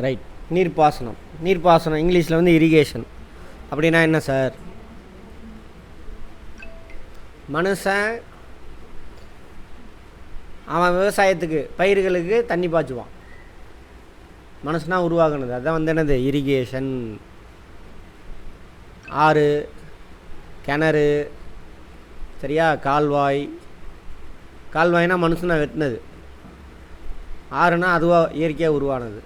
Right. நீர்ப்பாசனம். நீர்ப்பாசனம் இங்கிலீஷில் வந்து இரிகேஷன். அப்படின்னா என்ன சார்? மனுஷன் அவன் விவசாயத்துக்கு பயிர்களுக்கு தண்ணி பாய்ச்சுவான். மனுஷனாக உருவாகுனது அதுதான் வந்து என்னது? இரிகேஷன். ஆறு, கிணறு, சரியா? கால்வாய். கால்வாய்னா மனுஷனாக வெட்டினது. ஆறுனா அதுவாக இயற்கையாக உருவானது,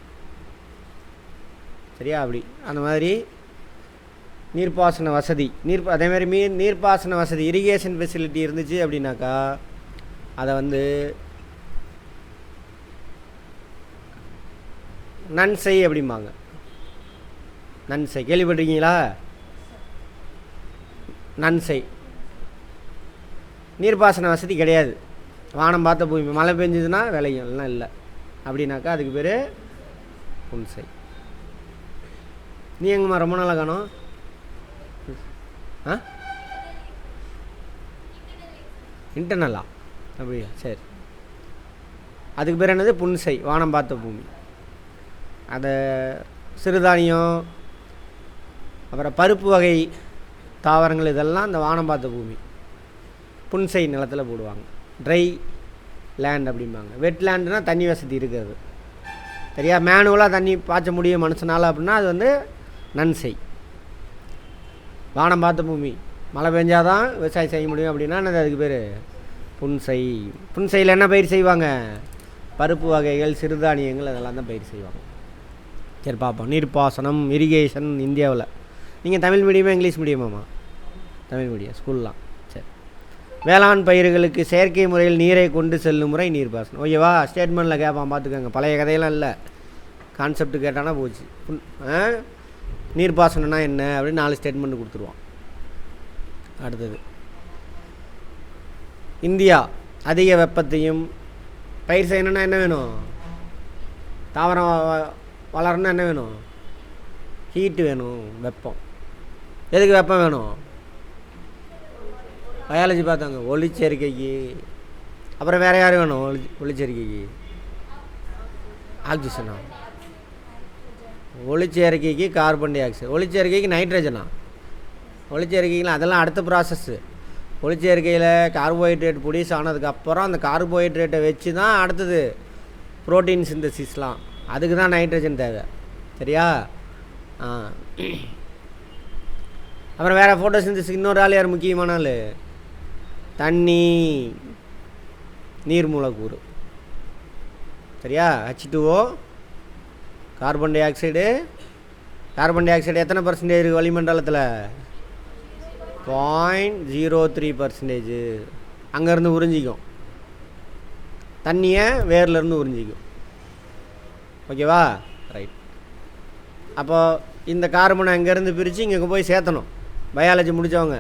சரியா? அப்படி அந்த மாதிரி நீர்ப்பாசன வசதி, அதேமாதிரி நீர்ப்பாசன வசதி இரிகேஷன் ஃபெசிலிட்டி இருந்துச்சு அப்படின்னாக்கா அதை வந்து நன்சை அப்படிம்பாங்க. நன்சை கேள்விப்பட்டிருக்கீங்களா? நன்சை. நீர்ப்பாசன வசதி கிடையாது, வானம் பார்த்த பூமி, மழை பெஞ்சதுன்னா விளையும், எல்லாம் இல்லை அப்படின்னாக்கா அதுக்கு பேர் புன்சை. நீ எங்கம்மா ரொம்ப நாளாக காணோம்? இன்டர்னலா? அப்படியா? சரி. அதுக்கு பேர் என்னது? புன்சை, வானம் பார்த்த பூமி. அதை சிறுதானியம், அப்புறம் பருப்பு வகை தாவரங்கள், இதெல்லாம் இந்த வானம் பார்த்த பூமி புன்சை நிலத்தில் போடுவாங்க. ட்ரை லேண்ட் அப்படிம்பாங்க. வெட் லேண்டுனா தண்ணி வசதி இருக்கிறது, சரியா? மேனுவலாக தண்ணி பாய்ச்ச முடியும் மனுஷனால் அப்படின்னா அது வந்து நன்சை. வானம் பார்த்த பூமி, மழை பெஞ்சாதான் விவசாயம் செய்ய முடியும் அப்படின்னா என்னது? அதுக்கு பேர் புன்சை. புன்சையில் என்ன பயிர் செய்வாங்க? பருப்பு வகைகள், சிறுதானியங்கள், அதெல்லாம் தான் பயிர் செய்வாங்க. சரி, பார்ப்போம். நீர்ப்பாசனம், இரிகேஷன் இந்தியாவில். நீங்கள் தமிழ் மீடியமா இங்கிலீஷ் மீடியமாம்மா? தமிழ் மீடியம் ஸ்கூல்லாம். சரி. வேளாண் பயிர்களுக்கு செயற்கை முறையில் நீரை கொண்டு செல்லும் முறை நீர்ப்பாசனம். ஓகேவா? ஸ்டேட்மெண்ட்டில் கேட்பான், பார்த்துக்கோங்க. பழைய கதையெல்லாம் இல்லை, கான்செப்ட் கேட்டானா போச்சு. நீர்ப்பாசனம்னா என்ன அப்படின்னு 4 ஸ்டேட்மெண்ட் கொடுத்துருவான். அடுத்தது, இந்தியா அதிக வெப்பத்தையும் பயிர் செய்யணுன்னா என்ன வேணும்? தாவரம் வளரணுன்னா என்ன வேணும்? ஹீட்டு வேணும், வெப்பம். எதுக்கு வெப்பம் வேணும்? பயாலஜி பார்த்தாங்க, ஒளிச்சேர்க்கைக்கு. அப்புறம் வேறு யார் வேணும்? ஒளிச்சேர்க்கைக்கு ஆக்சிஜனா? ஒளிச்சேர்க்கைக்கு கார்பன் டை ஆக்சைடு. ஒளிச்சேர்க்கைக்கு நைட்ரஜனா? ஒளிச்சேர்க்கையில் அதெல்லாம் அடுத்த ப்ராசஸ்ஸு. ஒளிச்சேர்க்கையில் கார்போஹைட்ரேட் ப்ரொடியூஸ் ஆனதுக்கப்புறம் அந்த கார்போஹைட்ரேட்டை வச்சு தான் அடுத்தது ப்ரோட்டீன் சிந்தசிஸ்லாம். அதுக்கு தான் நைட்ரஜன் தேவை, சரியா? அப்புறம் வேறு ஃபோட்டோசிந்தசிஸ் இன்னொரு ஆள் யார் முக்கியமான ஆள்? தண்ணி, நீர் மூலக்கூறு, சரியா? H2O, carbon di oxide. Carbon di oxide எத்தனை பர்சன்டேஜ் இருக்குது வளிமண்டலத்தில்? 0.03%. அங்கேருந்து உறிஞ்சிக்கும், தண்ணியை வேர்லேருந்து உறிஞ்சிக்கும். ஓகேவா? ரைட். அப்போது இந்த கார்பனை அங்கேருந்து பிரித்து இங்கே போய் சேர்த்தணும். பயாலஜி முடித்தவங்க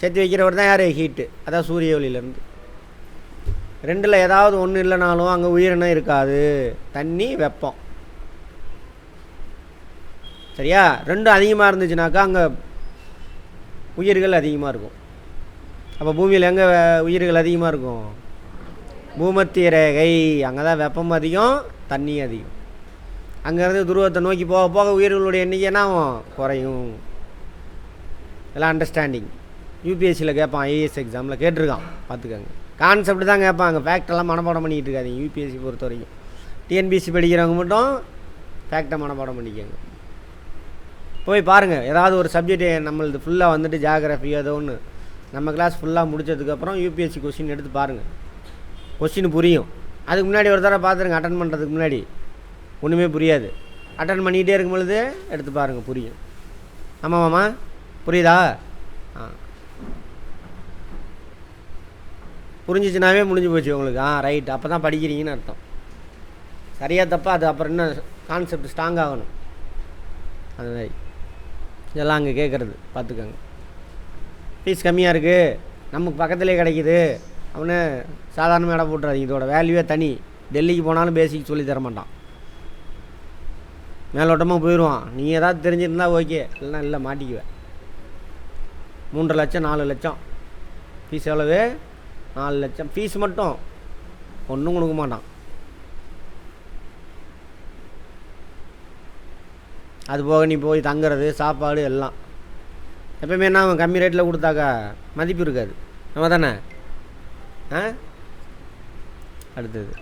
சேர்த்து வைக்கிறவர் தான் யார்? ஹீட்டு. அதான் சூரிய ஒளியிலேருந்து. ரெண்டில் ஏதாவது ஒன்று இல்லைனாலும் அங்கே உயிரினம் இருக்காது. தண்ணி, வெப்பம், சரியா? ரெண்டும் அதிகமாக இருந்துச்சுனாக்கா அங்கே உயிர்கள் அதிகமாக இருக்கும். அப்போ பூமியில் எங்கே உயிர்கள் அதிகமாக இருக்கும்? பூமத்திய ரேகை. அங்கே தான் வெப்பம் அதிகம், தண்ணி அதிகம். அங்கேருந்து துருவத்தை நோக்கி போக போக உயிர்களுடைய எண்ணிக்கை என்ன ஆகும்? குறையும். எல்லாம் அண்டர்ஸ்டாண்டிங். யூபிஎஸ்சியில் கேட்பான், ஐஏஎஸ் எக்ஸாமில் கேட்டிருக்கான், பார்த்துக்கோங்க. கான்செப்ட் தான் கேட்பாங்க, ஃபேக்டெல்லாம் மனப்பாடம் பண்ணிக்கிட்டு இருக்காதிங்க. யூபிஎஸ்சி பொறுத்த வரைக்கும் டிஎன்பிஎஸ்சி படிக்கிறவங்க மட்டும் ஃபேக்டை மனப்பாடம் பண்ணிக்கோங்க. போய் பாருங்கள், ஏதாவது ஒரு சப்ஜெக்ட் நம்மளது ஃபுல்லாக வந்துட்டு ஜியாகிரஃபி ஏதோ ஒன்று நம்ம கிளாஸ் ஃபுல்லாக முடித்ததுக்கப்புறம் யூபிஎஸ்சி கொஸ்டின் எடுத்து பாருங்கள், கொஸ்டின் புரியும். அதுக்கு முன்னாடி ஒரு தடவை பார்த்துருங்க, அட்டன் பண்ணுறதுக்கு முன்னாடி ஒன்றுமே புரியாது. அட்டன் பண்ணிக்கிட்டே இருக்கும் பொழுது எடுத்து பாருங்கள், புரியும். ஆமாம்மா, புரியுதா? புரிஞ்சிச்சுனாவே முடிஞ்சு போச்சு உங்களுக்கு. ரைட். அப்போ தான் படிக்கிறீங்கன்னு அர்த்தம். சரியாக தப்பா அது அப்புறம் என்ன கான்செப்ட் ஸ்ட்ராங் ஆகணும். அது மாதிரி இதெல்லாம் அங்கே கேட்குறது பார்த்துக்கோங்க. ஃபீஸ் கம்மியாக இருக்குது, நமக்கு பக்கத்துலேயே கிடைக்கிது அவனு சாதாரணமாக இடம் போட்டுறாதீங்க. இதோட வேல்யூவே தனி. டெல்லிக்கு போனாலும் பேசிக் சொல்லி தர மாட்டான், மேலோட்டமாக போயிடுவான். நீ ஏதாவது தெரிஞ்சிருந்தா ஓகே, இல்லைன்னா இல்லை மாட்டிக்குவேன். 3 லட்சம் 4 லட்சம் ஃபீஸ். எவ்வளவு? 4 லட்சம் ஃபீஸ் மட்டும். ஒன்றும் கொடுக்க மாட்டான். அது போக நீ போய் தங்குறது சாப்பாடு எல்லாம் எப்போயுமே என்ன அவன் கம்மி ரேட்டில் கொடுத்தாக்கா மதிப்பு இருக்காது. நம்ம தானே. அடுத்தது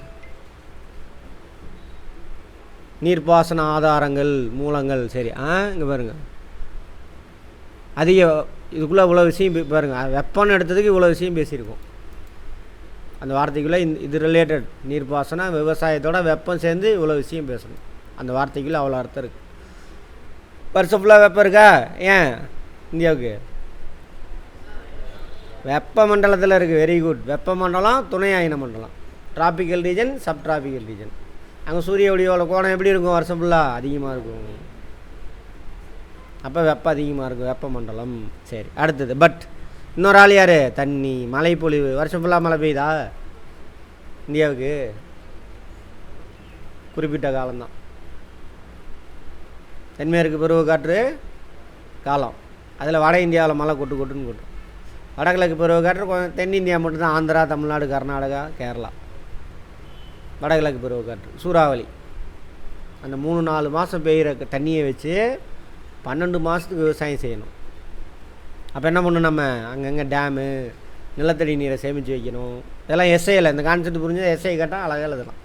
நீர்ப்பாசன ஆதாரங்கள் மூலங்கள். சரி, இங்கே பாருங்கள், அதிக இதுக்குள்ளே இவ்வளோ விஷயம் பாருங்கள். வெப்பம்னு எடுத்ததுக்கு இவ்வளோ விஷயம் பேசியிருக்கோம் அந்த வார்த்தைக்குள்ளே. இது ரிலேட்டட் நீர்ப்பாசனம் விவசாயத்தோட வெப்பம் சேர்ந்து இவ்வளோ விஷயம் பேசணும். அந்த வார்த்தைக்குள்ளே அவ்வளோ அர்த்தம் இருக்குது. வருஷம் ஃபுல்லாக வெப்பம் இருக்கா? ஏன் இந்தியாவுக்கு வெப்ப மண்டலத்தில் இருக்குது. Very good. வெப்ப மண்டலம், துணை அயன மண்டலம், tropical region, sub tropical region. அங்கே சூரிய ஒளியோட கோணம் எப்படி இருக்கும்? வருஷம் ஃபுல்லாக அதிகமாக இருக்கும். அப்போ வெப்பம் அதிகமாக இருக்கும், வெப்ப மண்டலம். சரி, அடுத்தது பட் இன்னொரு ஆள் யார்? தண்ணி, மழைப்பொழிவு. வருஷம் ஃபுல்லாக மழை பெய்யுதா இந்தியாவுக்கு? குறிப்பிட்ட காலம்தான். தென்மேற்கு பருவ காற்று காலம், அதில் வட இந்தியாவில் மழை கொட்டுன்னு கொட்டும். வடகிழக்கு பருவ காற்று கொஞ்சம் தென்னிந்தியா மட்டும்தான். ஆந்திரா, தமிழ்நாடு, கர்நாடகா, கேரளா. வடகிழக்கு பருவ காற்று சூறாவளி. அந்த 3-4 மாதம் பெய்கிற தண்ணியை வச்சு 12 மாதத்துக்கு விவசாயம் செய்யணும். அப்போ என்ன பண்ணணும்? நம்ம அங்கங்கே டேமு, நிலத்தடி நீரை சேமித்து வைக்கணும். இதெல்லாம் எஸ்ஐயில் இந்த கான்செப்ட் புரிஞ்சு எஸ்ஐ கேட்டால் அழகாக எழுதலாம்.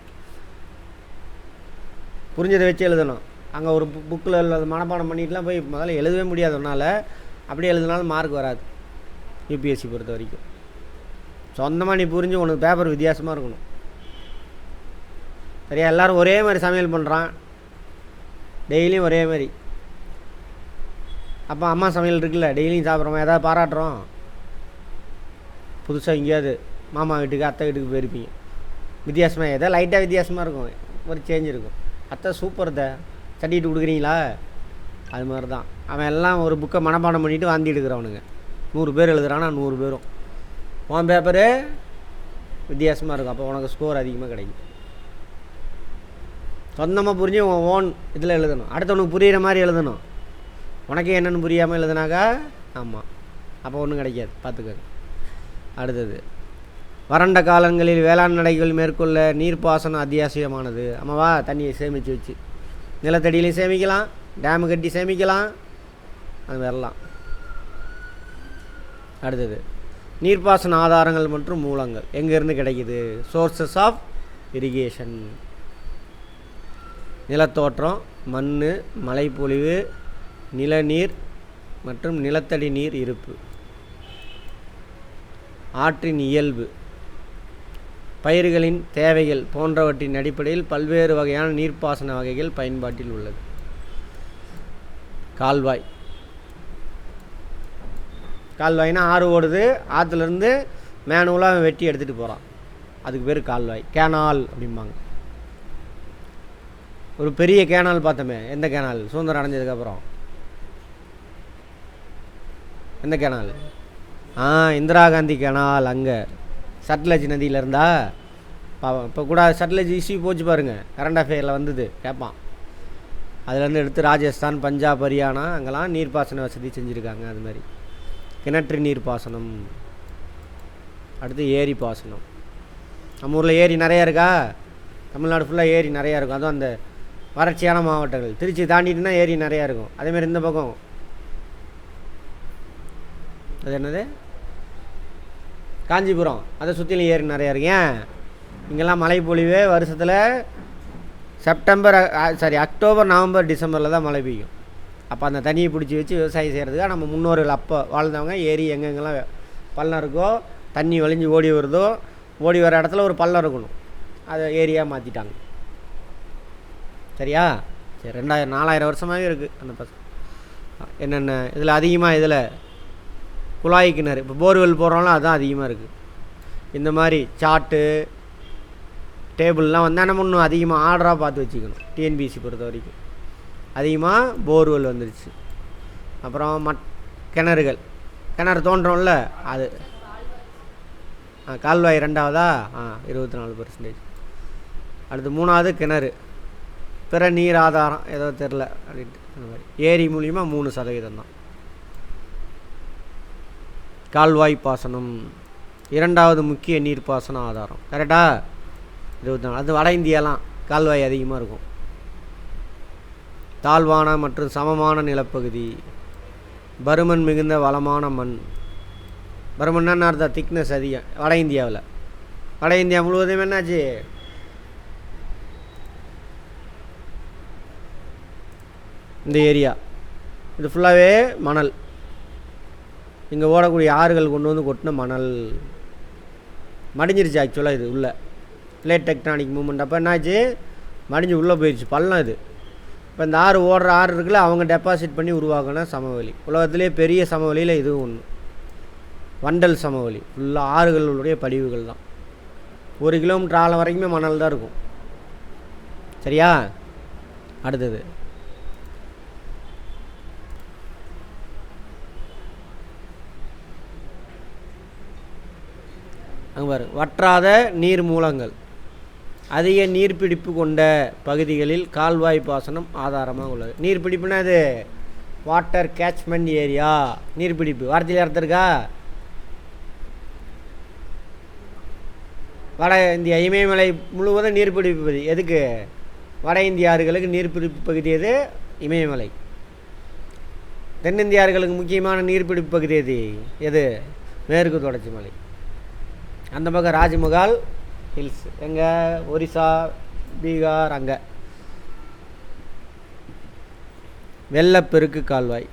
புரிஞ்சதை வச்சு எழுதணும். அங்கே ஒரு புக்கில் மனப்பாடம் பண்ணிட்டுலாம் போய் முதல்ல எழுதவே முடியாதனால அப்படியே எழுதினாலும் மார்க் வராது யூபிஎஸ்சி பொறுத்த வரைக்கும். சொந்தமாக நீ புரிஞ்சு உனக்கு பேப்பர் வித்தியாசமாக இருக்கணும். சரியா? எல்லோரும் ஒரே மாதிரி சமையல் பண்ணுறான், டெய்லியும் ஒரே மாதிரி. அப்போ அம்மா சமையல் இருக்குல்ல, டெய்லியும் சாப்பிட்றோம், ஏதாவது பாராட்டுறோம். புதுசாக எங்கேயாவது மாமா வீட்டுக்கு, அத்தை வீட்டுக்கு போயிருப்பீங்க, வித்தியாசமாக ஏதோ லைட்டாக வித்தியாசமாக இருக்கும், ஒரு சேஞ்ச் இருக்கும். அத்தை சூப்பர் த சட்டிட்டு கொடுக்குறீங்களா? அது மாதிரி தான் அவன் எல்லாம் ஒரு புக்கை மனப்பாடம் பண்ணிவிட்டு வாந்தி எடுக்கிறவனுங்க. 100 பேர் எழுதுறானா 100 பேரும் உன் பேப்பரு வித்தியாசமாக இருக்கும். அப்போ உனக்கு ஸ்கோர் அதிகமாக கிடைக்கும். சொந்தமாக புரிஞ்சு உன் ஓன் இதில் எழுதணும். அடுத்தவனுக்கு புரிகிற மாதிரி எழுதணும். உனக்கே என்னென்னு புரியாமல் எழுதுனாக்கா ஆமாம், அப்போ ஒன்றும் கிடைக்காது, பார்த்துக்கோங்க. அடுத்தது வறண்ட காலங்களில் வேளாண் நடைகள் மேற்கொள்ள நீர்ப்பாசனம் அத்தியாவசியமானது. ஆமாவா? தண்ணியை சேமித்து வச்சு நிலத்தடியிலையும் சேமிக்கலாம், டேமு கட்டி சேமிக்கலாம், அது வரலாம். அடுத்தது நீர்ப்பாசன ஆதாரங்கள் மற்றும் மூலங்கள் எங்கேருந்து கிடைக்குது? Sources of irrigation. நிலத்தோற்றம், மண், மழைப்பொழிவு, நிலநீர் மற்றும் நிலத்தடி நீர் இருப்பு, ஆற்றின் இயல்பு, பயிர்களின் தேவைகள் போன்றவற்றின் அடிப்படையில் பல்வேறு வகையான நீர்ப்பாசன வகைகள் பயன்பாட்டில் உள்ளது. கால்வாய். கால்வாய்னா ஆறு ஓடுது, ஆற்றுலேருந்து மேனுவலாக வெட்டி எடுத்துகிட்டு போகிறான், அதுக்கு பேர் கால்வாய். கேனால் அப்படிம்பாங்க. ஒரு பெரிய கேனால் பார்த்தோமே, எந்த கேனால்? சுதந்திரம் அடைஞ்சதுக்கப்புறம் எந்த கேனால்? இந்திரா காந்தி கேனால். அங்கே சட்லஜ் நதியில் இருந்தா இப்போ கூட சட்லஜ் இஷ்யூ போச்சு பாருங்கள், கரண்ட் அஃபேரில் வந்தது, கேட்பான். அதுலேருந்து எடுத்து ராஜஸ்தான், பஞ்சாப், ஹரியானா அங்கெல்லாம் நீர்ப்பாசன வசதி செஞ்சுருக்காங்க. அது மாதிரி கிணற்று நீர்ப்பாசனம். அடுத்து ஏரி பாசனம். நம்ம ஊரில் ஏரி நிறையா இருக்கா? தமிழ்நாடு ஃபுல்லாக ஏரி நிறையா இருக்கும். அதுவும் அந்த வறட்சியான மாவட்டங்கள், திருச்சி தாண்டிட்டுனா ஏரி நிறையா இருக்கும். அதேமாதிரி இந்த பக்கம் அது என்னது, காஞ்சிபுரம், அதை சுற்றிலும் ஏரி நிறையா இருக்கு. ஏன்? இங்கெல்லாம் மழை பொழிவு வருஷத்தில் அக்டோபர், நவம்பர், டிசம்பரில் தான் மழை பெய்யும். அப்போ அந்த தண்ணியை பிடிச்சி வச்சு விவசாயம் செய்கிறதுக்காக நம்ம முன்னோர்கள் அப்போ வாழ்ந்தவங்க ஏரி எங்கெங்கெல்லாம் பள்ளம் இருக்கோ, தண்ணி வழிஞ்சு ஓடி வருதோ, ஓடி வர இடத்துல ஒரு பள்ளம் இருக்கணும், அதை ஏரியாக மாற்றிட்டாங்க. சரியா? சரி, 4000 வருஷமாகவே இருக்குது அந்த என்னென்ன இதில் அதிகமாக. இதில் குழாய் கிணறு, இப்போ போர்வெல் போடுறோம்லாம் அதுதான் அதிகமாக இருக்குது. இந்த மாதிரி சார்ட்டு டேபிள்லாம் வந்து என்ன பண்ணணும்? அதிகமாக ஆர்டராக பார்த்து வச்சுக்கணும். டிஎன்பிஎஸ்சி பொறுத்த வரைக்கும் அதிகமாக போர்வெல் வந்துடுச்சு. அப்புறம் கிணறு தோன்றோம்ல, அது கால்வாய் 2வதா? 24%. அடுத்து 3வது கிணறு, பிற நீர் ஆதாரம் ஏதோ தெரில அப்படின்ட்டு. அந்த மாதிரி ஏரி மூலிமா 3% தான். கால்வாய் பாசனம் 2வது முக்கிய நீர்ப்பாசன ஆதாரம். கரெக்டா? 24. அது வட இந்தியாலாம் கால்வாய் அதிகமாக இருக்கும். தாழ்வான மற்றும் சமமான நிலப்பகுதி. பருமன் மிகுந்த வளமான மண். பருமன்னா அர்த்தம் திக்னஸ் அதிகம். வட இந்தியாவில், வட இந்தியா முழுவதும் என்னாச்சு, இந்த ஏரியா இது ஃபுல்லாகவே மணல். இங்கே ஓடக்கூடிய ஆறுகள் கொண்டு வந்து கொட்டின மணல் மடிஞ்சிருச்சு. ஆக்சுவலாக இது உள்ள பிளேட் டெக்டானிக் மூமெண்ட் அப்போ என்னாச்சு, மடிஞ்சு உள்ளே போயிடுச்சு பள்ளம் இது. இப்போ இந்த ஆறு ஓடுற ஆறு இருக்குல்ல, அவங்க டெபாசிட் பண்ணி உருவாக்கின சமவெளி. உலகத்திலே பெரிய சமவெளியில் இதுவும் ஒன்று. வண்டல் சமவெளி ஃபுல்லாக ஆறுகளுடைய படிவுகள் தான். 1 கிலோமீட்டர் ஆழம் வரைக்குமே மணல் தான் இருக்கும். சரியா? அடுத்தது அங்கே பாரு, வற்றாத நீர் மூலங்கள். அதிக நீர்பிடிப்பு கொண்ட பகுதிகளில் கால்வாய் பாசனம் ஆதாரமாக உள்ளது. நீர்பிடிப்புனா அது வாட்டர் கேட்ச்மெண்ட் ஏரியா. நீர்பிடிப்பு வார்த்தையில் அர்த்தம் இருக்கா? வட இந்தியா இமயமலை முழுவதும் நீர்பிடிப்பு பகுதி. எதுக்கு? வட இந்திய ஆறுகளுக்கு நீர்பிடிப்பு பகுதி எது? இமயமலை. தென்னிந்திய ஆறுகளுக்கு முக்கியமான நீர்பிடிப்பு பகுதி எது? மேற்கு தொடர்ச்சி மலை. அந்த பக்கம் ராஜ்மஹால் ஹில்ஸ், எங்கே? ஒரிசா, பீகார். அங்கே வெள்ளப்பெருக்கு கால்வாய்,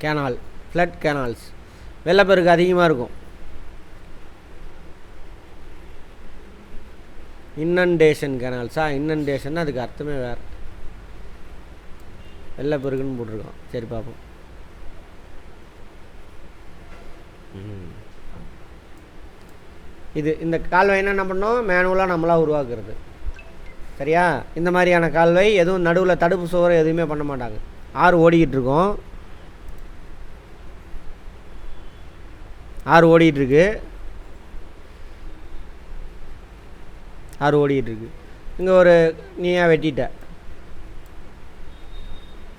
கேனால், ஃப்ளட் கேனால்ஸ். வெள்ளப்பெருக்கு அதிகமாக இருக்கும். இன்னண்டேஷன் கேனால்ஸா? இன்னண்டேஷன் அதுக்கு அர்த்தமே வேறு. வெள்ளப்பெருக்குன்னு போட்டிருக்கோம். சரி பார்ப்போம். இது இந்த கால்வாய் என்ன பண்ணோம், மேனுவலாக நம்மளாக உருவாக்குறது. சரியா? இந்த மாதிரியான கால்வாய் எதுவும் நடுவில் தடுப்பு சுவரை எதுவுமே பண்ண மாட்டாங்க. ஆறு ஓடிக்கிட்டு இருக்கோம், ஆறு ஓடிக்கிட்டுருக்கு. இங்கே ஒரு நீயாக வெட்டிட்ட,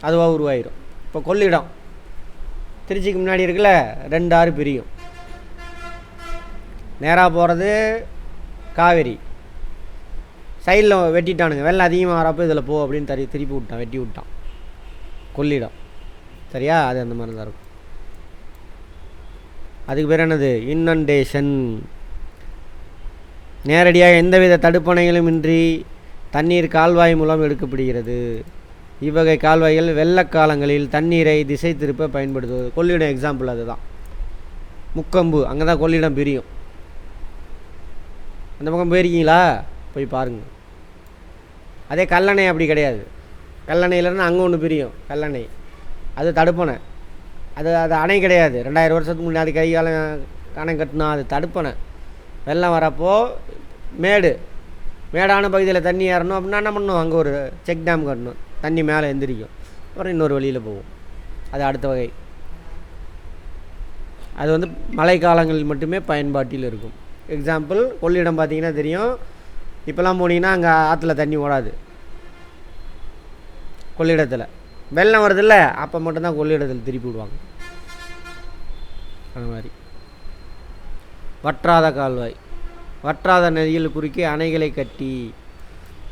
அதுவாக உருவாயிரும். இப்போ கொள்ளிடம் திருச்சிக்கு முன்னாடி இருக்குல்ல, 2 ஆறு பிரியும். நேராக போகிறது காவேரி, சைடில் வெட்டிட்டானுங்க. வெள்ளம் அதிகமாக வரப்போ இதில் போ அப்படின்னு திருப்பி விட்டான், வெட்டி விட்டான். கொள்ளிடம். சரியா? அது அந்த மாதிரி தான் இருக்கும். அதுக்கு பேர் என்னது? இன்னண்டேஷன். நேரடியாக எந்தவித தடுப்பணைகளும் இன்றி தண்ணீர் கால்வாய் மூலம் எடுக்கப்படுகிறது. இவ்வகை கால்வாய்கள் வெள்ளக்காலங்களில் தண்ணீரை திசை திருப்ப பயன்படுத்துவது. கொள்ளிடம் எக்ஸாம்பிள் அதுதான். முக்கொம்பு, அங்கே தான் கொள்ளிடம் பிரியும். அந்த பக்கம் போயிருக்கீங்களா? போய் பாருங்கள். அதே கல்லணை அப்படி கிடையாது. கல்லணையிலேருந்து அங்கே ஒன்று பிரியும், கல்லணை. அது தடுப்பணை. அது அணை கிடையாது. 2000 வருஷத்துக்கு முன்னாடி கைகாலம் அணை கட்டினா அது தடுப்பணை. வெள்ளம் வரப்போ மேடான பகுதியில் தண்ணி ஏறணும் அப்படின்னா என்ன பண்ணணும், அங்கே ஒரு செக் டேம் கட்டணும். தண்ணி மேலே எந்திரிக்கும், அப்புறம் இன்னொரு வழியில் போகும். அது அடுத்த வகை. அது வந்து மழை காலங்களில் மட்டுமே பயன்பாட்டில் இருக்கும். எக்ஸாம்பிள் கொள்ளிடம் பார்த்தீங்கன்னா தெரியும். இப்போலாம் போனீங்கன்னா அங்கே ஆற்றுல தண்ணி ஓடாது. கொள்ளிடத்தில் வெள்ளம் வருதில்ல, அப்போ மட்டும்தான் கொள்ளிடத்தில் திருப்பி விடுவாங்க. அந்த மாதிரி. வற்றாத கால்வாய். வற்றாத நதிகள் குறுக்கே அணைகளை கட்டி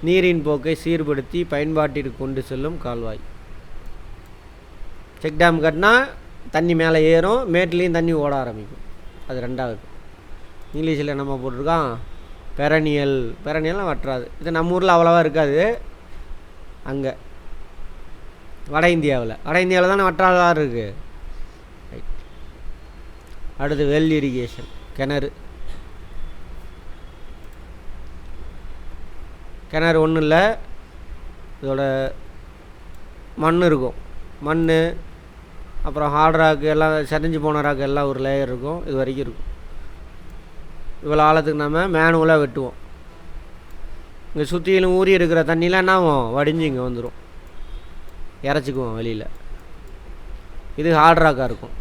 நீரின் போக்கை சீர்படுத்தி பயன்பாட்டிற்கு கொண்டு செல்லும் கால்வாய். செக் டேம் கட்டினா தண்ணி மேலே ஏறும், மேட்லேயும் தண்ணி ஓட ஆரம்பிக்கும். அது 2வது. இங்கிலீஷில் நம்ம போட்டிருக்கோம் பெரனியல்லாம் வற்றாது. இது நம்ம ஊரில் அவ்வளோவா இருக்காது. அங்கே வட இந்தியாவில் தானே வற்றாத இருக்குது. ரைட். அடுத்து வெல் இரிகேஷன், கிணறு. கிணறு ஒன்றும் இல்லை, இதோட மண் இருக்கும். மண் அப்புறம் ஹார்ட் ராக்கு எல்லாம், செதஞ்சு போன ராக்கு எல்லாம் ஒரு லேயர் இருக்கும். இது வரைக்கும் இருக்கும். இவ்வளோ ஆழத்துக்கு நம்ம மேனுவலாக வெட்டுவோம். இங்கே சுற்றிலும் ஊறி இருக்கிற தண்ணிலாம் என்ன ஆகும், வடிஞ்சு இங்கே வந்துடும், இறச்சிக்குவோம் வெளியில். இது ஹார்ட் ராக்காக இருக்கும்.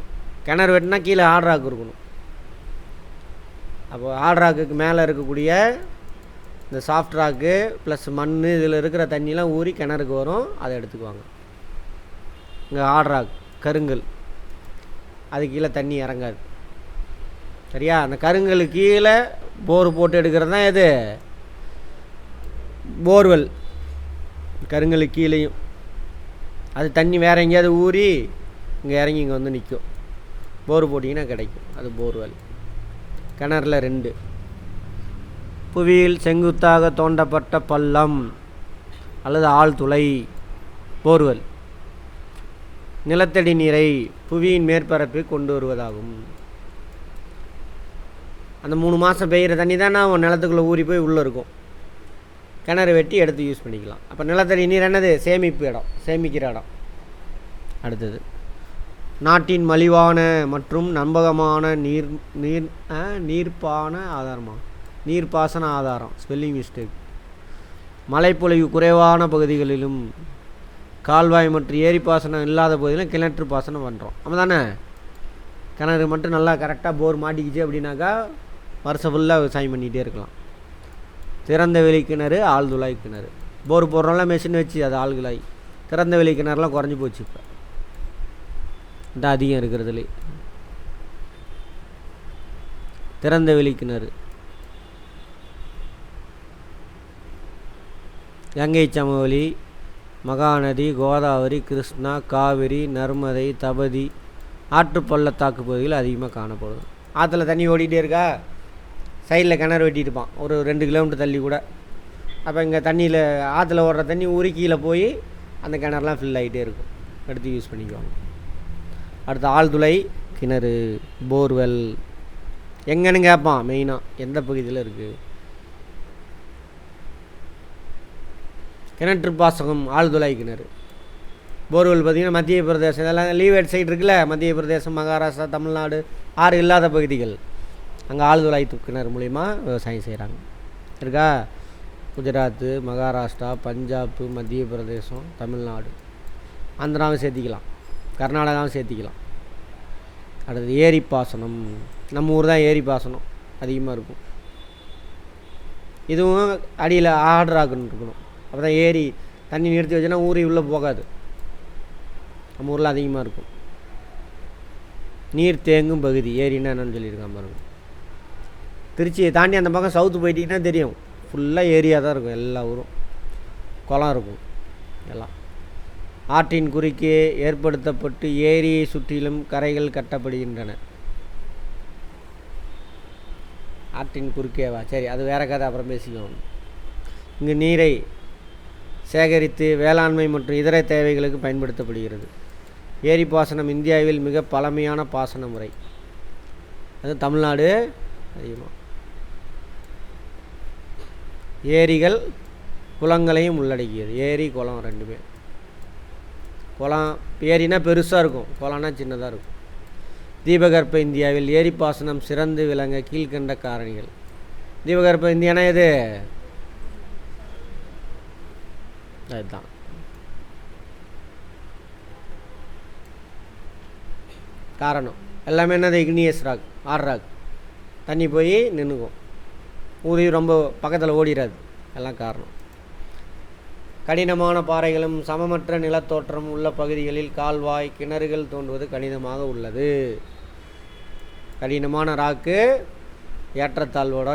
கிணறு வெட்டினா கீழே ஹார்ட் ராக் இருக்கணும். அப்போ ஹார்ட் ராக்குக்கு மேலே இருக்கக்கூடிய இந்த சாஃப்ட் ராக்கு ப்ளஸ் மண் இதில் இருக்கிற தண்ணிலாம் ஊறி கிணறுக்கு வரும், அதை எடுத்துக்குவாங்க. இங்கே ஹார்ட் ராக் கருங்கல், அது கீழே தண்ணி இறங்காது. சரியா? அந்த கருங்கல் கீழே போர் போட்டு எடுக்கிறது தான் எது, போர்வெல் கருங்கல் கீழேயும் அது தண்ணி வேறு எங்கேயாவது ஊறி இங்கே இறங்கி இங்கே வந்து நிற்கும். போர் போட்டிங்கன்னா கிடைக்கும். அது போர்வெல். கிணறுல 2. புவியில் செங்குத்தாக தோண்டப்பட்ட பள்ளம் அல்லது ஆழ்துளை போர்வெல். நிலத்தடி நீரை புவியின் மேற்பரப்பு கொண்டு வருவதாகும். அந்த 3 மாதம் பெய்கிற தண்ணி தான் நிலத்துக்குள்ளே ஊறி போய் உள்ளே இருக்கும். கிணறு வெட்டி எடுத்து யூஸ் பண்ணிக்கலாம். அப்போ நிலத்தடி நீர் என்னது? சேமிப்பு இடம், சேமிக்கிற இடம். அடுத்தது நாட்டின் மலிவான மற்றும் நம்பகமான நீர்ப்பாசன ஆதாரம். Spelling mistake. மழைப்பொழிவு குறைவான பகுதிகளிலும் கால்வாய் மற்றும் ஏரி பாசனம் இல்லாத பகுதியிலும் கிணற்று பாசனம் பண்ணுறோம். ஆமாம் தானே? கிணறு மட்டும் நல்லா கரெக்டாக போர் மாட்டிக்கிச்சு அப்படின்னாக்கா வருஷம் ஃபுல்லாக விவசாயம் பண்ணிகிட்டே இருக்கலாம். திறந்த வெளி கிணறு, ஆழ்துளை கிணறு. போர் போடுறோம்லாம் மெஷின் வச்சு அது ஆழ்குழாய். திறந்த வெளி கிணறுலாம் குறைஞ்சி போச்சு. இப்போ தான் அதிகம் இருக்கிறதுலே திறந்த வெளி கிணறு. கங்கை சமவெளி, மகாநதி, கோதாவரி, கிருஷ்ணா, காவிரி, நர்மதை, தபதி ஆற்று பள்ளத்தாக்கு பகுதியில் அதிகமாக காணப்படும். ஆற்றுல தண்ணி ஓடிட்டே இருக்கா, சைடில் கிணறு வெட்டியிருப்பான் ஒரு 2 கிலோமீட்டர் தள்ளி கூட. அப்போ இங்கே தண்ணியில் ஆற்றுல ஓடுற தண்ணி ஊறி கீழே போய் அந்த கிணறுலாம் ஃபில் ஆகிட்டே இருக்கும். எடுத்து யூஸ் பண்ணிக்குவாங்க. அடுத்து ஆழ்துளை கிணறு, போர்வெல். எங்கன்னு கேட்பான் மெயினாக, எந்த பகுதியில் இருக்குது. கிணற்று பாசகம், ஆழ்துளை கிணறு. போர்வெல் பார்த்திங்கன்னா மத்திய பிரதேசம், இதெல்லாம் லீவேட் சைடு இருக்குல்ல, மத்திய பிரதேசம், மகாராஷ்டிரா, தமிழ்நாடு, ஆறு இல்லாத பகுதிகள். அங்கே ஆழ்துளை கிணறு மூலிமா விவசாயம் செய்கிறாங்க. இருக்கா? குஜராத்து, மகாராஷ்டிரா, பஞ்சாப், மத்திய பிரதேசம், தமிழ்நாடு, ஆந்திராவும் சேர்த்திக்கலாம், கர்நாடகாவும் சேர்த்திக்கலாம். அடுத்தது ஏரி பாசனம். நம்ம ஊர் தான் ஏரி பாசனம் அதிகமாக இருக்கும். இதுவும் அடியில் ஆர்டராக்குன்னு இருக்கணும். அப்போ தான் ஏரி தண்ணி நிறுத்தி வச்சோன்னா ஊறி உள்ளே போகாது. நம்ம ஊரில் அதிகமாக இருக்கும். நீர் தேங்கும் பகுதி. ஏரின்னா என்னென்னு சொல்லியிருக்கான் பாருங்க. திருச்சியை தாண்டி அந்த பக்கம் சவுத்து போயிட்டிங்கன்னா தெரியும், ஃபுல்லாக ஏரியா தான் இருக்கும். எல்லா ஊரும் குளம் இருக்கும். எல்லாம் ஆற்றின் குறுக்கே ஏற்படுத்தப்பட்டு ஏரியை சுற்றிலும் கரைகள் கட்டப்படுகின்றன. ஆற்றின் குறுக்கேவா? சரி, அது வேறு கதை, அப்புறம் பேசிக்குவோம். இங்கு நீரை சேகரித்து வேளாண்மை மற்றும் இதர தேவைகளுக்கு பயன்படுத்தப்படுகிறது. ஏரி பாசனம் இந்தியாவில் மிக பழமையான பாசன முறை. அது தமிழ்நாடு அதிகமாக. ஏரிகள் குளங்களையும் உள்ளடக்கியது. ஏரி குளம் ரெண்டுமே. குளம் ஏரினா பெருசாக இருக்கும், குளம்னா சின்னதாக இருக்கும். தீபகற்ப இந்தியாவில் ஏரி பாசனம் சிறந்து விளங்க கீழ்கண்ட காரணிகள். தீபகற்ப இந்தியானா எது? அதுதான் காரணம். எல்லாமே என்னது? இக்னியஸ் ராக், ஆர் ராக். தண்ணி போய் நின்றுக்கும், ஊதி ரொம்ப பக்கத்தில் ஓடிடாது. எல்லாம் காரணம். கடினமான பாறைகளும் சமமற்ற நிலத்தோற்றம் உள்ள பகுதிகளில் கால்வாய், கிணறுகள் தோன்றுவது கடினமாக உள்ளது. கடினமான ராக்கு, ஏற்றத்தாழ்வோட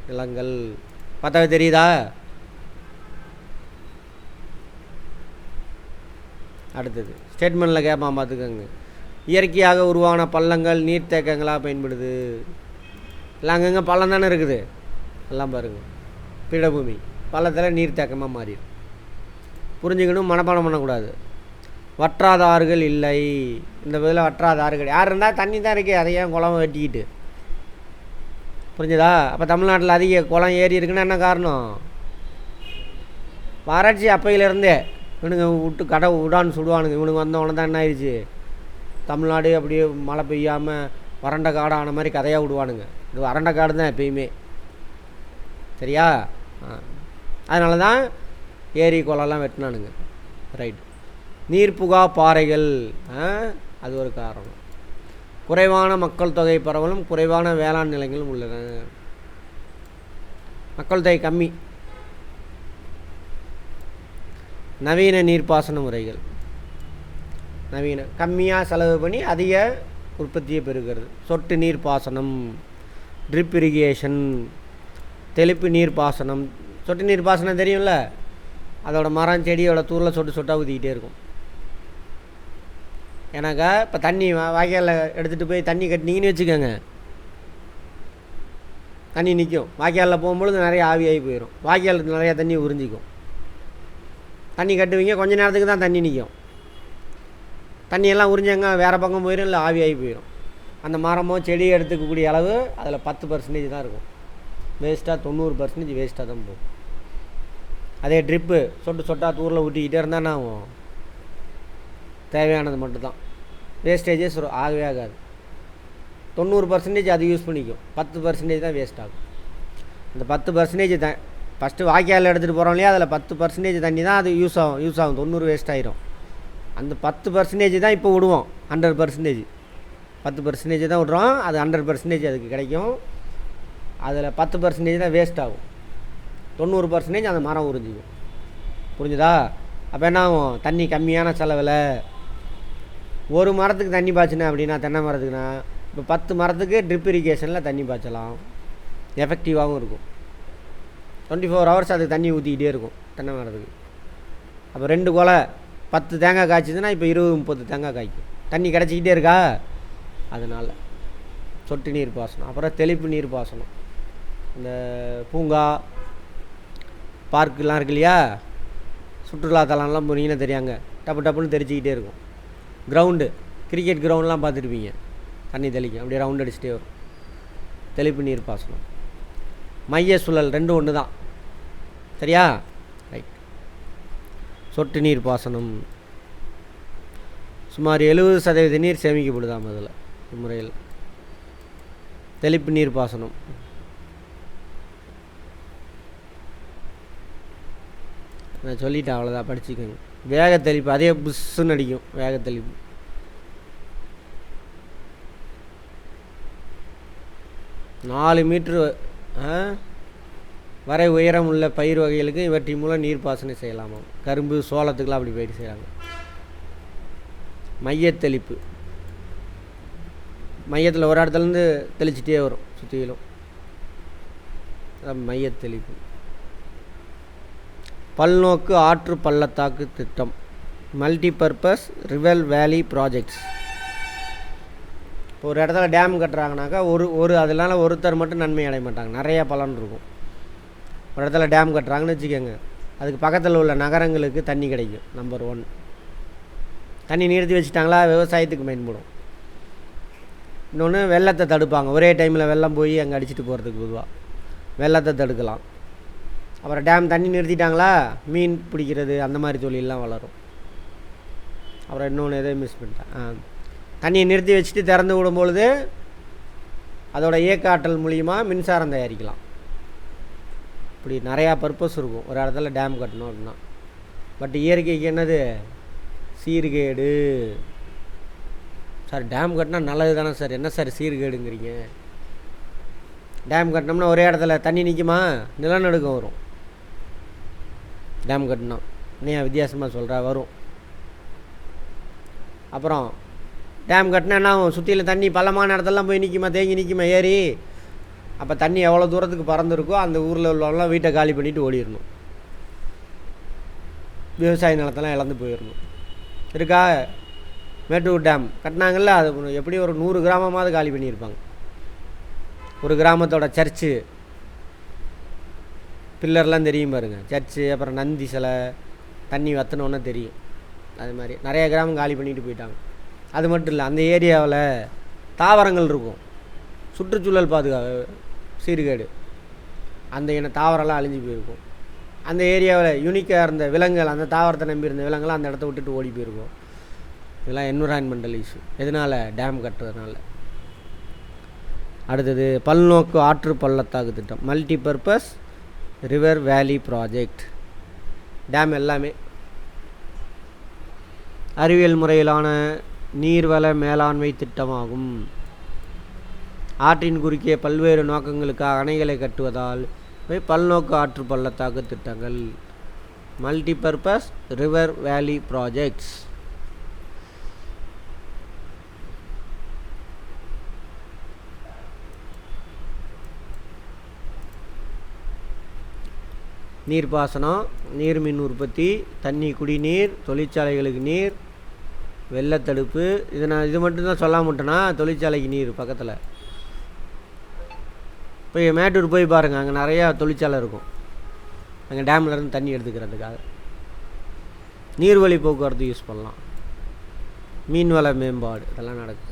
நிலங்கள். பார்த்தா தெரியுதா? அடுத்தது ஸ்டேட்மெண்ட்டில் கேட்பான், பார்த்துக்கோங்க. இயற்கையாக உருவான பள்ளங்கள் நீர்த்தேக்கங்களாக பயன்படுது. எல்லாம் அங்கங்கே பள்ளம் தானே இருக்குது. எல்லாம் பாருங்கள், பீடபூமி பள்ளத்தில் நீர்த்தேக்கமாக மாறிடும். புரிஞ்சுக்கணும், மனப்பாடம் பண்ணக்கூடாது. வற்றாத ஆறுகள் இல்லை. இந்த பகுதியில் வற்றாத ஆறுகள் யார் இருந்தால் தண்ணி தான் இருக்குது, அதையே குளம் வெட்டிக்கிட்டு. புரிஞ்சுதா? அப்போ தமிழ்நாட்டில் அதிக குளம் ஏரி இருக்குன்னா என்ன காரணம்? வறட்சி அப்பையிலேருந்தே. இவனுங்க விட்டு கடை விடான்னு சுடுவானுங்க. இவனுக்கு வந்தவொடனே தான் என்ன ஆயிடுச்சு, தமிழ்நாடு அப்படியே மழை பெய்யாமல் வறண்ட காடு ஆன மாதிரி கதையாக விடுவானுங்க. இது வறண்ட காடு தான் எப்பயுமே. சரியா? அதனால தான் ஏரி குளம்லாம் வெட்டினானுங்க. ரைட். நீர்ப்புகா பாறைகள், அது ஒரு காரணம். குறைவான மக்கள் தொகை பரவலும் குறைவான வேளாண் நிலங்களும் உள்ளன. மக்கள் தொகை கம்மி. நவீன நீர்ப்பாசன முறைகள். நவீன கம்மியாக செலவு பண்ணி அதிக உற்பத்தியை பெறுகிறது. சொட்டு நீர் பாசனம், ட்ரிப் இரிகேஷன், தெளிப்பு நீர் பாசனம், சொட்டு நீர் பாசனம் தெரியும்ல, அதோட மரம் செடியோட தூரில் சொட்டு சொட்டாக ஊற்றிக்கிட்டே இருக்கும். ஏன்னாக்கா இப்போ தண்ணி வாய்க்காலில் எடுத்துகிட்டு போய் தண்ணி கட்டினீங்கன்னு வச்சுக்கோங்க, தண்ணி நிற்கும். வாய்க்காலில் போகும்பொழுது நிறைய ஆவியாகி போயிடும், வாய்க்காலுக்கு நிறையா தண்ணி உறிஞ்சிக்கும். தண்ணி கட்டுவீங்க, கொஞ்ச நேரத்துக்கு தான் தண்ணி நிற்கும். தண்ணியெல்லாம் உறிஞ்சாங்க வேறு பக்கம் போயிடும், இல்லை ஆவியாகி போயிடும். அந்த மரமோ செடி எடுத்துக்கக்கூடிய அளவு அதில் 10% தான் இருக்கும். வேஸ்ட்டாக 90% வேஸ்ட்டாக தான் போகும். அதே ட்ரிப்பு சொட்டு சொட்டாக தூரில் ஊட்டிக்கிட்டே இருந்தால் என்ன ஆகும்? தேவையானது மட்டும்தான், வேஸ்டேஜஸ் ஆகவே ஆகாது. 90% அது யூஸ் பண்ணிக்கும், 10% தான் வேஸ்ட் ஆகும். அந்த 10% ஃபஸ்ட்டு வாய்க்காலில் எடுத்துகிட்டு போகிறோம் இல்லையா, அதில் 10% தண்ணி தான் அது யூஸ் ஆகும் 90 வேஸ்ட் ஆகிரும். அந்த 10% தான் இப்போ விடுவோம். 100% 10% தான் விட்றோம், அது 100% அதுக்கு கிடைக்கும். அதில் 10% தான் வேஸ்ட் ஆகும், 90% அந்த மரம் உறிஞ்சிக்கும். புரிஞ்சுதா? அப்போ என்ன ஆகும்? தண்ணி கம்மியான செலவில் ஒரு மரத்துக்கு தண்ணி பாய்ச்சினேன் அப்படின்னா, தென்னை மரத்துக்குன்னா இப்போ 10 மரத்துக்கு ட்ரிப் இரிகேஷனில் தண்ணி பாய்ச்சலாம். எஃபெக்டிவாகவும் இருக்கும். 24 hours அதுக்கு தண்ணி ஊற்றிக்கிட்டே இருக்கும் தென்னை மரத்துக்கு. அப்போ 2 கொலை 10 தேங்காய் காய்ச்சிதுன்னா இப்போ 20-30 தேங்காய் காய்க்கும். தண்ணி கிடச்சிக்கிட்டே இருக்கா? அதனால் சொட்டு நீர் பாசனம். அப்புறம் தெளிப்பு நீர் பாசனம். இந்த பூங்கா பார்க்குலாம் இருக்கு இல்லையா, சுற்றுலாத்தலம்லாம் போனீங்கன்னா தெரியாங்க, டப்பு டப்புன்னு தெரிச்சிக்கிட்டே இருக்கும். கிரவுண்டு, கிரிக்கெட் கிரவுண்ட்லாம் பார்த்துருப்பீங்க, தண்ணி தெளிக்கும், அப்படியே ரவுண்ட் அடிச்சுட்டே வரும். தெளிப்பு நீர் பாசனம். மைய சுழல் ரெண்டும் ஒன்று தான், சரியா? ரைட். சொட்டு நீர் பாசனம் சுமார் 70% நீர் சேமிக்கப்படுதாம் அதில், இம்முறையில். தெளிப்பு நீர் பாசனம் நான் சொல்லிட்டேன், அவ்வளோதான், படிச்சுக்கோங்க. வேக தெளிப்பு அதே புஷ்ஷுன்னு அடிக்கும். வேக தெளிப்பு 4 மீட்ரு வரை உயரம் உள்ள பயிர் வகைகளுக்கு இவற்றின் மூலம் நீர் பாசனம் செய்யலாமா? கரும்பு, சோளத்துக்கெலாம் அப்படி பயிர் செய்கிறாங்க. மையத்தெளிப்பு, மையத்தில் ஒரு இடத்துலேருந்து தெளிச்சிட்டே வரும் சுற்றிலும், அதான் மையத்தெளிப்பு. பல்நோக்கு ஆற்று பள்ளத்தாக்கு திட்டம், மல்டிபர்பஸ் ரிவர் வேலி ப்ராஜெக்ட்ஸ். இப்போ ஒரு இடத்துல டேம் கட்டுறாங்கனாக்கா ஒரு அதனால ஒருத்தர் மட்டும் நன்மை அடைய மாட்டாங்க, நிறையா பலன் இருக்கும். ஒரு இடத்துல டேம் கட்டுறாங்கன்னு வச்சுக்கோங்க, அதுக்கு பக்கத்தில் உள்ள நகரங்களுக்கு தண்ணி கிடைக்கும். நம்பர் 1. தண்ணி நிறுத்தி வச்சுட்டாங்களா, விவசாயத்துக்கு பயன்படும். இன்னொன்று, வெள்ளத்தை தடுப்பாங்க. ஒரே டைமில் வெள்ளம் போய் அங்கே அடிச்சுட்டு போகிறதுக்கு பொதுவாக வெள்ளத்தை தடுக்கலாம். அப்புறம் டேம் தண்ணி நிறுத்திட்டாங்களா, மீன் பிடிக்கிறது அந்த மாதிரி தொழிலெலாம் வளரும். அப்புறம் இன்னொன்று எதையும் மிஸ் பண்ணிட்டேன், தண்ணியை நிறுத்தி வச்சுட்டு திறந்து விடும்பொழுது அதோட இயக்க ஆற்றல் மூலிமா மின்சாரம் தயாரிக்கலாம். இப்படி நிறையா பர்பஸ் இருக்கும் ஒரு இடத்துல டேம் கட்டணும் அப்படின்னா. பட் இயற்கைக்கு என்னது? சீர்கேடு. சார் டேம் கட்டினா நல்லது தானே சார், என்ன சார் சீர்கேடுங்கிறீங்க? டேம் கட்டினோம்னா ஒரே இடத்துல தண்ணி நிற்குமா? நிலநடுக்கம் வரும் டேம் கட்டினா. இன்னும் வித்தியாசமாக சொல்கிறா, வரும். அப்புறம் டேம் கட்டினா என்ன ஆகும்? சுற்றியில் தண்ணி பள்ளமான இடத்துலலாம் போய் நிற்குமா, தேங்கி நிற்குமா ஏறி? அப்போ தண்ணி எவ்வளோ தூரத்துக்கு பறந்துருக்கோ அந்த ஊரில் உள்ளவங்களாம் வீட்டை காலி பண்ணிவிட்டு ஓடிடணும், விவசாய நிலத்தெல்லாம் இழந்து போயிடணும். இருக்கா? மேட்டூர் டேம் கட்டினாங்கல்ல, அது எப்படி ஒரு 100 கிராமமாவது காலி பண்ணியிருப்பாங்க. ஒரு கிராமத்தோட சர்ச்சு பில்லர்லாம் தெரியும் பாருங்கள், சர்ச்சு, அப்புறம் நந்தி சிலை, தண்ணி வற்றினோன்னே தெரியும். அது மாதிரி நிறைய கிராமம் காலி பண்ணிட்டு போயிட்டாங்க. அது மட்டும் இல்லை, அந்த ஏரியாவில் தாவரங்கள் இருக்கும், சுற்றுச்சூழல் சீர்கேடு, அந்த இன தாவரம்லாம் அழிஞ்சு போயிருக்கும். அந்த ஏரியாவில் யூனிக்காக இருந்த விலங்குகள், அந்த தாவரத்தை நம்பி இருந்த விலங்குகள் அந்த இடத்த விட்டுட்டு ஓடி போயிருக்கும். இதெல்லாம் என்விரான்மெண்டல் இஷ்யூ. எதனால்? டேம் கட்டுறதுனால. அடுத்தது பல்நோக்கு ஆற்று பள்ளத்தாக்கு திட்டம், multipurpose river valley project. Dam எல்லாமே அறிவியல் முறையிலான நீர்வள மேலாண்மை திட்டமாகும். ஆற்றின் குறுக்கே பல்வேறு நோக்கங்களுக்காக அணைகளை கட்டுவதால் பல்நோக்கு ஆற்று பள்ளத்தாக்கு திட்டங்கள், மல்டிபர்பஸ் ரிவர் வேலி ப்ராஜெக்ட்ஸ். நீர்ப்பாசனம், நீர்மின் உற்பத்தி, தண்ணி குடிநீர், தொழிற்சாலைகளுக்கு நீர், வெள்ளத்தடுப்பு. இது மட்டும்தான் சொல்லாம விட்டேன்னா தொழிற்சாலைக்கு நீர் பக்கத்தில். போய் மேட்டூர் போய் பாருங்கள், அங்கே நிறையா தொழிற்சாலை இருக்கும். அங்கே டேம்லேருந்து தண்ணி எடுத்துக்கிறதுக்காக நீர்வழி போக்குவரத்து யூஸ் பண்ணலாம். மீன்வள மேம்பாடு இதெல்லாம் நடக்குது.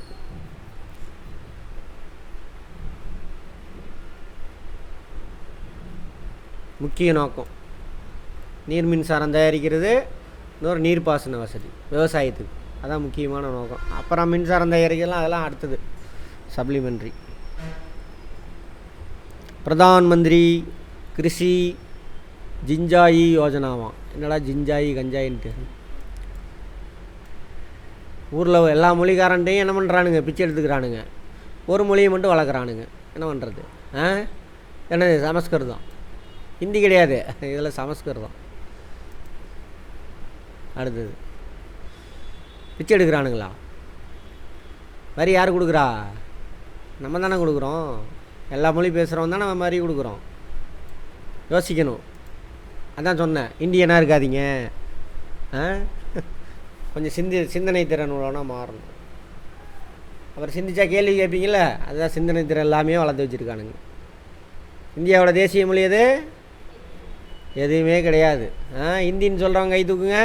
முக்கிய நோக்கம் நீர் மின்சாரம் தயாரிக்கிறது, இன்னொரு நீர்ப்பாசன வசதி விவசாயத்துக்கு. அதான் முக்கியமான நோக்கம். அப்புறம் மின்சாரம் தயாரிக்கலாம், அதெல்லாம் அடுத்தது சப்ளிமெண்ட்ரி. பிரதான் மந்திரி கிருஷி ஜிஞ்சாயி யோஜனாவாம். என்னடா ஜிஞ்சாயி கஞ்சாயின்ட்டு? ஊரில் எல்லா மொழிக்காரன்ட்டையும் என்ன பண்ணுறானுங்க, பிச்சை எடுத்துக்கிறானுங்க. ஒரு மொழியை மட்டும் வளர்க்குறானுங்க. என்ன பண்ணுறது? என்னது சமஸ்கிருதம், ஹிந்தி கிடையாது, இதில் சமஸ்கிருதம். அடுத்தது பிச்சை எடுக்கிறானுங்களா? வரி யார் கொடுக்குறா? நம்ம தானே கொடுக்குறோம். எல்லா மொழி பேசுகிறவன் தான் நம்ம வரி கொடுக்குறோம். யோசிக்கணும். அதான் சொன்னேன், இந்தியனாக இருக்காதீங்க. கொஞ்சம் சிந்தனை திறன் உள்ளவனா மாறணும். அப்புறம் சிந்திச்சா கேள்வி கேட்பீங்கள, அதுதான் சிந்தனை திறன் எல்லாமே வளர்த்து வச்சுருக்கானுங்க. இந்தியாவோட தேசிய மொழி எது? எதுவுமே கிடையாது. ஹிந்தின்னு சொல்கிறவங்க கை தூக்குங்க.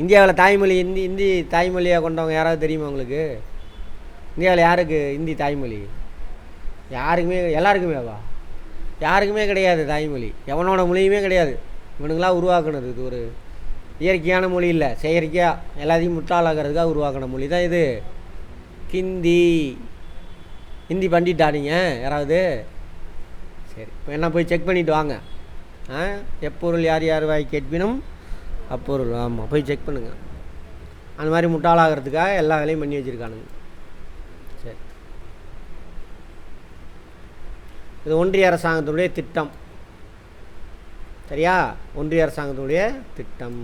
இந்தியாவில் தாய்மொழி ஹிந்தி தாய்மொழியாக கொண்டவங்க யாராவது தெரியுமா உங்களுக்கு? இந்தியாவில் யாருக்கு ஹிந்தி தாய்மொழி? யாருக்குமே, எல்லாருக்குமேவா? யாருக்குமே கிடையாது தாய்மொழி. எவனோட மொழியுமே கிடையாது. இவனுங்களாம் உருவாக்குனது. இது ஒரு இயற்கையான மொழி இல்லை, செயற்கையாக எல்லாத்தையும் முட்டாளாகிறதுக்காக உருவாக்கின மொழி தான் இது ஹிந்தி. ஹிந்தி பண்ணிட்டா நீங்கள் யாராவது? சரி, இப்போ என்ன போய் செக் பண்ணிவிட்டு வாங்க. எப்பொருள் யார் யார் வாய் கேட்பினும் அப்பொருள். ஆமாம், போய் செக் பண்ணுங்கள். அந்த மாதிரி முட்டாளாகிறதுக்காக எல்லா வேலையும் பண்ணி வச்சுருக்கானுங்க. சரி, இது ஒன்றிய அரசாங்கத்தினுடைய திட்டம். சரியா? ஒன்றிய அரசாங்கத்தினுடைய திட்டம்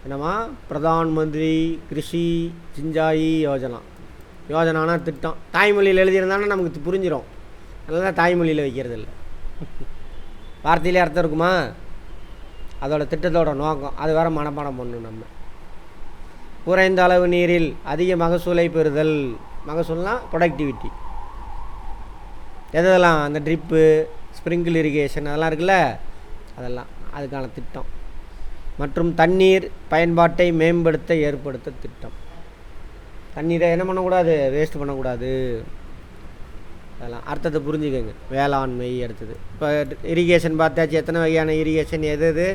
என்னம்மா? பிரதான் மந்திரி கிருஷி சிஞ்சாயி யோஜனா. யோஜனானா திட்டம். தாய்மொழியில் எழுதியிருந்தானே நமக்கு புரிஞ்சிடும். அதனால தான் தாய்மொழியில் வைக்கிறது இல்லை. வார்த்தையிலே அர்த்தம் இருக்குமா? அதோட திட்டத்தோட நோக்கம் அது வேறு மனப்பாடம் பண்ணணும். நம்ம குறைந்த அளவு நீரில் அதிக மகசூலை பெறுதல். மகசூல்னால் ப்ரொடக்டிவிட்டி. எதெல்லாம்? அந்த ட்ரிப்பு, ஸ்ப்ரிங்கிள் இரிகேஷன் அதெல்லாம் இருக்குல்ல, அதெல்லாம் அதுக்கான திட்டம். மற்றும் தண்ணீர் பயன்பாட்டை மேம்படுத்த ஏற்படுத்த திட்டம். தண்ணீரை என்ன பண்ணக்கூடாது? வேஸ்ட் பண்ணக்கூடாது. அதெல்லாம் அர்த்தத்தை புரிஞ்சுக்கோங்க. வேளாண்மை அடுத்தது. இப்போ இரிகேஷன் பார்த்தாச்சு. எத்தனை வகையான இரிகேஷன், எது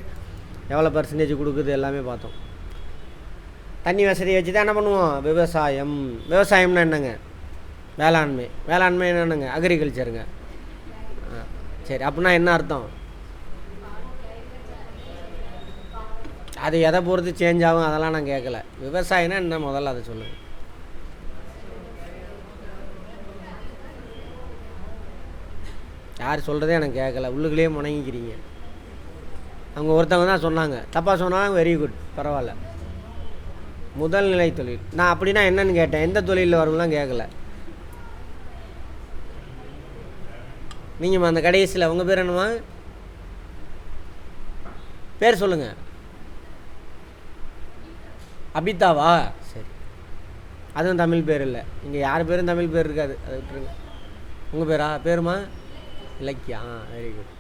எவ்வளோ பர்சன்டேஜ் கொடுக்குது எல்லாமே பார்த்தோம். தண்ணி வசதியை வச்சு தான் என்ன பண்ணுவோம்? விவசாயம். விவசாயம்னா என்னங்க? வேளாண்மை. வேளாண்மை என்னங்க? அக்ரிகல்ச்சருங்க. சரி, அப்படின்னா என்ன அர்த்தம்? அது எதை பொறுத்து சேஞ்ச் ஆகும் அதெல்லாம் நான் கேட்கல. விவசாயம்னா என்ன முதல்ல அதை சொல்லுங்கள். யார் சொல்கிறதே எனக்கு கேட்கல. உள்ளுக்குள்ளேயே முணங்கிக்கிறீங்க. அவங்க ஒருத்தவங்க தான் சொன்னாங்க. தப்பாக சொன்னாலும் வெரி குட், பரவாயில்ல. முதல் நிலை தொழில். நான் அப்படின்னா என்னன்னு கேட்டேன். எந்த தொழிலில் வரும்லாம் கேட்கல. நீங்கள் அந்த கடைசியில் உங்கள் பேர் என்னம்மா? பேர் சொல்லுங்கள். அபிதாவா? சரி, அதுவும் தமிழ் பேர் இல்லை. இங்கே யார் பேரும் தமிழ் பேர் இருக்காது, அதை விட்டுருங்க. உங்கள் பேரா? பேருமா? இலக்கியா? Very good.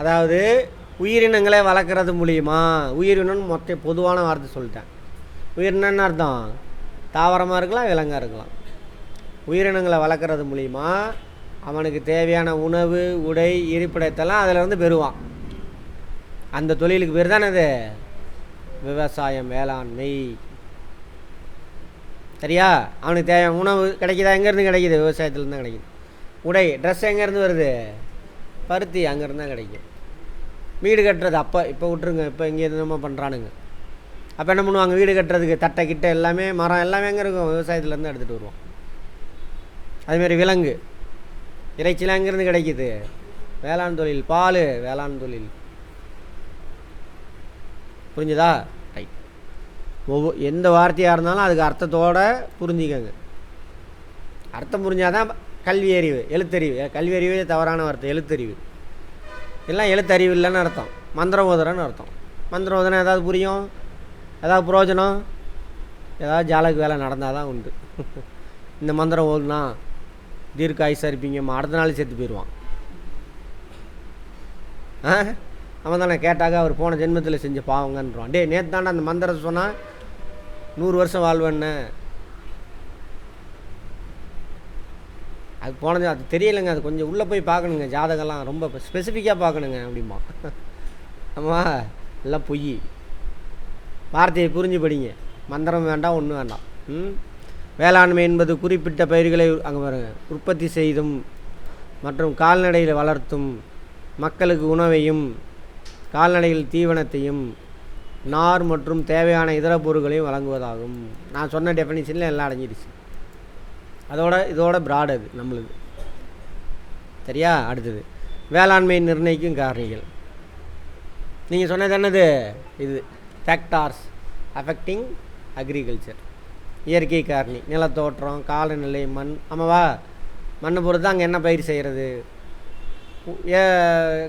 அதாவது உயிரினங்களை வளர்க்குறது மூலியமா. உயிரினம்னு மொத்த பொதுவான வார்த்தை சொல்லிட்டேன். உயிரினம்னு அர்த்தம் தாவரமாக இருக்கலாம், விலங்காக இருக்கலாம். உயிரினங்களை வளர்க்குறது மூலிமா அவனுக்கு தேவையான உணவு, உடை, இருப்பிடத்தெல்லாம் அதில் இருந்து பெறுவான். அந்த தொழிலுக்கு பேர் தானே அது விவசாயம், வேளாண்மை. சரியா? அவனுக்கு தேவையான உணவு கிடைக்குதா? எங்கேருந்து கிடைக்கிது? விவசாயத்துலேருந்து தான் கிடைக்குது. உடை, ட்ரெஸ் எங்கேருந்து வருது? பருத்தி, அங்கேருந்து தான் கிடைக்கும். வீடு கட்டுறது அப்போ இப்போ விட்டுருங்க. இப்போ இங்கே நம்ம பண்ணுறானுங்க. அப்போ என்ன பண்ணுவாங்க? வீடு கட்டுறதுக்கு தட்டை கிட்ட எல்லாமே மரம் எல்லாமே எங்கே இருக்கும்? விவசாயத்துலேருந்து எடுத்துகிட்டு வருவோம். அதுமாரி விலங்கு, இறைச்சிலாம் எங்கேருந்து கிடைக்கிது? வேளாண் தொழில். பால், வேளாண் தொழில். புரிஞ்சுதா? ரைட். எந்த வார்த்தையாக இருந்தாலும் அதுக்கு அர்த்தத்தோடு புரிஞ்சிக்கங்க. அர்த்தம் புரிஞ்சாதான் கல்வி அறிவு, எழுத்தறிவு. கல்வி அறிவே தவறான வார்த்தை, எழுத்தறிவு. எல்லாம் எழுத்தறிவு இல்லைன்னு அர்த்தம். மந்திரம் ஓதுறன்னு அர்த்தம். மந்திரம் ஓதுனா ஏதாவது புரியும், ஏதாவது பிரயோஜனம், ஏதாவது ஜாலக்கு வேலை நடந்தால் தான் உண்டு. இந்த மந்திரம் ஓதுனா தீர்க்க ஆயுசா இருப்பீங்கம்மா, அடுத்த நாள் செத்து போயிடுவான். அவன் தானே கேட்டாக்க அவர் போன ஜென்மத்தில் செஞ்ச பாவங்கன்றான். டே நேற்று தாண்டா அந்த மந்திரத்தை சொன்னால் 100 வருஷம் வாழ்வேன்னு. அது போனது அது தெரியலைங்க. அது கொஞ்சம் உள்ளே போய் பார்க்கணுங்க. ஜாதகம்லாம் ரொம்ப ஸ்பெசிஃபிக்காக பார்க்கணுங்க அப்படிமா. ஆமாம், எல்லாம் பொய். வார்த்தையை புரிஞ்சு படிங்க. மந்திரம் வேண்டாம், ஒன்றும் வேண்டாம். வேளாண்மை என்பது குறிப்பிட்ட பயிர்களை அங்கே பாருங்க உற்பத்தி செய்தும் மற்றும் கால்நடையில் வளர்த்தும் மக்களுக்கு உணவையும் கால்நடைகள் தீவனத்தையும் நார் மற்றும் தேவையான இதர பொருட்களையும் வழங்குவதாகும். நான் சொன்ன டெஃபினிஷனில் எல்லாம் அடங்கிடுச்சு. இதோட ப்ராட் அது நம்மளுக்கு. சரியா? அடுத்தது வேளாண்மை நிர்ணயிக்கும் காரணிகள். நீங்கள் சொன்னது என்னது? இது ஃபேக்டார்ஸ் அஃபெக்டிங் அக்ரிகல்ச்சர். இயற்கை காரணி, நிலத்தோற்றம், காலநிலை, மண். ஆமாவா? மண்ணை பொறுத்து அங்கே என்ன பயிர் செய்கிறது.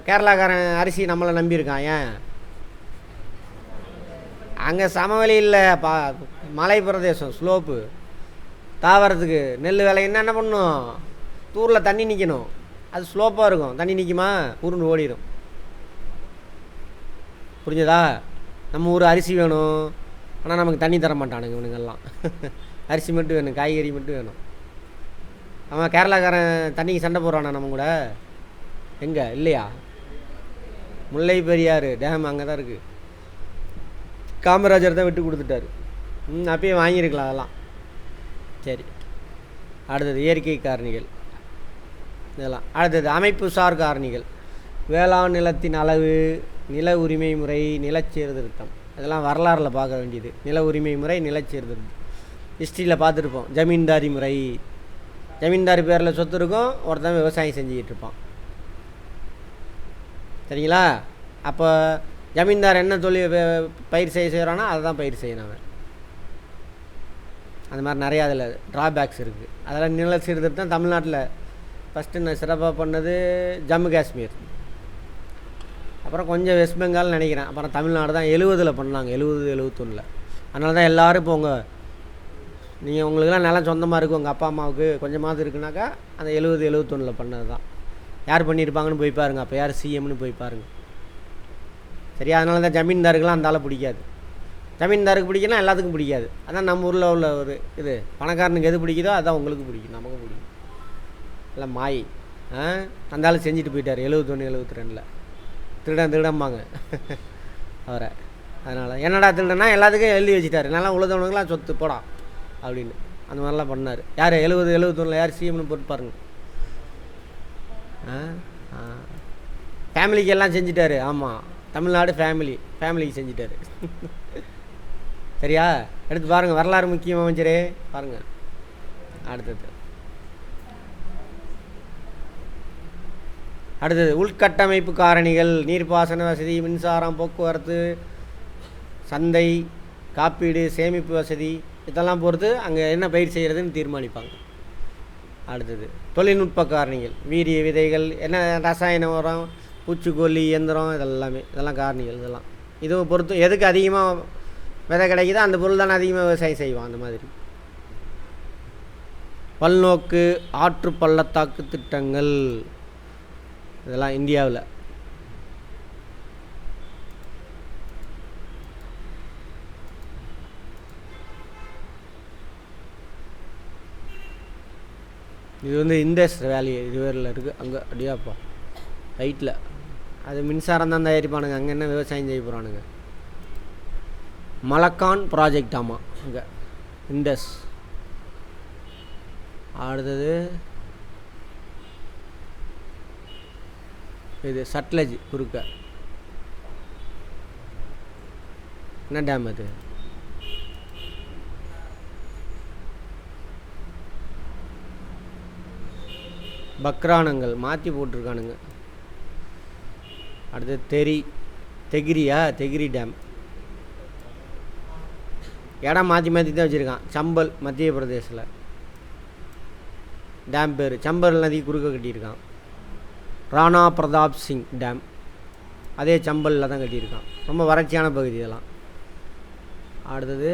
கேரளாக்காரன் அரிசி நம்மளை நம்பியிருக்கான். ஏன்? அங்கே சமவெளி இல்லை, மலை பிரதேசம், ஸ்லோப்பு. தாவரத்துக்கு நெல் விளையின்னா என்ன பண்ணணும்? தூரில் தண்ணி நிற்கணும். அது ஸ்லோப்பாக இருக்கும், தண்ணி நிற்குமா? உருண்டு ஓடிடும். புரிஞ்சதா? நம்ம ஊர் அரிசி வேணும், ஆனால் நமக்கு தண்ணி தர மாட்டானுங்க இவனுங்கெல்லாம். அரிசி மட்டும் வேணும், காய்கறி மட்டும் வேணும். அவன் கேரளாக்காரன் தண்ணிக்கு சண்டை போடுறானா நம்ம கூட? எங்கே இல்லையா? முல்லை பெரியாறு டேம் அங்கே தான் இருக்குது. காமராஜர் தான் விட்டு கொடுத்துட்டாரு. அப்பயே வாங்கியிருக்கலாம் அதெல்லாம். சரி, அடுத்தது இயற்கை காரணிகள். இதெல்லாம் அடுத்தது அமைப்புசார் காரணிகள். வேளாண் நிலத்தின் அளவு, நில உரிமை முறை, நிலச்சீர்திருத்தம். இதெல்லாம் வரலாறில் பார்க்க வேண்டியது. நில உரிமை முறை, நிலச்சீர்திருத்தம். ஹிஸ்ட்ரியில் பார்த்துருப்போம். ஜமீன்தாரி முறை, ஜமீன்தாரி பேரில் சொத்து இருக்கும், ஒருத்தன் விவசாயம் செஞ்சுக்கிட்டு இருப்பான். சரிங்களா? அப்போ ஜமீன்தார் என்ன பயிர் செய்கிறானோ அதை தான் பயிர் செய்யணும் அவன். அந்த மாதிரி நிறையா அதில் ட்ராபேக்ஸ் இருக்குது. அதெல்லாம் நில சீர்திருத்தம் தமிழ்நாட்டில் ஃபஸ்ட்டு நான் சிறப்பாக பண்ணது ஜம்மு காஷ்மீர், அப்புறம் கொஞ்சம் வெஸ்ட் பெங்கால் நினைக்கிறேன், அப்புறம் தமிழ்நாடு தான் 70 பண்ணாங்க, 70, 71. அதனால தான் எல்லோரும் இப்போ நீங்கள் உங்களுக்கெல்லாம் நிலம் சொந்தமாக இருக்குது, உங்கள் அப்பா அம்மாவுக்கு கொஞ்சமாவது இருக்குனாக்கா அந்த 70, 71 பண்ணது தான். யார் பண்ணியிருப்பாங்கன்னு போய் பாருங்கள். அப்போ யார் சிஎம்னு போய் பாருங்கள். சரியா? அதனால தான் ஜமீன்தாருக்கெலாம் அந்த ஆளை பிடிக்காது. ஜமீன்தாருக்கு பிடிக்குன்னா எல்லாத்துக்கும் பிடிக்காது. அதான் நம்ம ஊரில் உள்ள ஒரு இது. பணக்காரனுக்கு எது பிடிக்குதோ அதான் உங்களுக்கு பிடிக்கும், நமக்கு பிடிக்கும். இல்லை மாய். அந்த ஆள் செஞ்சுட்டு போயிட்டார் 71, 72. திருடம்பாங்க அவரை. அதனால் என்னடா திருடனா எல்லாத்துக்கும் எழுதி வச்சுட்டாரு, நல்லா உழுதவனுங்களாம் சொத்து போடா அப்படின்னு. அந்த மாதிரிலாம் பண்ணார். யார் 70, 71 யார் சிஎம்னு போட்டு பாருங்க. ஃபேமிலிக்கு எல்லாம் செஞ்சுட்டாரு. ஆமாம், தமிழ்நாடு ஃபேமிலிக்கு செஞ்சுட்டாரு. சரியா? எடுத்து பாருங்கள், வரலாறு முக்கியம் அமைச்சரே, பாருங்கள். அடுத்தது உள்கட்டமைப்பு காரணிகள். நீர்ப்பாசன வசதி, மின்சாரம், போக்குவரத்து, சந்தை, காப்பீடு, சேமிப்பு வசதி, இதெல்லாம் பொறுத்து அங்கே என்ன பயிர் செய்கிறதுன்னு தீர்மானிப்பாங்க. அடுத்தது தொழில்நுட்ப காரணிகள். வீரிய விதைகள், என்ன ரசாயன உரம், பூச்சிக்கொல்லி இயந்திரம், இதெல்லாம் காரணிகள். இதெல்லாம் இதுவை பொறுத்து எதுக்கு அதிகமாக விதை கிடைக்குதோ அந்த பொருள் தானே அதிகமாக விவசாயம் செய்வான். அந்த மாதிரி பல்நோக்கு ஆற்று பள்ளத்தாக்கு திட்டங்கள், இதெல்லாம் இந்தியாவில். இது இண்டஸ் வேலி ரிவரில் இருக்குது. அங்கே அப்படியாப்பா ரைட்டில் அது மின்சாரம் தான் தயாரிப்பானுங்க. அங்கே என்ன விவசாயம் செய்ய போகிறானுங்க? மலக்கான் ப்ராஜெக்ட். ஆமாம், அங்கே இண்டஸ். அடுத்தது இது சட்லஜ் குறுக்க. என்ன டேம் அது? பக்ரானங்கள் மாற்றி போட்டிருக்கானுங்க. அடுத்து தெகிரி டேம். இடம் மாற்றி மாற்றி தான் வச்சுருக்கான். சம்பல் மத்திய பிரதேசில் டேம் பேர். சம்பல் நதி குறுக்க கட்டியிருக்கான். ராணா பிரதாப் சிங் டேம் அதே சம்பலில் தான் கட்டியிருக்கான். ரொம்ப வறட்சியான பகுதி இதெல்லாம். அடுத்தது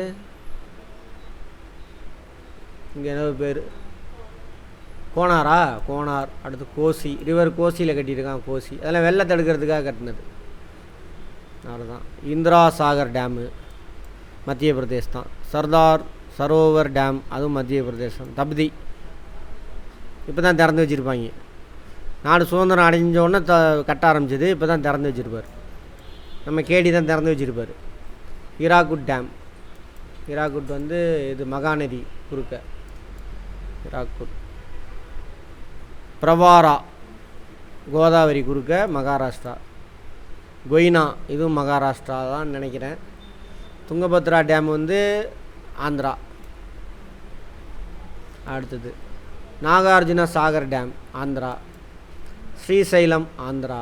இங்கே என்ன பேர், கோனாரா, கோனார். அடுத்து கோசி, ரிவர் கோசியில் கட்டியிருக்கான். கோசி அதெல்லாம் வெள்ளத்தை தடுக்கிறதுக்காக கட்டினது. அவ்வளோதான். இந்திரா சாகர் டேமு மத்திய பிரதேஷ் தான். சர்தார் சரோவர் டேம் அதுவும் மத்திய பிரதேசம். தப்தி இப்போ தான் திறந்து வச்சுருப்பாங்க. நாடு சுதந்திரம் அடைஞ்ச உடனே கட்ட ஆரம்பிச்சது. இப்போ தான் திறந்து வச்சுருப்பார். நம்ம கேடி தான் திறந்து வச்சுருப்பார். ஹீராகுட் டேம். ஹீராகுட் வந்து இது மகாநதி குறுக்க. ஹீராகுட். பிரவாரா கோதாவரி குறுக்க மகாராஷ்டிரா. கொய்னா இதுவும் மகாராஷ்டிரா தான் நினைக்கிறேன். துங்கபத்ரா டேம் வந்து ஆந்திரா. அடுத்தது நாகார்ஜுன சாகர் டேம் ஆந்திரா. ஸ்ரீசைலம் ஆந்திரா.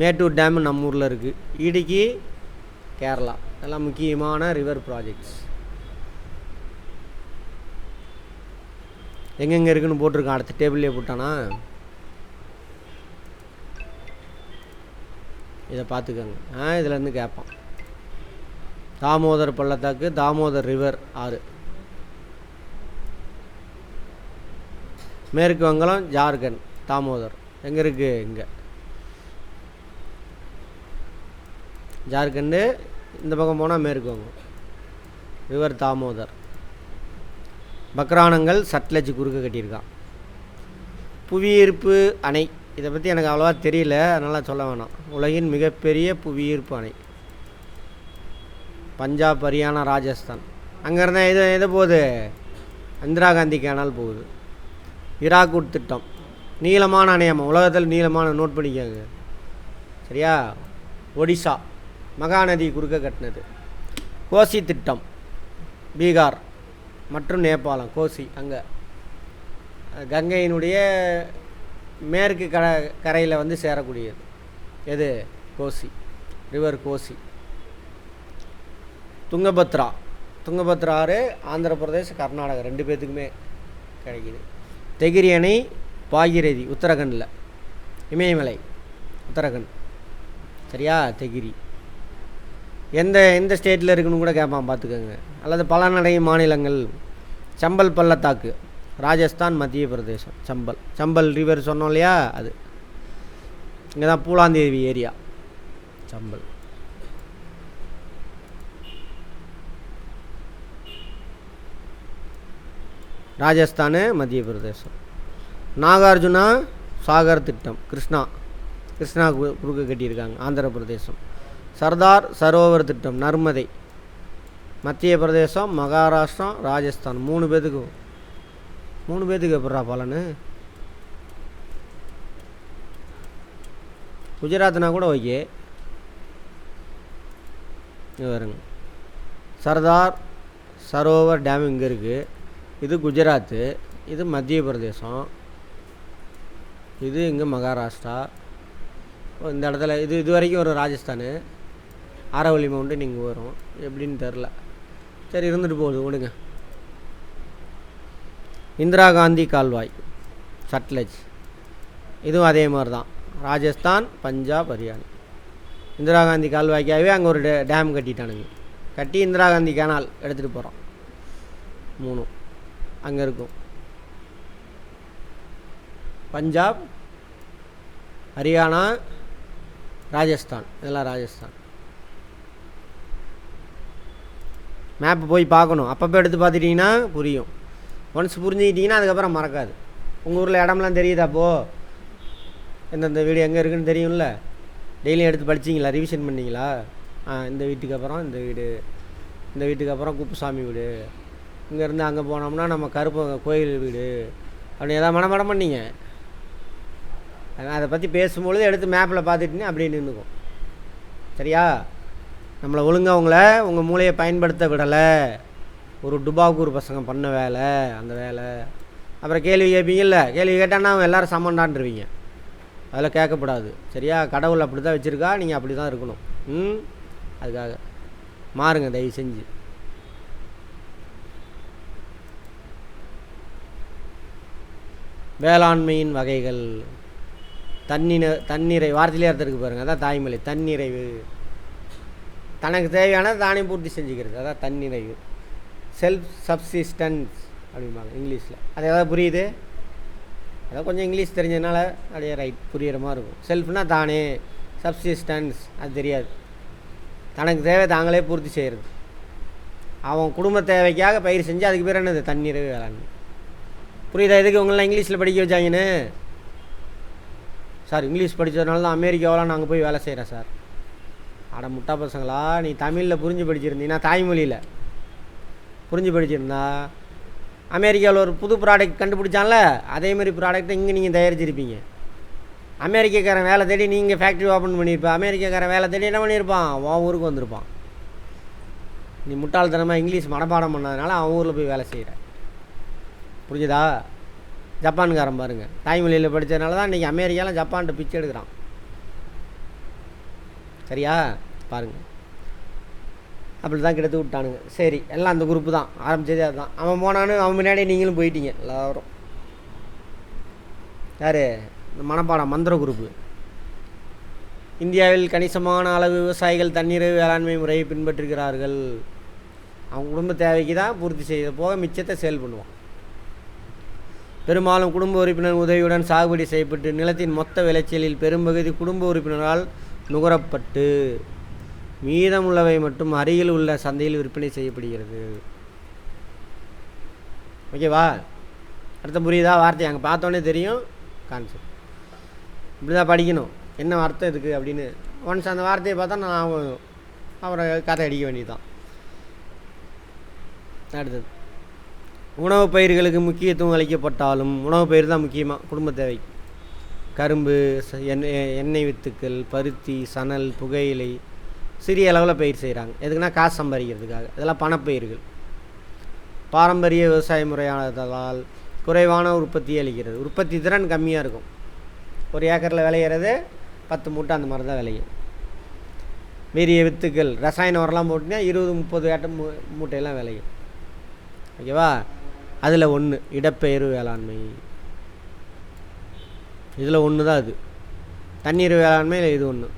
மேட்டூர் டேம் நம்ம ஊரில் இருக்குது. இடுக்கி கேரளா. இதெல்லாம் முக்கியமான ரிவர் ப்ராஜெக்ட்ஸ். எங்கெங்கே இருக்குன்னு போட்டிருக்கான். அடுத்த டேபிள்லேயே போட்டானா இதை பார்த்துக்கோங்க. இதிலேருந்து கேட்பான். தாமோதர் பள்ளத்தாக்கு, தாமோதர் ரிவர் ஆறு. மேற்கு வங்காளம், ஜார்க்கண்ட். தாமோதர் எங்கே இருக்குது? இங்கே ஜார்க்கண்டு. இந்த பக்கம் போனால் மேற்கு வங்கம். ரிவர் தாமோதர். பக்ரானங்கள் சட்லஜ் குறுக்க கட்டியிருக்கான். புவியீர்ப்பு அணை இதை பற்றி எனக்கு அவ்வளோவா தெரியல, அதனால் சொல்ல வேணாம். உலகின் மிகப்பெரிய புவியீர்ப்பு அணை. பஞ்சாப், ஹரியானா, ராஜஸ்தான். அங்கே இருந்தால் எது போகுது? இந்திரா காந்தி கேனால் போகுது. ஹீராகுட் திட்டம் நீளமான அணையம்மா. உலகத்தில் நீளமான, நோட் பண்ணிக்கோங்க சரியா. ஒடிசா மகாநதி குறுக்க கட்டினது. கோசி திட்டம் பீகார் மற்றும் நேபாளம். கோசி அங்கே கங்கையினுடைய மேற்கு கரையில் வந்து சேரக்கூடியது. எது? கோசி ரிவர். கோசி. துங்கபத்ரா. துங்கபத்ரா ஆறு ஆந்திர பிரதேஷ், கர்நாடகா ரெண்டு பேர்த்துக்குமே கிடைக்கிது. தெகிரி அணை பாகிரதி உத்தரகண்டில். இமயமலை உத்தரகண்ட் சரியா. தெகிரி எந்த ஸ்டேட்டில் இருக்குன்னு கூட கேட்பான், பார்த்துக்கோங்க. அல்லது பலநடை மாநிலங்கள். சம்பல் பள்ளத்தாக்கு ராஜஸ்தான் மத்திய பிரதேசம். சம்பல் ரிவர் சொன்னோம் இல்லையா, அது இங்கே தான். பூலாந்தேவி ஏரியா சம்பல். ராஜஸ்தான் மத்திய பிரதேசம். நாகார்ஜுனா சாகர் திட்டம் கிருஷ்ணா குறுக்க கட்டியிருக்காங்க. ஆந்திர பிரதேசம். சர்தார் சரோவர் திட்டம் நர்மதை மத்திய பிரதேசம், மகாராஷ்டிரா, ராஜஸ்தான். மூணு பேத்துக்கு எப்படா பலனு? குஜராத்னா கூட ஓகே. வருங்க. சர்தார் சரோவர் டேம் இங்கே இருக்குது. இது குஜராத்து, இது மத்திய பிரதேசம், இது இங்கே மகாராஷ்டிரா. இந்த இடத்துல இது வரைக்கும் ஒரு ராஜஸ்தானு. ஆரவல்லி மவுண்டன் இங்கே வரும். எப்படின்னு தெரில. சரி இருந்துட்டு போகுது, விடுங்க. இந்திரா காந்தி கால்வாய் சட்லஜ் இதுவும் அதே மாதிரி தான். ராஜஸ்தான், பஞ்சாப், ஹரியானா. இந்திரா காந்தி கால்வாய்க்காகவே அங்கே ஒரு டேம் கட்டிட்டானுங்க. கட்டி இந்திரா காந்தி கேனால் எடுத்துகிட்டு போகிறோம். 3 அங்கே இருக்கும். பஞ்சாப், ஹரியானா, ராஜஸ்தான். இதெல்லாம் ராஜஸ்தான். மேப்பு போய் பார்க்கணும். அப்பப்போ எடுத்து பார்த்துட்டிங்கன்னா புரியும். ஒன்ஸ் புரிஞ்சுக்கிட்டிங்கன்னா அதுக்கப்புறம் மறக்காது. உங்கள் ஊரில் இடம்லாம் தெரியுதாப்போ? எந்தெந்த வீடு எங்கே இருக்குதுன்னு தெரியும்ல. டெய்லியும் எடுத்து படிச்சிங்களா? ரிவிஷன் பண்ணிங்களா? இந்த வீட்டுக்கு அப்புறம் இந்த வீடு, இந்த வீட்டுக்கு அப்புறம் குப்புசாமி வீடு, இங்கேருந்து அங்கே போனோம்னா நம்ம கருப்பு கோயில் வீடு, அப்படி எதாவது மனமடம் பண்ணிங்க. அதை பற்றி பேசும்பொழுது எடுத்து மேப்பில் பார்த்துட்டிங்கன்னா அப்படியே நின்றுக்கும். சரியா? நம்மளை ஒழுங்காக உங்கள் மூளையை பயன்படுத்த விடலை. ஒரு டுபாக்கூர் பசங்க பண்ண வேலை, அந்த வேலை. அப்புறம் கேள்வி கேட்பீங்கல்ல, கேள்வி கேட்டான்னா அவங்க எல்லோரும் சமண்டான்ருவீங்க. அதில் கேட்கக்கூடாது. சரியா? கடவுள் அப்படி தான் வச்சுருக்கா, நீங்கள் அப்படி தான் இருக்கணும். அதுக்காக மாறுங்க தயவு செஞ்சு. வேளாண்மையின் வகைகள். தன்னிறை வார்த்தையிலே அர்த்தம் பாருங்கள். அதான் தாய்மொழி. தன்னிறைவு, தனக்கு தேவையானது தானே பூர்த்தி செஞ்சுக்கிறது, அதான் தன்னிறைவு. செல்ஃப் சப்சிஸ்டன்ஸ் அப்படிம்பாங்க இங்கிலீஷில். அது எதாவது புரியுது? அதான் கொஞ்சம் இங்கிலீஷ் தெரிஞ்சதுனால அப்படியே ரைட் புரிகிற மாதிரி இருக்கும். செல்ஃப்னால் தானே, சப்சிஸ்டன்ஸ் அது தெரியாது. தனக்கு தேவை தாங்களே பூர்த்தி செய்கிறது. அவன் குடும்ப தேவைக்காக பயிர் செஞ்சு அதுக்கு பேர் என்னது? தன்னிறைவு வேளாண்மை. புரியுதா? எதுக்கு உங்களெலாம் இங்கிலீஷில் படிக்க வச்சாங்கன்னு? சார் இங்கிலீஷ் படித்ததுனால தான் அமெரிக்காவெலாம் நாங்கள் போய் வேலை செய்கிறேன் சார். அட முட்டா பசங்களா, நீ தமிழில் புரிஞ்சு படிச்சிருந்தீங்கன்னா, தாய்மொழியில் புரிஞ்சு படிச்சிருந்தா, அமெரிக்காவில் ஒரு புது ப்ராடக்ட் கண்டுபிடிச்சான்ல, அதேமாதிரி ப்ராடக்ட்டை இங்கே நீங்கள் தயாரிச்சிருப்பீங்க. அமெரிக்காக்காரன் வேலை தேடி நீங்கள் ஃபேக்ட்ரி ஓப்பன் பண்ணியிருப்பேன். அமெரிக்காக்காரன் வேலை தேடி என்ன பண்ணியிருப்பான்? உன் ஊருக்கு வந்திருப்பான். நீ முட்டாள்தனமாக இங்கிலீஷ் மனப்பாடம் பண்ணதுனால அவன் ஊரில் போய் வேலை செய்கிற. புரிஞ்சுதா? ஜப்பான்காரன் பாருங்கள், தாய்மொழியில் படித்ததுனால தான் இன்றைக்கி அமெரிக்காவில் ஜப்பான்கிட்ட பிச்சை எடுக்கிறான். சரியா? பாருங்கள், அப்படி தான் கெடுத்து விட்டானுங்க. சரி, எல்லாம் அந்த குரூப்பு தான் ஆரம்பித்ததே அதுதான். அவன் போனானு அவன் முன்னாடியே நீங்களும் போயிட்டீங்க எல்லோரும். யார்? இந்த மனப்பாடம் மந்திர குரூப்பு. இந்தியாவில் கணிசமான அளவு விவசாயிகள் தன்னிறைவு வேளாண்மை முறையை பின்பற்றுகிறார்கள். அவன் குடும்ப தேவைக்கு தான் பூர்த்தி செய்ய போக மிச்சத்தை சேல் பண்ணுவான். பெரும்பாலும் குடும்ப உறுப்பினர் உதவியுடன் சாகுபடி செய்யப்பட்டு நிலத்தின் மொத்த விளைச்சலில் பெரும்பகுதி குடும்ப உறுப்பினரால் நுகரப்பட்டு மீதமுள்ளவை மட்டும் அருகில் உள்ள சந்தையில் விற்பனை செய்யப்படுகிறது. ஓகேவா? அர்த்தம் புரியுதா? வார்த்தை அங்கே பார்த்தோன்னே தெரியும் கான்செப்ட். இப்படி தான் படிக்கணும். என்ன அர்த்தம் இதுக்கு அப்படின்னு. ஒன்ஸ் அந்த வார்த்தையை பார்த்தா நான் அவரை கதை அடிக்க வேண்டியதுதான். அடுத்தது, உணவு பயிர்களுக்கு முக்கியத்துவம் அளிக்கப்பட்டாலும் உணவு பயிர் தான் முக்கியமாக குடும்ப தேவைக்கு. கரும்பு, எண்ணெய் வித்துக்கள், பருத்தி, சணல், புகையிலை சிறிய அளவில் பயிர் செய்கிறாங்க. எதுக்குன்னா காசு சம்பாதிக்கிறதுக்காக. இதெல்லாம் பணப்பயிர்கள். பாரம்பரிய விவசாய முறையானதால் குறைவான உற்பத்தியை அளிக்கிறது. உற்பத்தி திறன் கம்மியாக இருக்கும். ஒரு ஏக்கரில் விளையிறது 10 மூட்டை அந்த மாதிரி தான் விளையும். வீரிய வித்துக்கள், ரசாயன உரம்லாம் போட்டிங்கன்னா 20-30 ஏட்ட மூட்டையெல்லாம் விளையும். ஓகேவா? அதில் ஒன்று இடப்பெயர்வு வேளாண்மை. இதில் ஒன்று தான் அது. தண்ணீர் வேளாண்மையில் இது ஒன்று.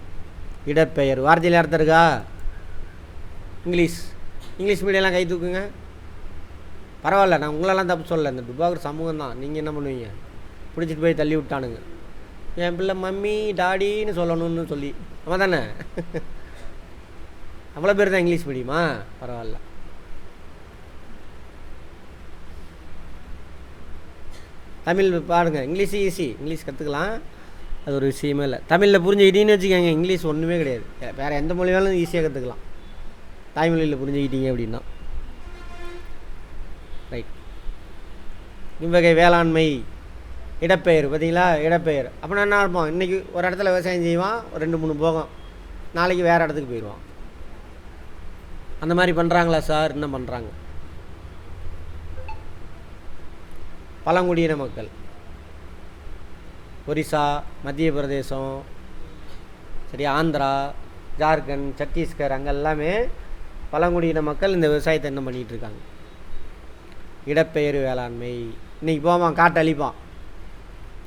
இடப்பெயர் வார்த்தையில் அர்த்தம் இருக்கா? இங்கிலீஷ் மீடியம்லாம் கை தூக்குங்க. பரவாயில்ல, நான் உங்களெல்லாம் தப்பு சொல்லலை. இந்த துபாகர் சமூகம் தான். நீங்கள் என்ன பண்ணுவீங்க? பிடிச்சிட்டு போய் தள்ளி விட்டானுங்க. என் பிள்ளை மம்மி டாடின்னு சொல்லணும்னு சொல்லி. ஆமாம் தானே? அவ்வளோ பேர் தான் இங்கிலீஷ் மீடியமா? பரவாயில்ல. தமிழ் பாருங்கள். English easy. இங்கிலீஷ் கற்றுக்கலாம், அது ஒரு விஷயமே இல்லை. தமிழில் புரிஞ்சுக்கிட்டீங்கன்னு வச்சுக்கோங்க, இங்கிலீஷ் ஒன்றுமே கிடையாது. வேறு எந்த மொழி வேணாலும் ஈஸியாக கற்றுக்கலாம், தாய்மொழியில் புரிஞ்சுக்கிட்டீங்க அப்படின்னா. ரைட். இவ்வகை வேளாண்மை இடப்பெயர். பார்த்தீங்களா? இடப்பெயர் அப்படின்னா என்ன இருப்போம்? இன்றைக்கி ஒரு இடத்துல விவசாயம் செய்வான், 2-3 போகம், நாளைக்கு வேறு இடத்துக்கு போயிடுவான். அந்த மாதிரி பண்ணுறாங்களா சார்? இன்னும் பண்ணுறாங்க. பழங்குடியின மக்கள், ஒரிசா, மத்திய பிரதேசம், சரி, ஆந்திரா, ஜார்க்கண்ட், சத்தீஸ்கர், அங்கே எல்லாமே பழங்குடியின மக்கள் இந்த விவசாயத்தை என்ன பண்ணிகிட்ருக்காங்க? இடப்பெயர் வேளாண்மை. இன்றைக்கி போவான், காட்டை அழிப்பான்,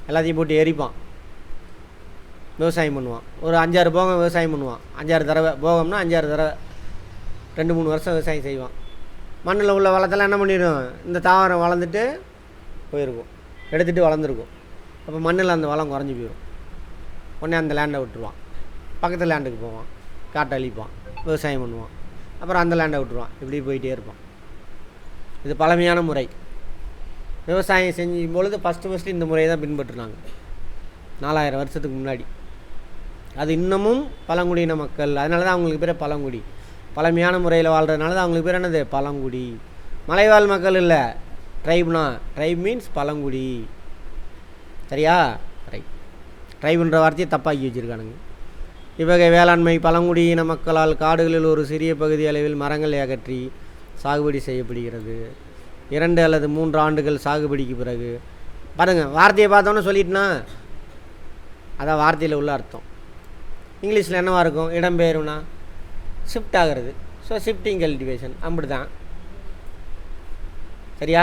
எல்லாத்தையும் போட்டு எரிப்பான், விவசாயம் பண்ணுவான். ஒரு 5-6 போகம் விவசாயம் பண்ணுவான். 5-6 தடவை போகம்னா 5-6 தடவை 2-3 வருஷம் விவசாயம் செய்வான். மண்ணில் உள்ள வளத்தெல்லாம் என்ன பண்ணிடும்? இந்த தாவரம் வளர்ந்துட்டு போயிருக்கும், எடுத்துகிட்டு வளர்ந்துருக்கும். அப்போ மண்ணில் அந்த வளம் குறைஞ்சி போயிடும். உடனே அந்த லேண்டை விட்டுருவான், பக்கத்து லேண்டுக்கு போவான், காட்டை அழிப்பான், விவசாயம் பண்ணுவான், அப்புறம் அந்த லேண்டை விட்டுருவான். இப்படி போயிட்டே இருப்பான். இது பழமையான முறை. விவசாயம் செஞ்சும் பொழுது ஃபஸ்ட்டு இந்த முறையை தான் பின்பற்றுனாங்க 4000 வருஷத்துக்கு முன்னாடி. அது இன்னமும் பழங்குடியின மக்கள். அதனால தான் அவங்களுக்கு பேர் பழங்குடி. பழமையான முறையில் வாழ்கிறதுனால தான் அவங்களுக்கு பேர் என்னது? பழங்குடி. மலைவாழ் மக்கள் இல்லை, ட்ரைப்னா. ட்ரைப் மீன்ஸ் பழங்குடி. சரியா? ரைட். ட்ரைபுன்ற வார்த்தையை தப்பாக்கி வச்சுருக்கானுங்க. இவ்வகை வேளாண்மை பழங்குடியின மக்களால் காடுகளில் ஒரு சிறிய பகுதி அளவில் மரங்களை அகற்றி சாகுபடி செய்யப்படுகிறது. 2 அல்லது 3 ஆண்டுகள் சாகுபடிக்கு பிறகு. பாருங்கள், வார்த்தையை பார்த்தோன்னே சொல்லிட்டுனா அதான் வார்த்தையில் உள்ள அர்த்தம். இங்கிலீஷில் என்னவாக இருக்கும்? இடம்பெயரும்னா ஷிஃப்ட் ஆகிறது. ஸோ ஷிஃப்டிங் கல்டிவேஷன் அப்படி தான். சரியா?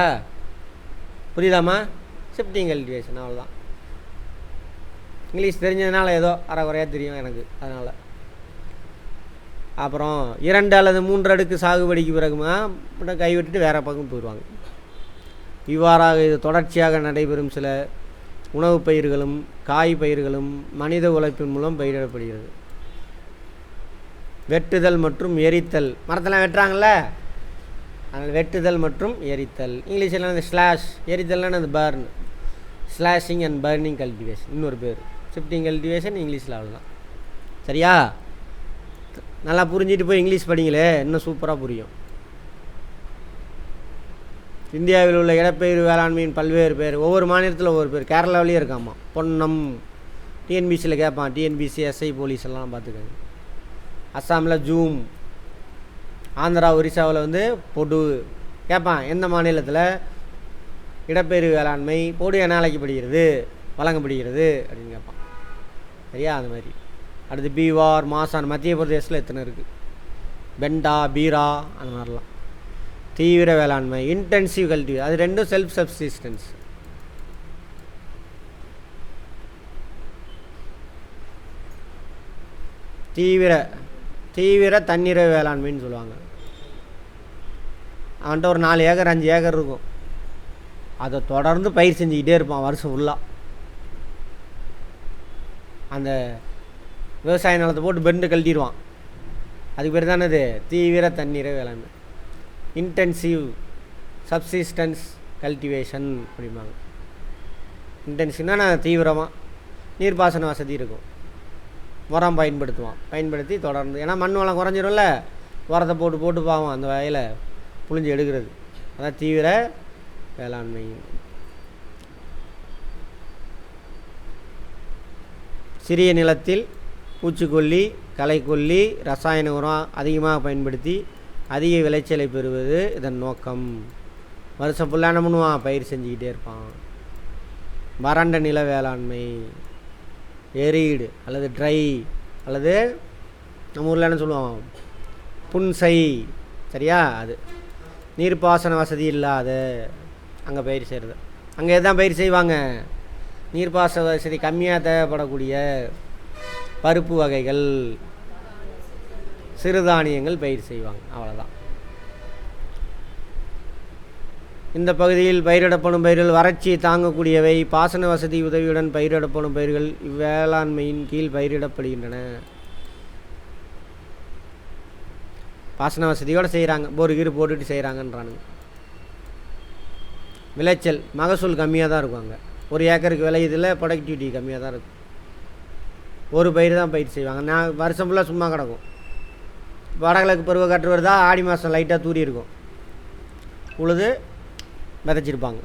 புரியுதாம்மா? ஷிஃப்டிங் கல்டிவேஷன் அவ்வளோதான். இங்கிலீஷ் தெரிஞ்சதுனால ஏதோ அரைக்குறையாக தெரியும் எனக்கு, அதனால். அப்புறம் 2 அல்லது 3 அடுக்கு சாகுபடிக்கு பிறகுமா கைவிட்டுட்டு வேறு பக்கம் போயிடுவாங்க. இவ்வாறாக இது தொடர்ச்சியாக நடைபெறும் சில உணவுப் பயிர்களும் காய் பயிர்களும் மனித உழைப்பின் மூலம் பயிரிடப்படுகிறது. வெட்டுதல் மற்றும் எரித்தல், மரத்தெல்லாம் வெட்டுறாங்கள்ல, அதனால் வெட்டுதல் மற்றும் எரித்தல். இங்கிலீஷில் அந்த ஸ்லாஷ், எரித்தல்னா அந்த burn, slashing and burning cultivation இன்னொரு பேர். ஷிஃப்டிங் கல்டிவேஷன் இங்கிலீஷில் அவ்வளோதான். சரியா? நல்லா புரிஞ்சிட்டு போய் இங்கிலீஷ் படிங்களே, இன்னும் சூப்பராக புரியும். இந்தியாவில் உள்ள இடப்பெயர்வு வேளாண்மையின் பல்வேறு பேர், ஒவ்வொரு மாநிலத்தில் ஒவ்வொரு பேர். கேரளாவிலேயே இருக்காமா பொன்னம், டிஎன்பிசியில் கேட்பான், டிஎன்பிசி எஸ்ஐ போலீஸ் எல்லாம் பார்த்துக்கோங்க. அஸ்ஸாமில் ஜூம், ஆந்திரா ஒரிசாவில் வந்து பொடு கேட்பான். எந்த மாநிலத்தில் இடப்பெயர்வு வேளாண்மை பொடு என அழைக்கப்படுகிறது, வழங்கப்படுகிறது அப்படின்னு கேட்பான். சரியா? அந்த மாதிரி. அடுத்து பீவார், மாசான், மத்திய பிரதேசத்தில் எத்தனை இருக்குது, பெண்டா, பீரா, அந்த மாதிரிலாம். தீவிர வேளாண்மை, இன்டென்சிவ் கல்டிவேஷன், அது ரெண்டும் செல்ஃப் சப்சிஸ்டன்ஸ். தீவிர தண்ணீர வேளாண்மைன்னு சொல்லுவாங்க. அவன்கிட்ட ஒரு 4 ஏக்கர் 5 ஏக்கர் இருக்கும், அதை தொடர்ந்து பயிர் செஞ்சுக்கிட்டே இருப்பான் வருஷம் ஃபுல்லாக. அந்த விவசாய நிலத்தை போட்டு பெண்டு கழட்டிடுவான். அதுக்கு பேர் தானே இது தீவிர தண்ணீர வேளாண்மை, இன்டென்சிவ் சப்சிஸ்டன்ஸ் கல்டிவேஷன் அப்படிம்பாங்க. இன்டென்சிவ்னா தீவிரமாக நீர்ப்பாசன வசதி இருக்கும், உரம் பயன்படுத்தி தொடர்ந்து, ஏன்னா மண் வளம் குறைஞ்சிரும்ல, உரத்தை போட்டு பாவம் அந்த வயலை புழிஞ்சு எடுக்கிறது. அதான் தீவிர வேளாண்மை. சிறிய நிலத்தில் பூச்சிக்கொல்லி, களைக்கொல்லி, ரசாயன உரம் அதிகமாக பயன்படுத்தி அதிக விளைச்சலை பெறுவது இதன் நோக்கம். வருஷம் ஃபுல்லாக என்ன பண்ணுவான், பயிர் செஞ்சுக்கிட்டே இருப்பான். வறண்ட நில வேளாண்மை, எரீடு அல்லது ட்ரை, அல்லது நம்ம ஊரில் என்ன சொல்லுவோம், புன்சை. சரியா? அது நீர்ப்பாசன வசதி இல்லாத அங்கே பயிர் செய்கிறது. அங்கே எதான் பயிர் செய்வாங்க, நீர்ப்பாசன வசதி கம்மியாக தேவைப்படக்கூடிய பருப்பு வகைகள், சிறுதானியங்கள் பயிர் செய்வாங்க. அவ்வளோதான். இந்த பகுதியில் பயிரிடப்படும் பயிர்கள் வறட்சியை தாங்கக்கூடியவை. பாசன வசதி உதவியுடன் பயிரிடப்படும் பயிர்கள் இவ்வேளாண்மையின் கீழ் பயிரிடப்படுகின்றன. பாசன வசதியோடு செய்கிறாங்க, போர் போட்டுட்டு செய்கிறாங்கன்றானுங்க. விளைச்சல் மகசூல் கம்மியாக தான் இருக்கும். அங்கே 1 ஏக்கருக்கு விளையுதில் ப்ரொடக்டிவிட்டி கம்மியாக தான் இருக்கும். ஒரு பயிர் தான் பயிர் செய்வாங்க. நான் வருஷம் ஃபுல்லாக சும்மா கிடக்கும். வடகிழக்கு பருவக்காற்று வருதா, ஆடி மாதம் லைட்டாக தூரி இருக்கும், உழுது விதைச்சிருப்பாங்க,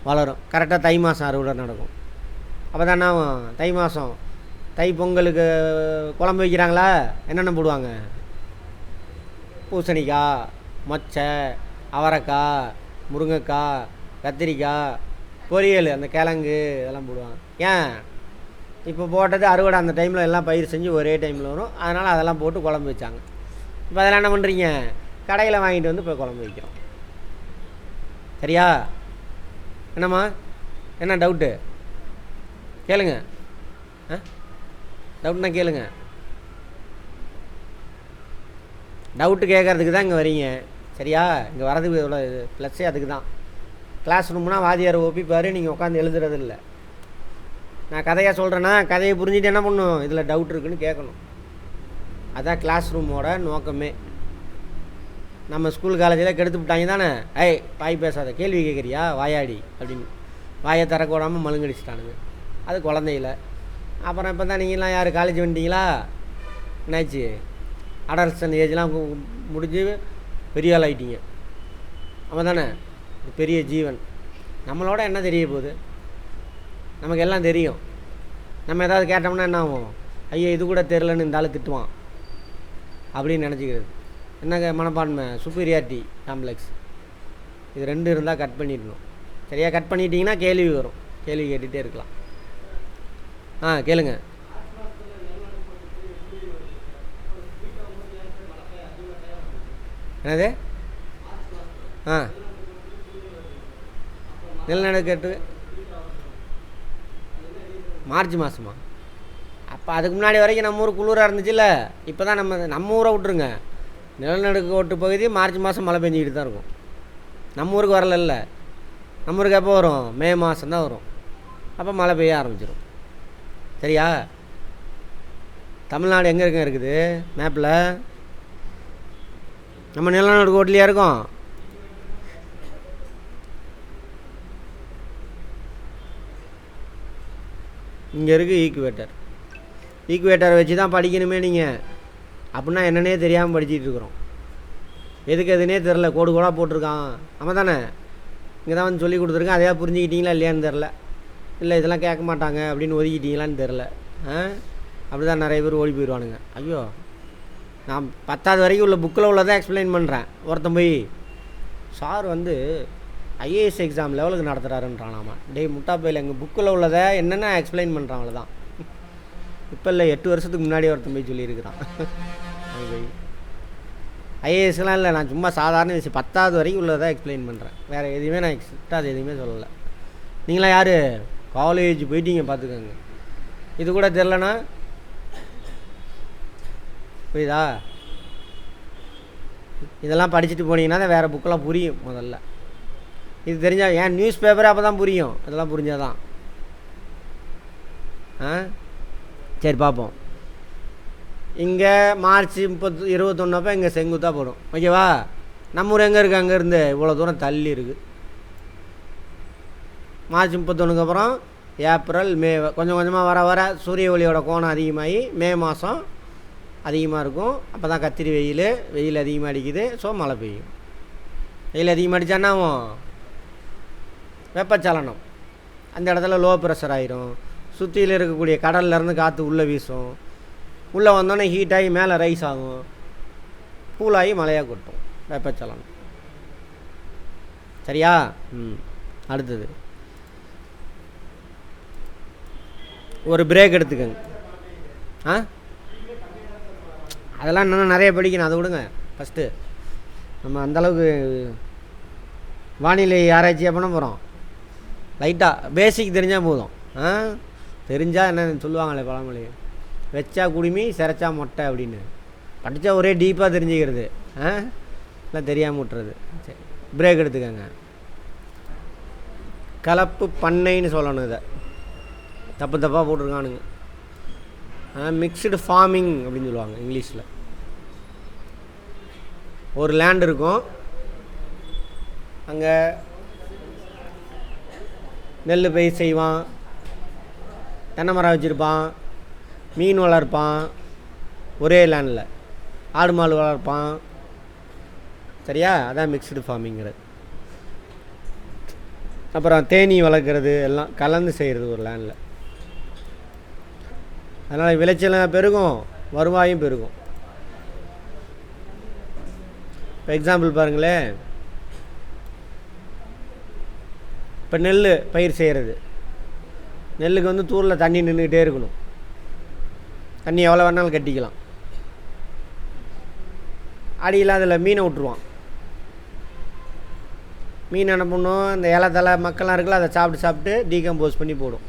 வளரும். கரெக்டாக தை மாதம் அறுவடை நடக்கும். அப்போ தான் தை மாதம் தை பொங்கலுக்கு குழம்பு வைக்கிறாங்களா, என்னென்ன போடுவாங்க, பூசணிக்காய், மொச்சை, அவரைக்காய், முருங்கைக்காய், கத்திரிக்காய், பொரியல், அந்த கிழங்கு இதெல்லாம் போடுவாங்க. ஏன், இப்போ போட்டது அறுவடை அந்த டைமில் எல்லாம் பயிர் செஞ்சு ஒரே டைமில் வரும், அதனால் அதெல்லாம் போட்டு குழம்பு வச்சாங்க. இப்போ அதெல்லாம் என்ன பண்ணுறீங்க, கடையில் வாங்கிட்டு வந்து இப்போ குழம்பு வைக்கிறோம். சரியா? என்னம்மா, என்ன டவுட்டு கேளுங்க, டவுட்னா கேளுங்க. டவுட்டு கேட்குறதுக்கு தான் இங்கே வரீங்க. சரியா? இங்கே வரதுக்கு எவ்வளோ ப்ளஸ்ஸே அதுக்கு தான். கிளாஸ் ரூம்னா வாதியார் ஒப்பிப்பார், நீங்கள் உட்காந்து எழுதுறது இல்லை. நான் கதையாக சொல்கிறேன்னா கதையை புரிஞ்சுட்டு என்ன பண்ணணும், இதில் டவுட் இருக்குன்னு கேட்கணும். அதான் கிளாஸ் ரூமோட நோக்கமே. நம்ம ஸ்கூல் காலேஜில் கெடுத்து விட்டாங்க தானே, வாய் பேசாத, கேள்வி கேட்குறியா வாயாடி அப்படின்னு வாயை திறக்க விடாமல் மழுங்கடிச்சிட்டானுங்க. அது குழந்தையில. அப்புறம் இப்போ தான் நீங்களாம் யார் காலேஜ் வந்துட்டீங்களா, என்னாச்சு, அடல்சன் ஏஜ்லாம் முடிஞ்சு பெரிய ஆள் ஆகிட்டீங்க. அவன் தானே பெரிய ஜீவன். நம்மளோட என்ன தெரிய போகுது, நமக்கு எல்லாம் தெரியும். நம்ம ஏதாவது கேட்டோம்னா என்ன ஆகும், ஐயோ இது கூட தெரிலன்னு இந்த ஆள் திட்டுவான் அப்படின்னு நினச்சிக்கிறது. என்னங்க மனப்பான்மை, சுப்பீரியாரிட்டி காம்ப்ளெக்ஸ், இது 2 இருந்தால் கட் பண்ணிடணும். சரியாக கட் பண்ணிட்டீங்கன்னா கேள்வி வரும், கேள்வி கேட்டுகிட்டே இருக்கலாம். கேளுங்க. என்னது? ஆ, நிலநடுக்கத்து மார்ச் மாதமா? அப்போ அதுக்கு முன்னாடி வரைக்கும் நம்ம ஊர் குளிராக இருந்துச்சுல்ல. இப்போ தான் நம்ம ஊரை விட்ருங்க, நிலநடுக்க ஓட்டு பகுதி மார்ச் மாதம் மழை பெஞ்சிக்கிட்டு தான் இருக்கும். நம்ம ஊருக்கு வரல. நம்ம ஊருக்கு எப்போ வரும்? மே மாதம் தான் வரும். அப்போ மழை பெய்ய ஆரம்பிச்சிடும். சரியா? தமிழ்நாடு எங்கே இருக்குது மேப்பில்? நம்ம நிலநடுக்க ஓட்டுலையா இருக்கோம்? இங்கே இருக்குது ஈக்குவேட்டர். ஈக்குவேட்டரை வச்சு தான் படிக்கணுமே நீங்கள். அப்படின்னா என்னன்னே தெரியாமல் படிச்சுட்டு இருக்கிறோம். எதுக்கு எதுனே தெரில, கோடு கோடாக போட்டிருக்கான். ஆமாம் தானே? இங்கே தான் வந்து சொல்லி கொடுத்துருக்கேன். அதையா புரிஞ்சுக்கிட்டீங்களா இல்லையான்னு தெரில. இல்லை இதெல்லாம் கேட்க மாட்டாங்க அப்படின்னு ஒதுக்கிட்டீங்களான்னு தெரில. அப்படி தான் நிறைய பேர் ஓடி போயிடுவானுங்க. ஐயோ, நான் 10வது வரைக்கும் உள்ள புக்கில் உள்ளதான் எக்ஸ்பிளைன் பண்ணுறேன். ஒருத்தன் போய் சார் வந்து ஐஏஎஸ் எக்ஸாம் லெவலுக்கு நடத்துகிறாருன்றானாமா. டேய் முட்டாப்பையில், எங்கள் புக்கில் உள்ளதை என்னென்ன எக்ஸ்பிளைன் பண்ணுறான் அவ்வளோதான். இப்போ இல்லை, 8 வருஷத்துக்கு முன்னாடியே ஒருத்தன் போய் சொல்லியிருக்கிறான். ஐஏஎஸ்லாம் இல்லை, நான் சும்மா சாதாரண விஷயம் 10வது வரைக்கும் உள்ளதான் எக்ஸ்பிளைன் பண்ணுறேன். வேறு எதுவுமே நான் எக்ஸ்ட்ரா அது எதுவுமே சொல்லலை. நீங்களாம் யார் காலேஜ் போயிட்டீங்க பார்த்துக்கோங்க. இது கூட தெரிலனா புரியுதா? இதெல்லாம் படிச்சுட்டு போனீங்கன்னா தான் வேறு புக்கெல்லாம் புரியும். முதல்ல இது தெரிஞ்சால் ஏன் நியூஸ் பேப்பரே அப்போ தான் புரியும். இதெல்லாம் புரிஞ்சாதான். சரி பார்ப்போம். இங்கே மார்ச் 21 இங்கே செங்குத்தாக போடும். ஓகேவா? நம்ம ஊர் எங்கே இருக்குது? அங்கேருந்து இவ்வளோ தூரம் தள்ளி இருக்குது. மார்ச் 31 அப்புறம் ஏப்ரல் மே கொஞ்சம் கொஞ்சமாக வர வர சூரிய ஒளியோட கோணம் அதிகமாகி மே மாதம் அதிகமாக இருக்கும். அப்போ தான் கத்திரி வெயில் அதிகமாக அடிக்குது. ஸோ மழை பெய்யும். வெயில் அதிகமாக அடித்தான்னா வெப்பச்சலனம் அந்த இடத்துல லோ ப்ரெஷர் ஆயிரும். சுற்றியில் இருக்கக்கூடிய கடல்லேருந்து காற்று உள்ளே வீசும். உள்ளே வந்தோடனே ஹீட் ஆகி மேலே ரைஸ் ஆகும். கூலாகி மழையாக கொட்டும். வெப்பச்சலனம். சரியா? அடுத்தது ஒரு பிரேக் எடுத்துக்கங்க. அதெல்லாம் இன்னும் நிறைய படிக்கணும். அதை விடுங்க. ஃபஸ்ட்டு நம்ம அந்தளவுக்கு வானிலை ஆராய்ச்சியாக பண்ண போகிறோம். லைட்டாக பேசிக் தெரிஞ்சால் போதும். தெரிஞ்சால் என்ன சொல்லுவாங்களே பழமொழி, வச்சா குடுமி சிரைச்சா மொட்டை அப்படின்னு. படித்தா ஒரே டீப்பாக தெரிஞ்சுக்கிறது, இல்லை தெரியாமல் விட்டுறது. சரி, பிரேக் எடுத்துக்கோங்க. கலப்பு பண்ணைன்னு சொல்லணும். இதை தப்பாக போட்டிருக்கானுங்க. மிக்ஸ்டு ஃபார்மிங் அப்படின்னு சொல்லுவாங்க இங்கிலீஷில். ஒரு லேண்ட் இருக்கும், அங்கே நெல் பயிர் செய்வான், தென்னை மரம் வச்சுருப்பான், மீன் வளர்ப்பான். ஒரே லேண்டில் ஆடு மாடு வளர்ப்பான். சரியா? அதான் மிக்ஸ்டு ஃபார்மிங்கிறது. அப்புறம் தேனீ வளர்க்குறது எல்லாம் கலந்து செய்கிறது ஒரு லேண்டில். அதனால் விளைச்சலும் பெருகும், வருவாயும் பெருகும். இப்போ எக்ஸாம்பிள் பாருங்களேன். இப்போ நெல் பயிர் செய்கிறது. நெல்லுக்கு வந்து தூரில் தண்ணி நின்றுக்கிட்டே இருக்கணும். தண்ணி எவ்வளோ வேணாலும் கட்டிக்கலாம். அடியில் அதில் மீனை விட்டுருவான். மீன் என்ன பண்ணும், இந்த இலை தலை மக்கள்லாம் இருக்குல்ல, அதை சாப்பிட்டு டீகம்போஸ் பண்ணி போடும்.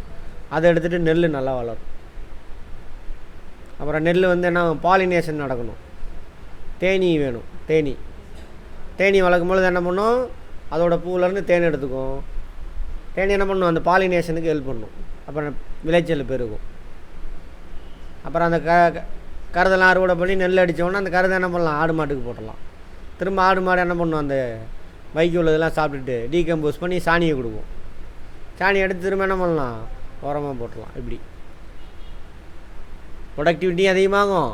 அதை எடுத்துகிட்டு நெல் நல்லா வளரும். அப்புறம் நெல் வந்து என்ன, பாலினேஷன் நடக்கணும். தேனீ வேணும். தேனீ வளர்க்கும் பொழுது என்ன பண்ணும், அதோட பூவிலேருந்து தேன் எடுத்துக்கும். தேனி என்ன பண்ணும், அந்த பாலினேஷனுக்கு ஹெல்ப் பண்ணும். அப்புறம் விளைச்சல் பெருகும். அப்புறம் அந்த கருதெல்லாம் அறுவடை பண்ணி நெல் அடித்தோன்னா அந்த கருதை என்ன பண்ணலாம், ஆடு மாட்டுக்கு போட்டுடலாம். திரும்ப ஆடு மாடு என்ன பண்ணும், அந்த வைக்கி உள்ளதெல்லாம் சாப்பிட்டுட்டு டீகம்போஸ் பண்ணி சாணியை கொடுக்கும். சாணி எடுத்து திரும்ப என்ன பண்ணலாம், உரமாக போட்டுடலாம். இப்படி ப்ரொடக்டிவிட்டியும் அதிகமாகும்,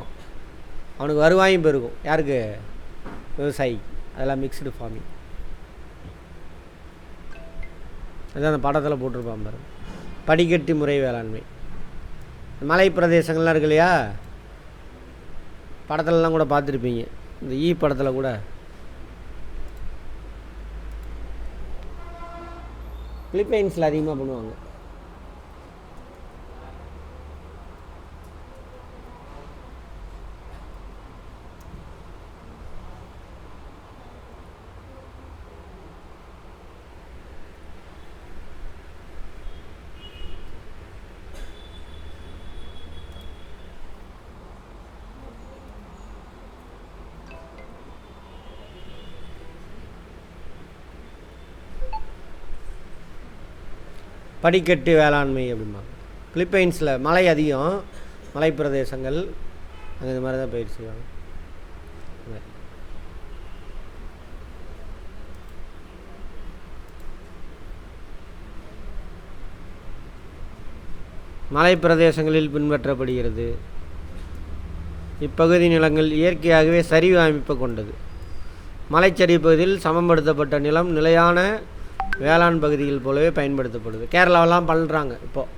அவனுக்கு வருவாயும் பெருகும். யாருக்கு? விவசாயி. அதெல்லாம் மிக்ஸ்டு ஃபார்மிங். அதான் அந்த படத்தில் போட்டிருப்பான் பாரு, படிக்கட்டு முறை வேளாண்மை. மலை பிரதேசங்கள்லாம் இருக்கு இல்லையா, படத்துலலாம் கூட பார்த்துருப்பீங்க. இந்த படத்தில் கூட பிலிப்பைன்ஸில் அதிகமாக பண்ணுவாங்க. படிக்கட்டு வேளாண்மை அப்படிம்பாங்க. பிலிப்பைன்ஸில் மழை அதிகம், மலை பிரதேசங்கள், அங்கே இது மாதிரி தான் பயிர் செய்வாங்க. மலை பிரதேசங்களில் பின்பற்றப்படுகிறது. இப்பகுதி நிலங்கள் இயற்கையாகவே சரிவு அமைப்பை கொண்டது. மலைச்சரிவு பகுதியில் சமப்படுத்தப்பட்ட நிலம் நிலையான வேளாண் பகுதிகள் போலவே பயன்படுத்தப்படுது. கேரளாவெல்லாம் பண்ணுறாங்க இப்போது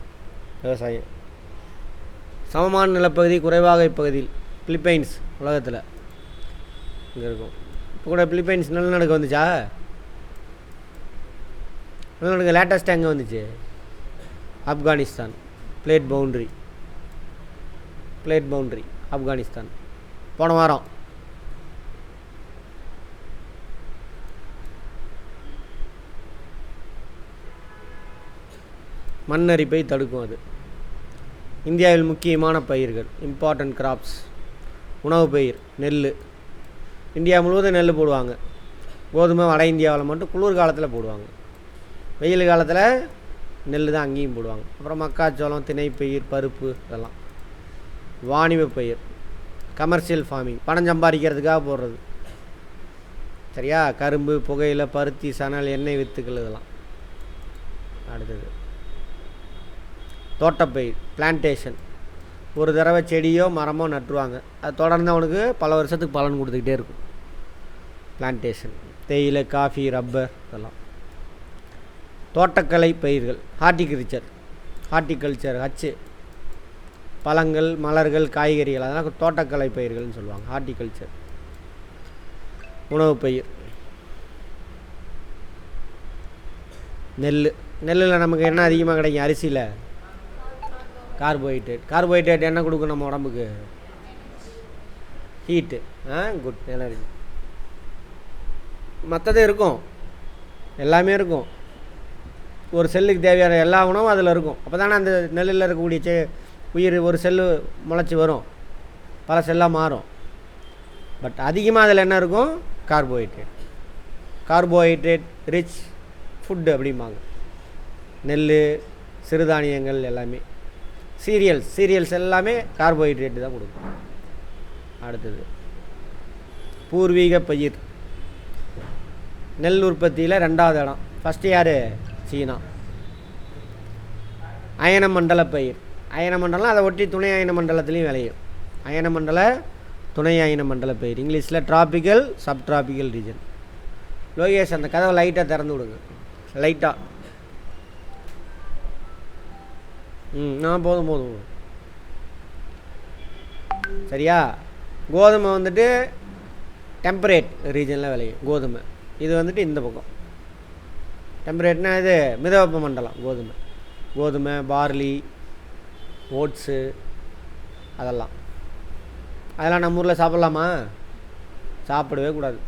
விவசாயம். சமமான நிலப்பகுதி குறைவாக இப்பகுதியில் பிலிப்பைன்ஸ் உலகத்தில் இங்கே இருக்கும். இப்போ கூட பிலிப்பைன்ஸ் நிலநடுக்கம் வந்துச்சா? நிலநடுக்கம் லேட்டஸ்ட்டாக எங்கே வந்துச்சு? ஆப்கானிஸ்தான் பிளேட் பவுண்ட்ரி ஆப்கானிஸ்தான் போன வாரம். மண்ணரிப்பை தடுக்கும் அது. இந்தியாவில் முக்கியமான பயிர்கள், இம்பார்ட்டன்ட் கிராப்ஸ், உணவு பயிர் நெல். இந்தியா முழுவதும் நெல் போடுவாங்க. கோதுமை வட இந்தியாவில் மட்டும் குளிர் காலத்தில் போடுவாங்க. வெயில் காலத்தில் நெல் தான் அங்கேயும் போடுவாங்க. அப்புறம் மக்காச்சோளம், திணைப்பயிர், பருப்பு, இதெல்லாம் வாணிப பயிர். கமர்ஷியல் ஃபார்மிங், பணம் சம்பாதிக்கிறதுக்காக போடுறது. சரியா? கரும்பு, புகையிலை, பருத்தி, சணல், எண்ணெய் வித்துக்கள், இதெல்லாம். அடுத்தது தோட்டப்பயிர் பிளான்டேஷன். ஒரு தடவை செடியோ மரமோ நட்டுருவாங்க, அது தொடர்ந்து அவனுக்கு பல வருஷத்துக்கு பலன் கொடுத்துக்கிட்டே இருக்கும். பிளான்டேஷன் தேயிலை, காஃபி, ரப்பர், இதெல்லாம். தோட்டக்கலை பயிர்கள் ஹார்டிகல்ச்சர் ஹச்சு. பழங்கள், மலர்கள், காய்கறிகள், அதெல்லாம் தோட்டக்கலை பயிர்கள்னு சொல்லுவாங்க. ஹார்டிகல்ச்சர். உணவு பயிர் நெல்லில் நமக்கு என்ன அதிகமாக கிடைக்கும்? அரிசியில் கார்போஹைட்ரேட் என்ன கொடுக்கும் நம்ம உடம்புக்கு? Heat, good energy. மற்றது இருக்கும், எல்லாமே இருக்கும். ஒரு செல்லுக்கு தேவையான எல்லா உணவும் அதில் இருக்கும். அப்போ தானே அந்த நெல்லில் இருக்கக்கூடிய உயிர் ஒரு செல்லு முளைச்சி வரும், பல செல்லாக மாறும். பட் அதிகமாக அதில் என்ன இருக்கும்? கார்போஹைட்ரேட் ரிச் ஃபுட்டு அப்படிம்பாங்க. நெல், சிறுதானியங்கள் எல்லாமே. சீரியல்ஸ் எல்லாமே கார்போஹைட்ரேட்டு தான் கொடுக்கும். அடுத்தது பூர்வீக பயிர். நெல் உற்பத்தியில் 2வது இடம். ஃபஸ்ட்டு யார்? சீனா. அயன மண்டல பயிர். அயன மண்டலம், அதை ஒட்டி துணை அயன மண்டலத்துலேயும் விளையும். அயன மண்டல, துணை அயன மண்டல பயிர். இங்கிலீஷில் டிராபிக்கல், சப்ட்ராபிக்கல் ரீஜன். லோகேஷ் அந்த கதவை லைட்டாக திறந்து விடுங்க, லைட்டாக. போதும். சரியா? கோதுமை வந்துட்டு டெம்பரேட் ரீஜனில் விளையும் கோதுமை. இது வந்துட்டு இந்த பக்கம் டெம்பரேட்னா இது மிதவெப்ப மண்டலம். கோதுமை, பார்லி, ஓட்ஸு, அதெல்லாம் நம்ம ஊரில் சாப்பிட்லாமா? சாப்பிடவே கூடாது.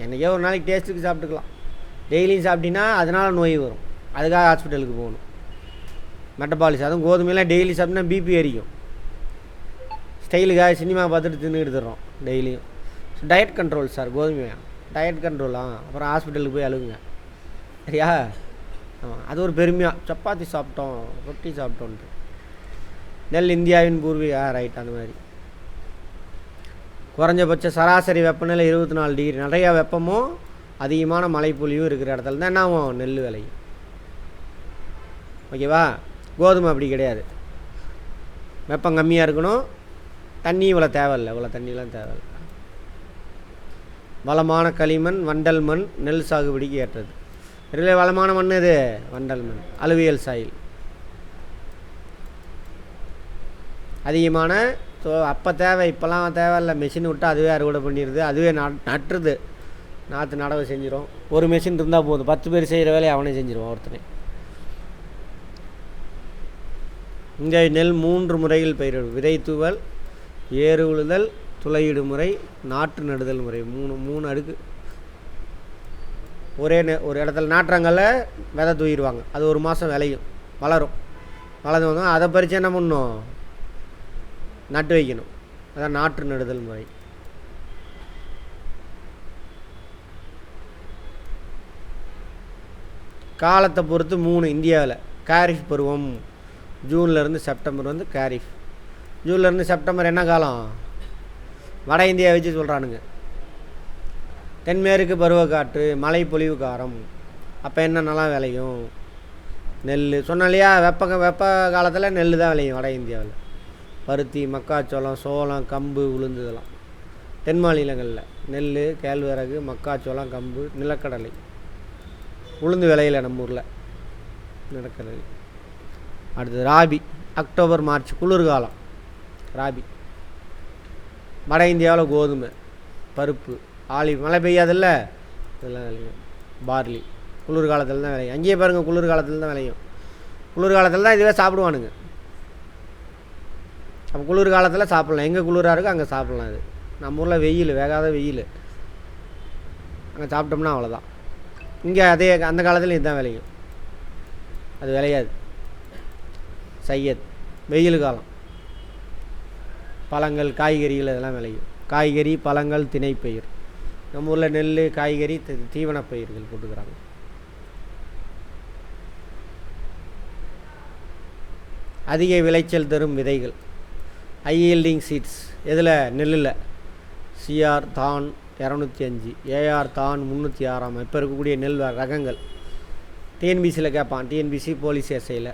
என்றைக்கே ஒரு நாளைக்கு டேஸ்ட்டுக்கு சாப்பிட்டுக்கலாம். டெய்லியும் சாப்பிட்டீங்கன்னா அதனால் நோய் வரும். அதுக்காக ஹாஸ்பிட்டலுக்கு போகணும். மெட்டபாலிஸ், அதுவும் கோதுமையெல்லாம் டெய்லி சாப்பிட்னா பிபி ஏறிக்கும். ஸ்டைலுக்காக சினிமா பார்த்துட்டு தின்னுக்கிட்டு தர்றோம் டெய்லியும். டயட் கண்ட்ரோல் சார், கோதுமையா டயட் கண்ட்ரோலா? அப்புறம் ஹாஸ்பிட்டலுக்கு போய் அழுகுங்க. சரியா? அது ஒரு பெருமையாக சப்பாத்தி சாப்பிட்டோம், ரொட்டி சாப்பிட்டோன்ட்டு. நெல் இந்தியாவின் பூர்வீக, ரைட். அந்த மாதிரி குறைஞ்சபட்ச சராசரி வெப்பநிலை 24 டிகிரி. நிறையா வெப்பமும் அதிகமான மழைப்பொழிவும் இருக்கிற இடத்துல தான் என்ன ஆகும்? நெல் விளையும். ஓகேவா? கோதுமை அப்படி கிடையாது. வெப்பம் கம்மியாக இருக்கணும், தண்ணி இவ்வளோ தேவையில்லை, இவ்வளோ தண்ணிலாம் தேவையில்லை. வளமான களிமண், வண்டல் மண் நெல் சாகுபடிக்கு ஏற்றது. இதில் வளமான மண் இது வண்டல் மண், அலுவியல் சாயில். அதிகமான அப்போ தேவை, இப்போலாம் தேவையில்லை. மெஷின் விட்டால் அதுவே அறுவடை பண்ணிடுது, அதுவே நட்டுருது. நாற்று நடவு செஞ்சிடும். ஒரு மெஷின் இருந்தால் போதும், 10 பேர் செய்கிற வேலையை அவனே செஞ்சிடுவான் ஒருத்தனை. இங்கே நெல் 3 முறையில் பயிரிடும். விதை தூவல், ஏறு உழுதல், துளையிடு முறை, நாற்று நடுதல் முறை. 3 அடுக்கு. ஒரு இடத்துல நாட்டுறாங்கல்ல, விதை தூக்கிடுவாங்க. அது 1 மாதம் விளையும், வளர்ந்து வந்தோம். அதை பறித்து என்ன பண்ணணும்? நட்டு வைக்கணும். அதான் நாற்று நடுதல் முறை. காலத்தை பொறுத்து 3 இந்தியாவில். காரிஃப் பருவம். ஜூன்லேருந்து செப்டம்பர் வந்து காரிஃப். ஜூன்லேருந்து செப்டம்பர் என்ன காலம்? வட இந்தியா வச்சு சொல்கிறானுங்க. தென்மேற்கு பருவக்காற்று, மழை பொழிவு காலம். அப்போ என்னென்னலாம் விளையும்? நெல் சொன்ன இல்லையா, வெப்ப காலத்தில் நெல் தான் விளையும் வட இந்தியாவில். பருத்தி, மக்காச்சோளம், சோளம், கம்பு, உளுந்து இதெல்லாம். தென் மாநிலங்களில் நெல், கேழ்வரகு, மக்காச்சோளம், கம்பு, நிலக்கடலை. உளுந்து விளையில நம்ம ஊரில் நிலக்கடலை. அடுத்தது ராபி, அக்டோபர் மார்ச் குளிர்காலம். ராபி. வட இந்தியாவில் கோதுமை, பருப்பு, ஆலிவ். மழை பெய்யாதில்ல, இதெல்லாம் விளையும். பார்லி குளிர்காலத்தில் தான் விளையும். அங்கேயே பாருங்கள், குளிர்காலத்தில் தான் விளையும். குளிர்காலத்தில் தான் இதுவே சாப்பிடுவானுங்க. அப்போ குளிர்காலத்தில் சாப்பிட்லாம். எங்கே குளிராக இருக்கோ அங்கே சாப்பிட்லாம். இது நம்ம ஊரில் வெயில், வேகாத வெயில். அங்கே சாப்பிட்டோம்னா அவ்வளோதான். இங்கே அதே அந்த காலத்தில் இதுதான் விளையும். அது விளையாது. சையத் வெயில் காலம். பழங்கள், காய்கறிகள் இதெல்லாம் விளையும். காய்கறி, பழங்கள், திணைப்பயிர். நம்ம ஊரில் நெல், காய்கறி, தீவன பயிர்கள் போட்டுக்கிறாங்க. அதிக விளைச்சல் தரும் விதைகள், ஹை ஈல்டிங் சீட்ஸ். எதில்? நெல்லில். சிஆர் தான் 205, ஏஆர் தான் 306. இப்போ இருக்கக்கூடிய நெல் ரகங்கள். டிஎன்பிசியில் கேட்பான். TNPSC police எஸ்ஐயில்.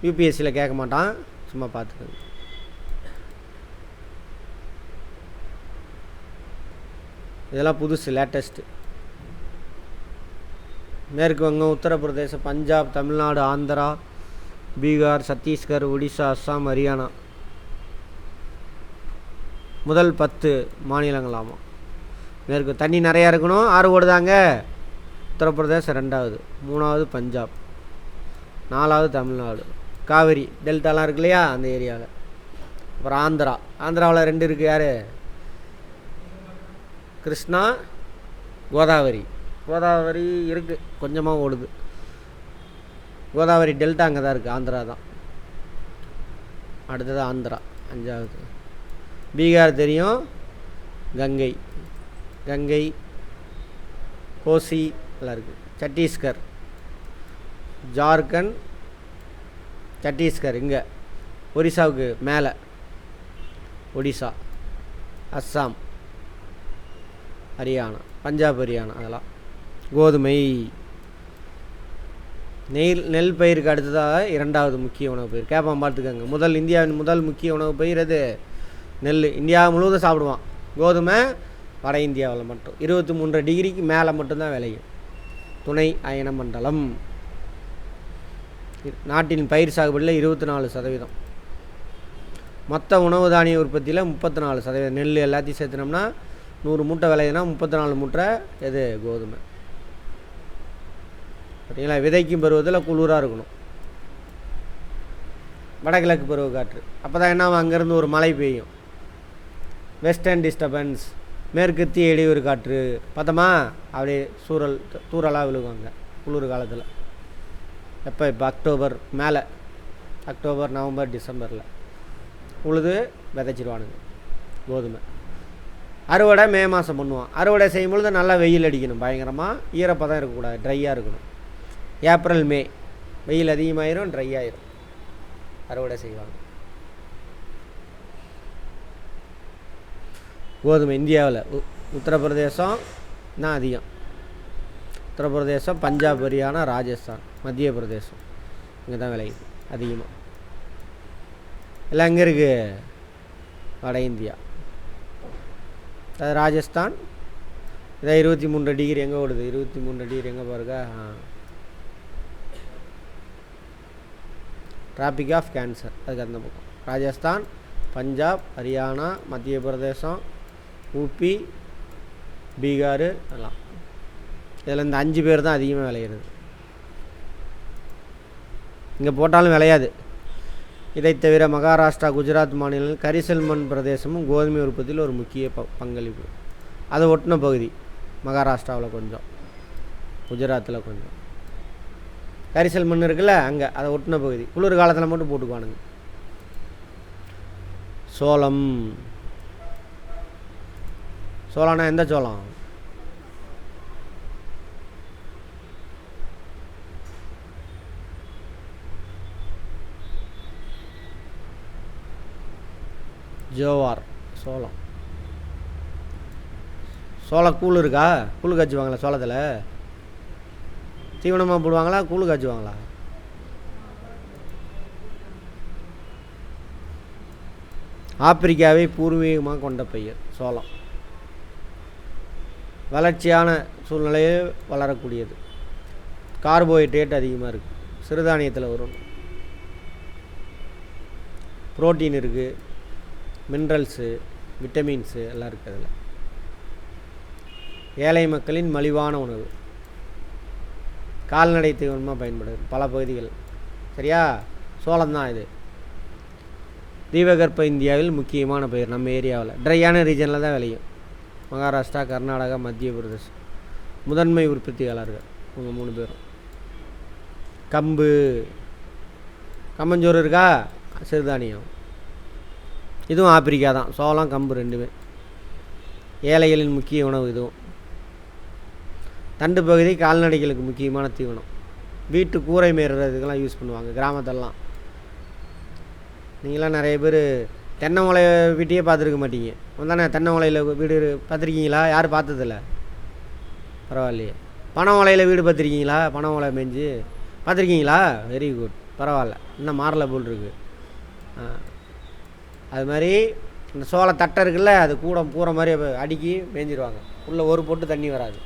யூபிஎஸ்சியில் கேட்க மாட்டான், சும்மா பார்த்துக்கோங்க. இதெல்லாம் புதுசு, லேட்டஸ்ட்டு. மேற்கு வங்கம், உத்தரப்பிரதேசம், பஞ்சாப், தமிழ்நாடு, ஆந்திரா, பீகார், சத்தீஸ்கர், ஒடிசா, அஸ்ஸாம், ஹரியானா. முதல் 10 மாநிலங்களாமா. மேற்கு தண்ணி நிறையா இருக்கணும். ஆறு ஓடுதாங்க. உத்தரப்பிரதேசம் 2வது, 3வது பஞ்சாப், 4வது தமிழ்நாடு. காவிரி டெல்டாலாம் இருக்கு இல்லையா, அந்த ஏரியாவில். அப்புறம் ஆந்திரா. ஆந்திராவில் 2 இருக்குது. யார்? கிருஷ்ணா, கோதாவரி. கோதாவரி இருக்குது, கொஞ்சமாக ஓடுது. கோதாவரி டெல்டா அங்கே தான் இருக்குது. ஆந்திரா தான். அடுத்தது ஆந்திரா 5வது. பீகார் தெரியும், கங்கை. கங்கை, கோசி எல்லாம் இருக்குது. சத்தீஸ்கர், ஜார்க்கண்ட், சத்தீஸ்கர் இங்கே ஒரிசாவுக்கு மேலே. ஒடிசா, அஸ்ஸாம், ஹரியானா, பஞ்சாப், ஹரியானா. அதெல்லாம் கோதுமை. நெல் பயிருக்கு அடுத்ததாக 2வது முக்கிய உணவு பயிர். கேட்பான், பார்த்துக்கோங்க. இந்தியாவின் முதல் முக்கிய உணவு பயிர் அது நெல். இந்தியா முழுவதும் சாப்பிடுவான். கோதுமை வட இந்தியாவில் மட்டும் 23 டிகிரிக்கு மேலே மட்டும்தான் விளையும். துணை அயன மண்டலம். நாட்டின் பயிர் சாகுபடியில் 24%. மொத்த உணவு தானிய உற்பத்தியில் 34%. நெல் எல்லாத்தையும் சேர்த்துனோம்னா 100 மூட்டை விளையுதுன்னா 34 மூட்டை எது? கோதுமை. பார்த்தீங்களா? விதைக்கும் பருவத்தில் குளிராக இருக்கணும். வடகிழக்கு பருவ காற்று. அப்போ தான் என்ன, அங்கேருந்து ஒரு மழை பெய்யும். வெஸ்டர்ன் டிஸ்டர்பன்ஸ், மேற்கத்திய இடையூறு காற்று. பார்த்தோமா, அப்படியே தூறலாக விழுவாங்க குளிர் காலத்தில். எப்போ? இப்போ அக்டோபர் மேலே. அக்டோபர், நவம்பர், டிசம்பரில் உழுது விதைச்சிடுவானுங்க கோதுமை. அறுவடை மே மாதம் பண்ணுவான். அறுவடை செய்யும் பொழுது நல்லா வெயில் அடிக்கணும் பயங்கரமாக. ஈரப்பதம் இருக்கக்கூடாது, ட்ரையாக இருக்கணும். ஏப்ரல், மே வெயில் அதிகமாயிரும், ட்ரை ஆயிரும். அறுவடை செய்வாங்க. கோதுமை இந்தியாவில் உத்தரப்பிரதேசம் தான் அதிகம். உத்தரப்பிரதேசம், பஞ்சாப், ஹரியானா, ராஜஸ்தான், மத்திய பிரதேசம் இங்கே தான் விளையுது அதிகமாக. எல்லாம் எங்கே இருக்குது? வட இந்தியா. அது ராஜஸ்தான். இதான் 23 டிகிரி எங்கே ஓடுது? 23 டிகிரி எங்கே பாருங்க? Tropic of Cancer. அதுக்கு அந்த பக்கம் ராஜஸ்தான், பஞ்சாப், ஹரியானா, மத்திய பிரதேசம், ஊபி, பீகார் எல்லாம். இதில் இந்த 5 பேர் தான் அதிகமாக விளையிறது. இங்கே போட்டாலும் விளையாது. இதை தவிர மகாராஷ்டிரா, குஜராத் மாநிலங்கள் கரிசல் மண் பிரதேசமும் கோதுமை உற்பத்தியில் ஒரு முக்கிய பங்களிப்பு. அதை ஒட்டின பகுதி மகாராஷ்டிராவில் கொஞ்சம், குஜராத்தில் கொஞ்சம். கரிசல் மண் இருக்குல்ல, அங்கே அதை ஒட்டின பகுதி. குளிர் காலத்தில் மட்டும் போட்டுக்குவானுங்க. சோளம். சோளம்னா எந்த சோளம்? ஜோவார் சோளம். சோளக்கூழ் இருக்கா? கூழ் காய்ச்சுவாங்களா சோளத்தில்? தீவனமாக போடுவாங்களா கூழ் காய்ச்சுவாங்களா? ஆப்பிரிக்காவை பூர்வீகமாக கொண்ட பயிர் சோளம். வளர்ச்சியான சூழ்நிலையில் வளரக்கூடியது. கார்போஹைட்ரேட் அதிகமாக இருக்குது. சிறுதானியத்தில் வரும். புரோட்டீன் இருக்குது, மினரல்ஸு, விட்டமின்ஸு எல்லாம் இருக்குது அதில். ஏழை மக்களின் மலிவான உணவு. கால்நடை தீவனமாக பயன்படுது பல பகுதிகள். சரியா? சோளம்தான் இது. தீபகற்ப இந்தியாவில் முக்கியமான பயிர். நம்ம ஏரியாவில் ட்ரையான ரீஜனில் தான் விளையும். மகாராஷ்டிரா, கர்நாடகா, மத்திய பிரதேஷ் முதன்மை உற்பத்தியாளர்கள் இவங்க 3 பேரும். கம்பு, கம்பஞ்சோறு இருக்கா? சிறுதானியம். இதுவும் ஆப்பிரிக்கா தான். சோளம், கம்பு ரெண்டுமே ஏழைகளின் முக்கிய உணவு. இதுவும் தண்டு பகுதி கால்நடைகளுக்கு முக்கியமான தீவனம். வீட்டு கூரை மேறுறதுக்கெல்லாம் யூஸ் பண்ணுவாங்க கிராமத்தெல்லாம். நீங்களாம் நிறைய பேர் தென்னை ஓலை வீட்டையே பார்த்துருக்க மாட்டீங்க. தானே தென்னை ஓலையில் வீடு பார்த்துருக்கீங்களா? யாரும் பார்த்ததில்ல? பரவாயில்லையே. பனை ஓலையில் வீடு பார்த்துருக்கீங்களா? பனை ஓலை மேய்ஞ்சி பார்த்துருக்கீங்களா? வெரி குட், பரவாயில்ல. இன்னும் மாறல போல் இருக்குது. அது மாதிரி இந்த சோள தட்டை இருக்குல்ல, அது கூரை மாதிரி அடுக்கி மேய்ஞ்சிருவாங்க. உள்ளே ஒரு பொட்டு தண்ணி வராது.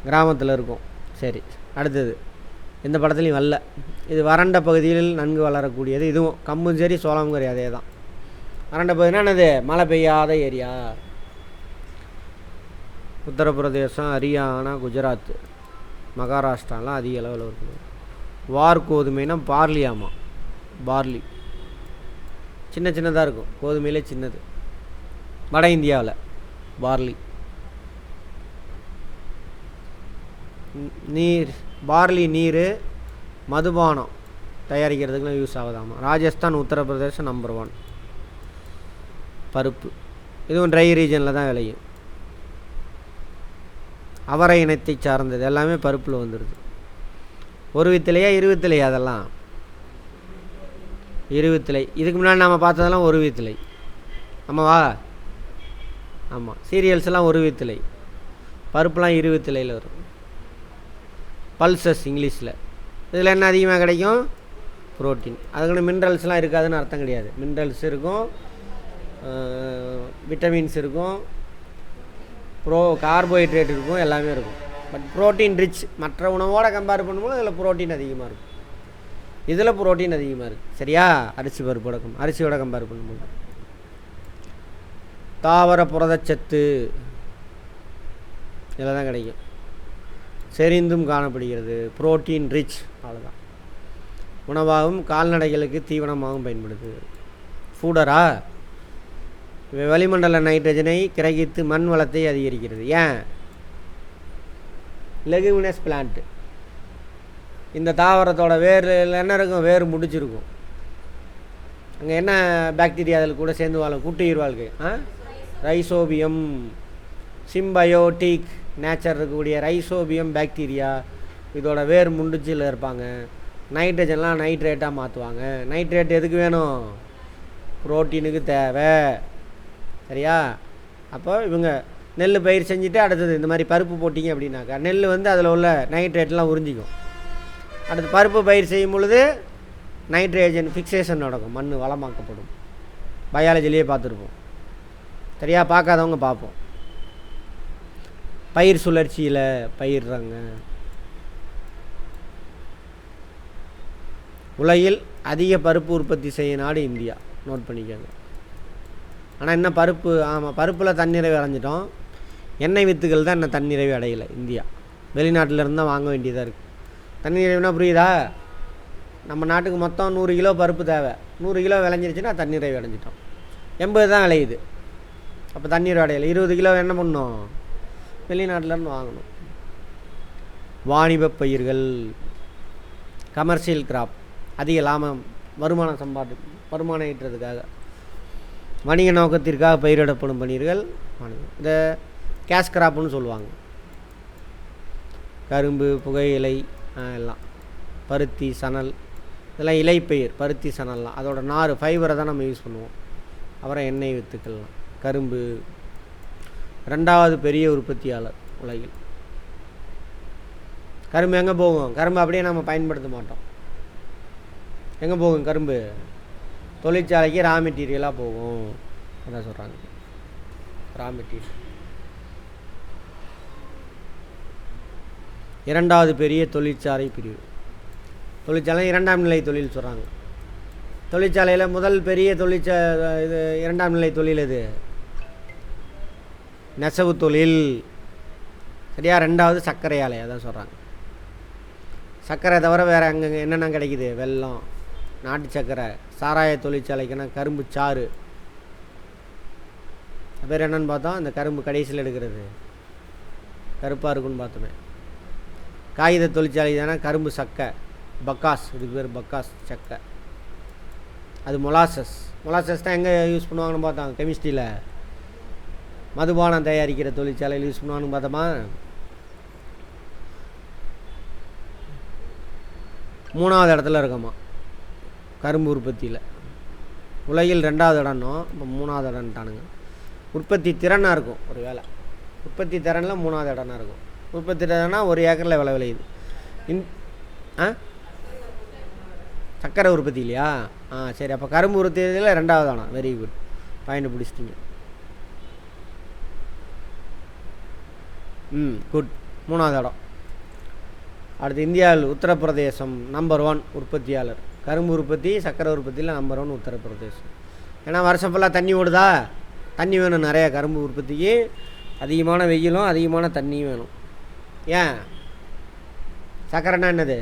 கிராமத்தில் இருக்கும். சரி, அடுத்தது எந்த படத்துலையும் வரல. இது வறண்ட பகுதியில் நன்கு வளரக்கூடியது. இதுவும் கம்பும் சரி சோளமும் சரி அதே தான். வறண்ட பகுதினா என்னது? மழை பெய்யாத ஏரியா. உத்தரப்பிரதேசம், ஹரியானா, குஜராத், மகாராஷ்டிராலாம் அதிக அளவில் இருக்குது. வார் கோதுமைனா பார்லி. ஆமாம், பார்லி சின்ன சின்னதாக இருக்கும். கோதுமையிலே சின்னது. வட இந்தியாவில் பார்லி. பார்லி நீர் மதுபானம் தயாரிக்கிறதுக்குலாம் யூஸ் ஆகுதாமா. ராஜஸ்தான், உத்தரப்பிரதேசம் நம்பர் 1. பருப்பு இதுவும் ட்ரை ரீஜனில் தான் விளையும். அவரை இனத்தை சார்ந்தது எல்லாமே பருப்பில் வந்துடுது. ஒரு வித்திலையா 20 வித்திலையா? அதெல்லாம் 20 வித்திலை. இதுக்கு முன்னாடி நம்ம பார்த்ததெல்லாம் ஒரு வித்திலை. ஆமாவா? ஆமாம். சீரியல்ஸ்லாம் ஒரு வித்திலை. பருப்புலாம் 20 வித்திலையில் வரும். பல்சஸ் இங்கிலீஷில். இதில் என்ன அதிகமாக கிடைக்கும்? புரோட்டீன். அதுக்குன்னு மினரல்ஸ்லாம் இருக்காதுன்னு அர்த்தம் கிடையாது. மினரல்ஸ் இருக்கும், விட்டமின்ஸ் இருக்கும், கார்போஹைட்ரேட் இருக்கும், எல்லாமே இருக்கும். But protein rich. மற்ற உணவோடு கம்பேர் பண்ணும்போது இதில் புரோட்டீன் அதிகமாக இருக்கும். இதில் புரோட்டீன் அதிகமாக இருக்குது. சரியா? அரிசியோட கம்பேர் பண்ணும்போது. தாவர புரதச்சத்து இதில் தான் கிடைக்கும். செறிந்தும் காணப்படுகிறது. Protein rich. அவ்வளோதான். உணவாகவும் கால்நடைகளுக்கு தீவனமாகவும் பயன்படுது. ஃபூடரா? வளிமண்டல நைட்ரஜனை கிரகித்து மண் வளத்தை அதிகரிக்கிறது. ஏன்? Leguminous plant. இந்த தாவரத்தோட வேரில் என்ன இருக்கும்? வேர் முடிச்சிருக்கும். அங்கே என்ன பாக்டீரியா அதில் கூட சேர்ந்து வாழும்? கூட்டுயிர் வாழ்க்கை. ரைசோபியம். சிம்பயோட்டிக் நேச்சர் இருக்கக்கூடிய ரைசோபியம் பாக்டீரியா இதோட வேர் முண்டிச்சில் இருப்பாங்க. நைட்ரஜன்லாம் நைட்ரேட்டாக மாற்றுவாங்க. நைட்ரேட் எதுக்கு வேணும்? புரோட்டீனுக்கு தேவை. சரியா? அப்போ இவங்க நெல் பயிர் செஞ்சுட்டு அடுத்தது இந்த மாதிரி பருப்பு போட்டிங்க அப்படின்னாக்கா நெல் அதில் உள்ள நைட்ரேட்லாம் உறிஞ்சிக்கும். அடுத்து பருப்பு பயிர் செய்யும் பொழுது நைட்ரேஜன் ஃபிக்சேஷன் நடக்கும். மண் வளமாக்கப்படும். பயாலஜிலேயே பார்த்துருப்போம். சரியா? பார்க்காதவங்க பார்ப்போம். பயிர் சுழற்சியில் பயிர்றாங்க. உலகில் அதிக பருப்பு உற்பத்தி செய்ய நாடு இந்தியா. நோட் பண்ணிக்கோங்க. ஆனால் என்ன பருப்பு? ஆமாம், பருப்பில் தன்னிறைவு அடைஞ்சிட்டோம். எண்ணெய் வித்துக்கள் தான் இன்னும் தன்னிறைவு அடையலை இந்தியா. வெளிநாட்டிலேருந்து தான் வாங்க வேண்டியதாக இருக்குது. தன்னிறைவுனா புரியுதா? நம்ம நாட்டுக்கு மொத்தம் 100 கிலோ பருப்பு தேவை. 100 கிலோ விளைஞ்சிருச்சுன்னா தன்னிறைவு அடைஞ்சிட்டோம். 80 தான் விளையுது. அப்போ தண்ணீர் அடையலை. 20 கிலோ என்ன பண்ணணும்? வெளிநாட்டிலேருந்து வாங்கணும். வாணிப பயிர்கள், கமர்ஷியல் கிராப், அதிக லாபம், வருமானம் ஈட்டுறதுக்காக, வணிக நோக்கத்திற்காக பயிரிடப்படும் பயிர்கள் வாணிபம். இதை கேஷ் கிராப்புன்னு சொல்லுவாங்க. கரும்பு, புகையிலை எல்லாம், பருத்தி, சணல், இதெல்லாம் இலைப்பயிர், பருத்தி, சணல்லாம் அதோட நார் ஃபைபரை தான் நம்ம யூஸ் பண்ணுவோம். அப்புறம் எண்ணெய் வித்துக்கள்லாம் கரும்பு. 2வது பெரிய உற்பத்தியாளர் உலகில். கரும்பு எங்கே போகும்? கரும்பு அப்படியே நம்ம பயன்படுத்த மாட்டோம். எங்கே போகும் கரும்பு? தொழிற்சாலைக்கு ரா மெட்டீரியலாக போகும். அதான் சொல்கிறாங்க, ரா மெட்டீரியல். 2வது பெரிய தொழிற்சாலை பிரிவு. தொழிற்சாலை 2ஆம் நிலை தொழில் சொல்கிறாங்க. தொழிற்சாலையில் முதல் பெரிய இது 2ஆம் நிலை தொழில் எது? நெசவு தொழில். சரியா? 2வது சர்க்கரை ஆலை. அதான் சொல்கிறாங்க. சர்க்கரை தவிர வேறு அங்கே என்னென்ன கிடைக்குது? வெல்லம், நாட்டு சர்க்கரை. சாராய தொழிற்சாலைக்குன்னா கரும்பு சாறு. பேர் என்னன்னு பார்த்தோம், இந்த கரும்பு கடைசியில் எடுக்கிறது கருப்பாக இருக்குன்னு பார்த்தோமே. காகித தொழிற்சாலை தானே கரும்பு சக்கை, பக்காஸ். இதுக்கு பேர் பக்காஸ் சக்கை. அது மொலாசஸ். மொலாசஸ் தான் எங்கே யூஸ் பண்ணுவாங்கன்னு பார்த்தோம், கெமிஸ்ட்ரியில். மதுபானம் தயாரிக்கிற தொழிற்சாலையில் யூஸ் பண்ணுவாங்கன்னு பார்த்தோமா. 3வது இடத்துல இருக்கோமா கரும்பு உற்பத்தியில். உலகில் 2வது இடம்னோ இப்போ 3வது இடம்ட்டானுங்க. உற்பத்தி திறனாக இருக்கும் ஒரு வேலை. உற்பத்தி திறனில் 3வது இடம்னா இருக்கும். உற்பத்தி திறனா 1 ஏக்கரில் விலை விளையுது. சர்க்கரை உற்பத்தி இல்லையா? சரி, அப்போ கரும்பு உற்பத்தியில் 2வது இடம். வெரி குட், பாயிண்ட் பிடிச்சிட்டிங்க. குட். 3வது இடம். அடுத்து இந்தியாவில் உத்தரப்பிரதேசம் நம்பர் 1 உற்பத்தியாளர். கரும்பு உற்பத்தி, சர்க்கரை உற்பத்தியில் நம்பர் 1 உத்தரப்பிரதேசம். ஏன்னா வருஷம் ஃபுல்லாக தண்ணி ஓடுதா, தண்ணி வேணும் நிறையா. கரும்பு உற்பத்திக்கு அதிகமான வெயிலும் அதிகமான தண்ணியும் வேணும். ஏன்? சர்க்கரைனா என்னது?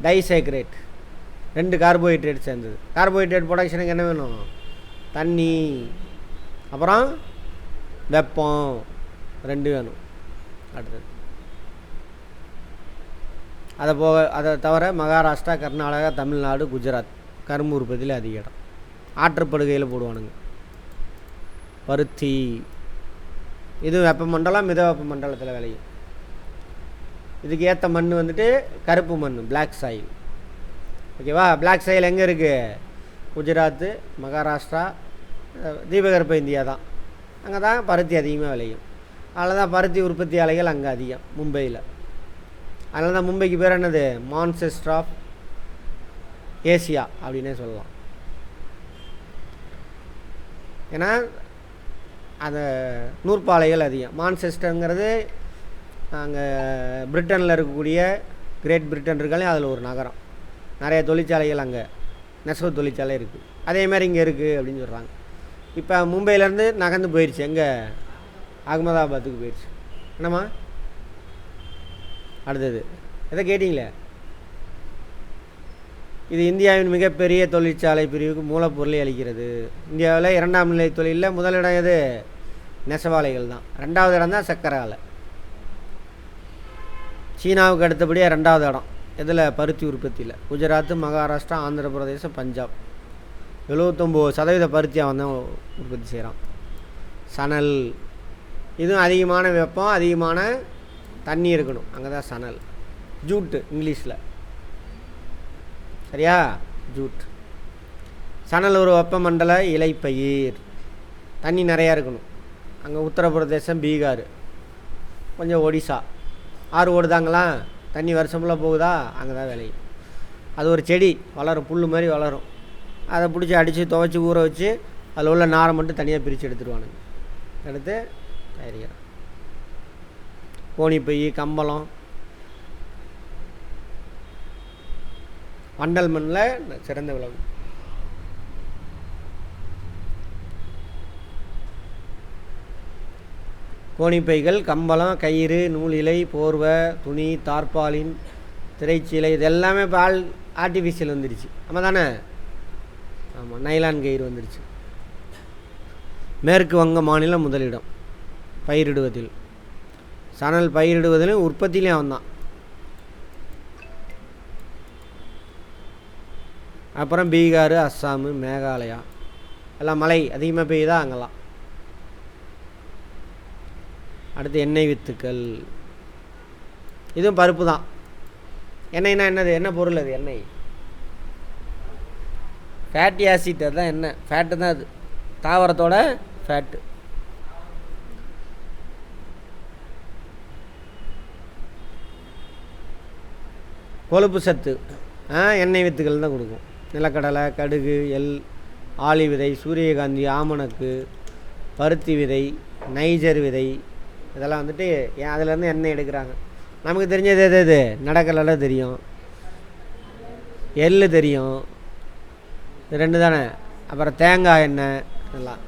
டைசைக்ரேட். 2 கார்போஹைட்ரேட் சேர்ந்தது. கார்போஹைட்ரேட் ப்ரொடக்ஷனுக்கு என்ன வேணும்? தண்ணி, அப்புறம் வெப்பம், 2 வேணும். அடுத்தது அதை தவிர மகாராஷ்டிரா, கர்நாடகா, தமிழ்நாடு, குஜராத் கரும்பு உற்பத்தியில் அதிக இடம். ஆற்றுப்படுகையில் போடுவானுங்க. பருத்தி இது வெப்பமண்டலம், மித வெப்பமண்டலத்தில் விளையும். இதுக்கு ஏற்ற மண் வந்துட்டு கருப்பு மண், பிளாக் சாயில். ஓகேவா? பிளாக் சாயில் எங்கே இருக்குது? குஜராத்து, மகாராஷ்டிரா, தீபகற்ப இந்தியா தான். அங்கே தான் பருத்தி அதிகமாக விளையும். அதில் தான் பருத்தி உற்பத்தி ஆலைகள் அங்கே அதிகம், மும்பையில். அதனால தான் மும்பைக்கு பேர் என்னது? மான்செஸ்டர் ஆஃப் ஏசியா அப்படின்னே சொல்லலாம். ஏன்னா அந்த நூற்பாலைகள் அதிகம். மான்செஸ்டருங்கிறது அங்கே பிரிட்டனில் இருக்கக்கூடிய கிரேட் பிரிட்டன் இருக்காலே அதில் ஒரு நகரம். நிறைய தொழிற்சாலைகள் அங்கே நெசவு தொழிற்சாலை இருக்குது. அதேமாதிரி இங்கே இருக்குது அப்படின்னு சொல்கிறாங்க. இப்போ மும்பையிலேருந்து நகர்ந்து போயிடுச்சு. எங்கே? அகமதாபாத்துக்கு போயிடுச்சு. என்னம்மா? அடுத்தது எதை கேட்டிங்களே? இது இந்தியாவின் மிகப்பெரிய தொழிற்சாலை பிரிவுக்கு மூலப்பொருளை அளிக்கிறது. இந்தியாவில் 2ஆம் நிலை தொழிலில் முதலிடம் எது? நெசவாலைகள் தான். 2வது இடம் தான் சர்க்கரை ஆலை. சீனாவுக்கு அடுத்தபடியாக 2வது இடம் இதில் பருத்தி உற்பத்தியில். குஜராத், மகாராஷ்டிரா, ஆந்திர பிரதேசம், பஞ்சாப் 79% பருத்தி அவன் தான் உற்பத்தி செய்கிறான். சணல், இதுவும் அதிகமான வெப்பம், அதிகமான தண்ணி இருக்கணும். அங்கே தான் சணல். ஜூட்டு இங்கிலீஷில். சரியா? ஜூட். சணல் ஒரு வெப்பமண்டல இலைப்பயிர். தண்ணி நிறையா இருக்கணும். அங்கே உத்தரப்பிரதேசம், பீகார், கொஞ்சம் ஒடிசா. ஆறு ஓடுதாங்களா, தண்ணி வருஷம் ஃபுல்லாக போகுதா, அங்கே தான் விளையும். அது ஒரு செடி வளரும், புல் மாதிரி வளரும். அதை பிடிச்சி அடித்து துவைச்சி ஊற வச்சு அதில் உள்ள நாரை மட்டும் தனியாக பிரித்து எடுத்துடுவானுங்க. எடுத்து தயாரிக்கிறோம். கோணிப்பை, கம்பளம், வண்டல் மண்ணில் சிறந்த விளவு. கோணிப்பைகள், கம்பளம், கயிறு, நூல் இலை, போர்வை, துணி, தார்பாலின், திரைச்சீலை, இது எல்லாமே இப்போ ஆர்டிஃபிஷியல் வந்துடுச்சு. ஆமாம் தானே? ஆமாம், நைலான் கயிறு வந்துடுச்சு. மேற்கு வங்க மாநிலம் முதலிடம் பயிரிடுவதில். சணல் பயிரிடுவதிலும் உற்பத்தியிலையும் அவன் தான். அப்புறம் பீகார், அஸ்ஸாமு, மேகாலயா எல்லாம் மழை அதிகமாக பெய்யுதா அங்கெல்லாம். அடுத்து எண்ணெய் வித்துக்கள். இதுவும் பருப்பு தான். எண்ணெய்னா என்னது, என்ன பொருள் அது எண்ணெய்? ஃபேட்டி ஆசிட், அதுதான் எண்ணெய். ஃபேட்டு தான் அது, தாவரத்தோட ஃபேட்டு. கொழுப்பு சத்து எண்ணெய் வித்துக்கள் தான் கொடுக்கும். நிலக்கடலை, கடுகு, எள், ஆளி விதை, சூரியகாந்தி, ஆமணக்கு, பருத்தி விதை, நைஜர் விதை, இதெல்லாம் வந்துட்டு அதுலேருந்து எண்ணெய் எடுக்கிறாங்க. நமக்கு தெரிஞ்சது எது எது? நடக்கடலை தெரியும், எள் தெரியும், இது 2 தானே. அப்புறம் தேங்காய் எண்ணெய், இதெல்லாம்.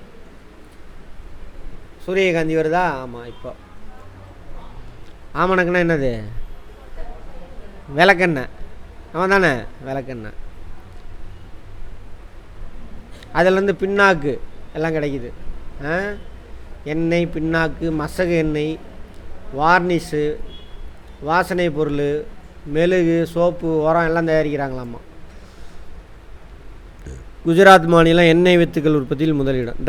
சூரியகாந்தி வருதா? ஆமாம். இப்போ ஆமணக்குன்னா என்னது? விளக்கெண்ணெய். அவன் தானே விளக்கெண்ணெய். அதுலேருந்து பின்னாக்கு எல்லாம் கிடைக்கிது. எண்ணெய், பின்னாக்கு, மசகு எண்ணெய், வார்னிஷு, வாசனை பொருள், மெழுகு, சோப்பு, உரம் எல்லாம் தயாரிக்கிறாங்களாம்மா. குஜராத் மாநிலம் எண்ணெய் வித்துக்கள் உற்பத்தியில் முதலிடம்.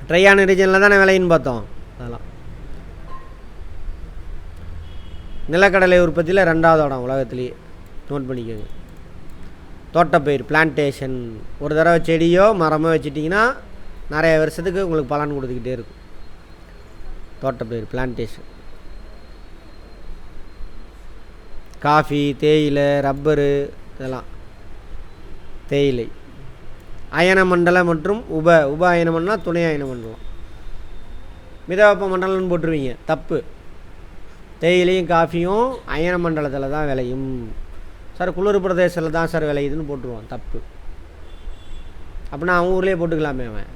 ட்ரையான ரீஜனில் தானே விளையின்னு பார்த்தோம். அதெல்லாம் நிலக்கடலை உற்பத்தியில் 2வது இடம் உலகத்துலேயே. நோட் பண்ணிக்கோங்க. தோட்டப்பயிர், பிளான்டேஷன். ஒரு தடவை செடியோ மரமோ வச்சிட்டிங்கன்னா நிறைய வருஷத்துக்கு உங்களுக்கு பலன் கொடுத்துக்கிட்டே இருக்கும். தோட்டப்பயிர், பிளான்டேஷன். காஃபி, தேயிலை, ரப்பரு, இதெல்லாம் தேயிலை. அயன மண்டலம் மற்றும் உப அயன மண்டலம், துணை அயன மண்டலம். மிதவெப்ப மண்டலம்னு போட்டுருவீங்க, தப்பு. தேயிலையும் காஃபியும் அயன மண்டலத்தில் தான் விளையும் சார், குளிர் பிரதேசத்தில் தான் சார் விளையுதுன்னு போட்டுருவான், தப்பு. அப்படின்னா அவன் ஊர்லேயே போட்டுக்கலாமே அவன்.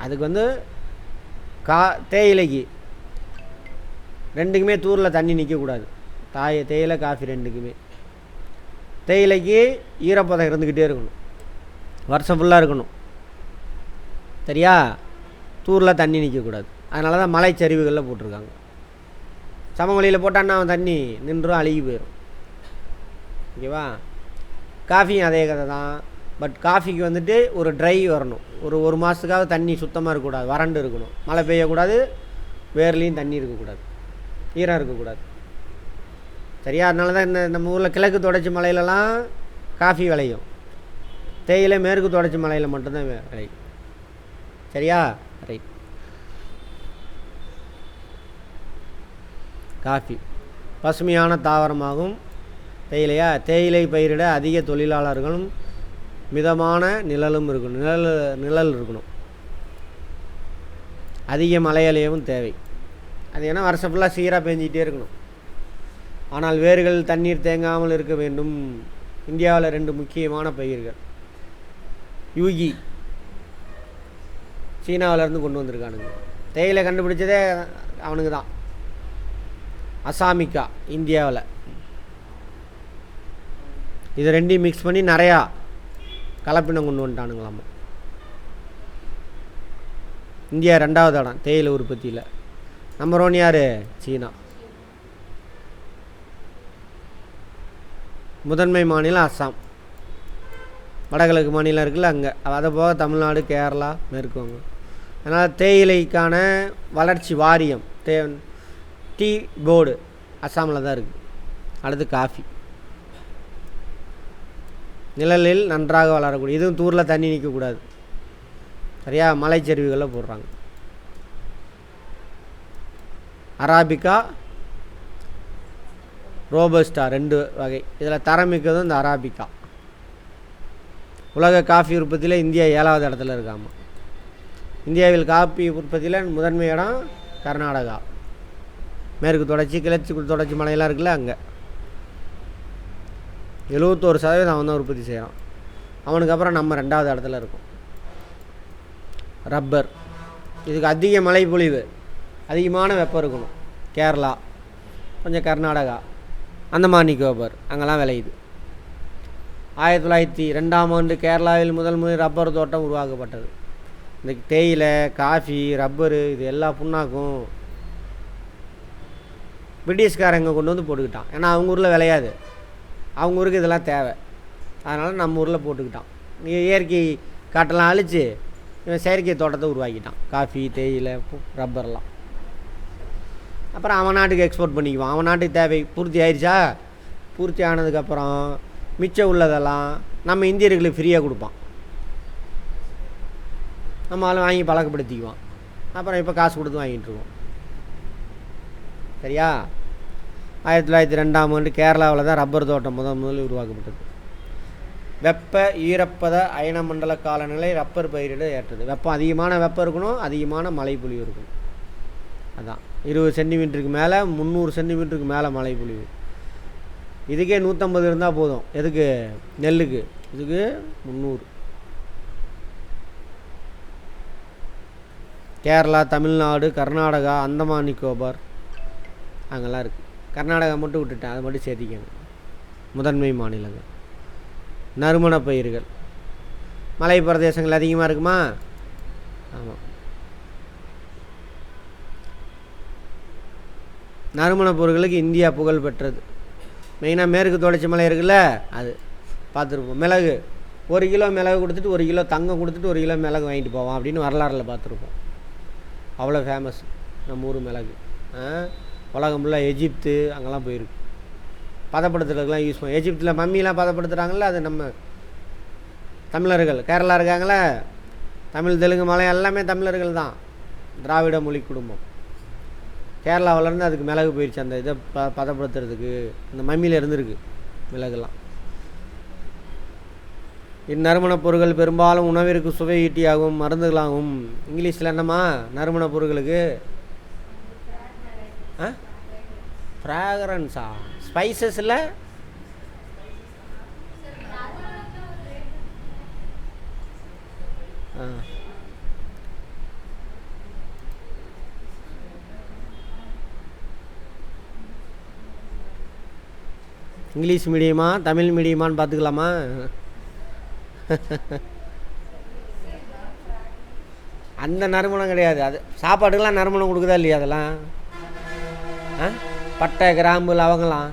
அதுக்கு வந்து தேயிலைக்கு 2க்குமே தூரில் தண்ணி நிற்கக்கூடாது. தேயிலை, காஃபி 2க்குமே. தேயிலைக்கு ஈரப்பதம் இருந்துக்கிட்டே இருக்கணும், வருஷம் ஃபுல்லாக இருக்கணும். சரியா? தூரில் தண்ணி நிற்கக்கூடாது. அதனால தான் மலைச்சரிவுகளில் போட்டிருக்காங்க. சமவெளியில் போட்டான்னா அவன் தண்ணி நின்றும் அழுகி போயிடும். ஓகேவா? காஃபியும் அதே கதை தான். பட் காஃபிக்கு வந்துட்டு ஒரு ட்ரை வரணும். ஒரு மாதத்துக்காக தண்ணி சுத்தமாக இருக்கக்கூடாது, வறண்டு இருக்கணும். மழை பெய்யக்கூடாது, வேர்லேயும் தண்ணி இருக்கக்கூடாது, ஈரம் இருக்கக்கூடாது. சரியா? அதனால தான் நம்ம ஊரில் கிழக்கு தொடர்ச்சி மலையிலலாம் காஃபி விளையும். தேயிலை மேற்கு தொடர்ச்சி மலையில் மட்டும்தான் விளையும். சரியா? ரைட். காஃபி பசுமையான தாவரமாகும். தேயிலை பயிரிட அதிக தொழிலாளர்களும் மிதமான நிழலும் இருக்கணும். நிழல் இருக்கணும். அதிக மழையலையும் தேவை. அது ஏன்னா வருஷம் ஃபுல்லாக சீராக பெஞ்சிக்கிட்டே இருக்கணும். ஆனால் வேர்கள் தண்ணீர் தேங்காமல் இருக்க வேண்டும். இந்தியாவில் 2 முக்கியமான பயிர்கள். யூகி சீனாவிலேருந்து கொண்டு வந்திருக்கானுங்க. தேயிலை கண்டுபிடிச்சதே அவனுக்கு தான். அசாமிக்கா இந்தியாவில். இது 2ஐயும் மிக்ஸ் பண்ணி நிறையா கலப்பினம் கொண்டு வந்துட்டானுங்களாமா. இந்தியா 2வது இடம் தேயிலை உற்பத்தியில். நம்பர் 1 யார்? சீனா. முதன்மை மாநிலம் அஸ்ஸாம். வடகிழக்கு மாநிலம் இருக்குல்ல, அங்கே. அதை போக தமிழ்நாடு, கேரளா, மேற்கு வங்கம். அதனால் தேயிலைக்கான வளர்ச்சி வாரியம், டீ போர்டு அஸ்ஸாமில் தான் இருக்குது. அடுத்து காஃபி. நிழலில் நன்றாக வளரக்கூடிய, இதுவும் தூரில் தண்ணி நிற்கக்கூடாது. சரியா? மலைச்சரிவுகளில் போடுறாங்க. அராபிக்கா, ரோபஸ்டா 2 வகை. இதில் தரமிக்கதும் இந்த அராபிக்கா. உலக காஃபி உற்பத்தியில் இந்தியா 7வது இடத்துல இருக்காமா. இந்தியாவில் காஃபி உற்பத்தியில் முதன்மை இடம் கர்நாடகா. மேற்கு தொடர்ச்சி, கிழக்கு தொடர்ச்சி மலையெல்லாம் இருக்குல்ல, அங்கே 71% அவன் தான் உற்பத்தி செய்கிறான். அவனுக்கு அப்புறம் நம்ம 2வது இடத்துல இருக்கோம். ரப்பர். இதுக்கு அதிக மழை பொழிவு, அதிகமான வெப்பம் இருக்கணும். கேரளா, கொஞ்சம் கர்நாடகா, அந்தமான் நிக்கோபார், அங்கெல்லாம் விளையுது. 1902ஆம் ஆண்டு கேரளாவில் முதல் ரப்பர் தோட்டம் உருவாக்கப்பட்டது. இந்த தேயிலை, காஃபி, ரப்பரு இது எல்லா புண்ணாக்கும் பிரிட்டிஷ்காரங்க கொண்டு வந்து போட்டுக்கிட்டான். ஏன்னா அவங்க ஊரில் விளையாது, அவங்க ஊருக்கு இதெல்லாம் தேவை. அதனால் நம்ம ஊரில் போட்டுக்கிட்டான். இயற்கை காட்டெல்லாம் அழித்து இவன் செயற்கை தோட்டத்தை உருவாக்கிட்டான். காஃபி, தேயிலை, ரப்பர்லாம். அப்புறம் அவன் நாட்டுக்கு எக்ஸ்போர்ட் பண்ணிக்குவான். அவன் நாட்டுக்கு தேவை பூர்த்தி ஆயிடுச்சா, பூர்த்தி ஆனதுக்கப்புறம் மிச்சம் உள்ளதெல்லாம் நம்ம இந்தியர்களுக்கு ஃப்ரீயாக கொடுப்பான். நம்மளால் வாங்கி பழக்கப்படுத்திக்குவான். அப்புறம் இப்போ காசு கொடுத்து வாங்கிட்டுருக்கோம். சரியா? 1902ஆம் ஆண்டு கேரளாவில் தான் ரப்பர் தோட்டம் முதல் உருவாக்கப்பட்டது. வெப்ப ஈரப்பத அயனமண்டல காலநிலை ரப்பர் பயிரிட ஏற்றது. வெப்பம் அதிகமான வெப்பம் இருக்கணும், அதிகமான மழை பொழிவு இருக்கணும். அதான் 20 சென்டிமீட்டருக்கு மேலே 300 சென்டிமீட்டருக்கு மேலே மழை பொழிவு. இதுக்கே 150 இருந்தால் போதும். எதுக்கு? நெல்லுக்கு. இதுக்கு 300. கேரளா, தமிழ்நாடு, கர்நாடகா, அந்தமான் நிக்கோபார் அங்கெல்லாம் இருக்குது. கர்நாடகா மட்டும் விட்டுட்டேன், அதை மட்டும் சேர்த்திக்கணும். முதன்மை மாநிலங்கள். நறுமண பயிர்கள் மலை பிரதேசங்கள் அதிகமாக இருக்குமா? ஆமாம். நறுமணப் பொருட்களுக்கு இந்தியா புகழ் பெற்றது. மெயினாக மேற்கு தொடர்ச்சி மலை இருக்குல்ல, அது பார்த்துருப்போம். மிளகு 1 கிலோ மிளகு கொடுத்துட்டு 1 கிலோ தங்கம் கொடுத்துட்டு 1 கிலோ மிளகு வாங்கிட்டு போவான் அப்படின்னு வரலாறில் பார்த்துருப்போம். அவ்வளோ ஃபேமஸ் நம்ம ஊர் மிளகு. உலகம் ஃபுல்லாக எஜிப்து அங்கெல்லாம் போயிருக்கு. பதப்படுத்துறதுக்கெலாம் யூஸ் பண்ண. எஜிப்தில் மம்மிலாம் பதப்படுத்துகிறாங்கள, அது நம்ம தமிழர்கள். கேரளா இருக்காங்களே, தமிழ், தெலுங்கு, மலையாளம் எல்லாமே தமிழர்கள் தான். திராவிட மொழி குடும்பம். கேரளாவிலேருந்து அதுக்கு மிளகு போயிடுச்சு. அந்த இதை பதப்படுத்துறதுக்கு இந்த மம்மியில் இருந்துருக்கு மிளகுலாம். இந்நறுமணப் பொருட்கள் பெரும்பாலும் உணவிற்கு சுவை ஈட்டியாகவும் மருந்துகளாகவும். இங்கிலீஷில் என்னம்மா நறுமணப் பொருட்களுக்கு? ஃப்ராக்ரன்ஸா? ஸ்பைசஸில் இங்கிலீஷ் மீடியமா தமிழ் மீடியமான்னு பார்த்துக்கலாமா? அந்த நறுமணம் கிடையாது. அது சாப்பாட்டுக்கெல்லாம் நறுமணம் கொடுக்குதா இல்லையா? அதெல்லாம் பட்டை, கிராம்பு, லவங்கலாம்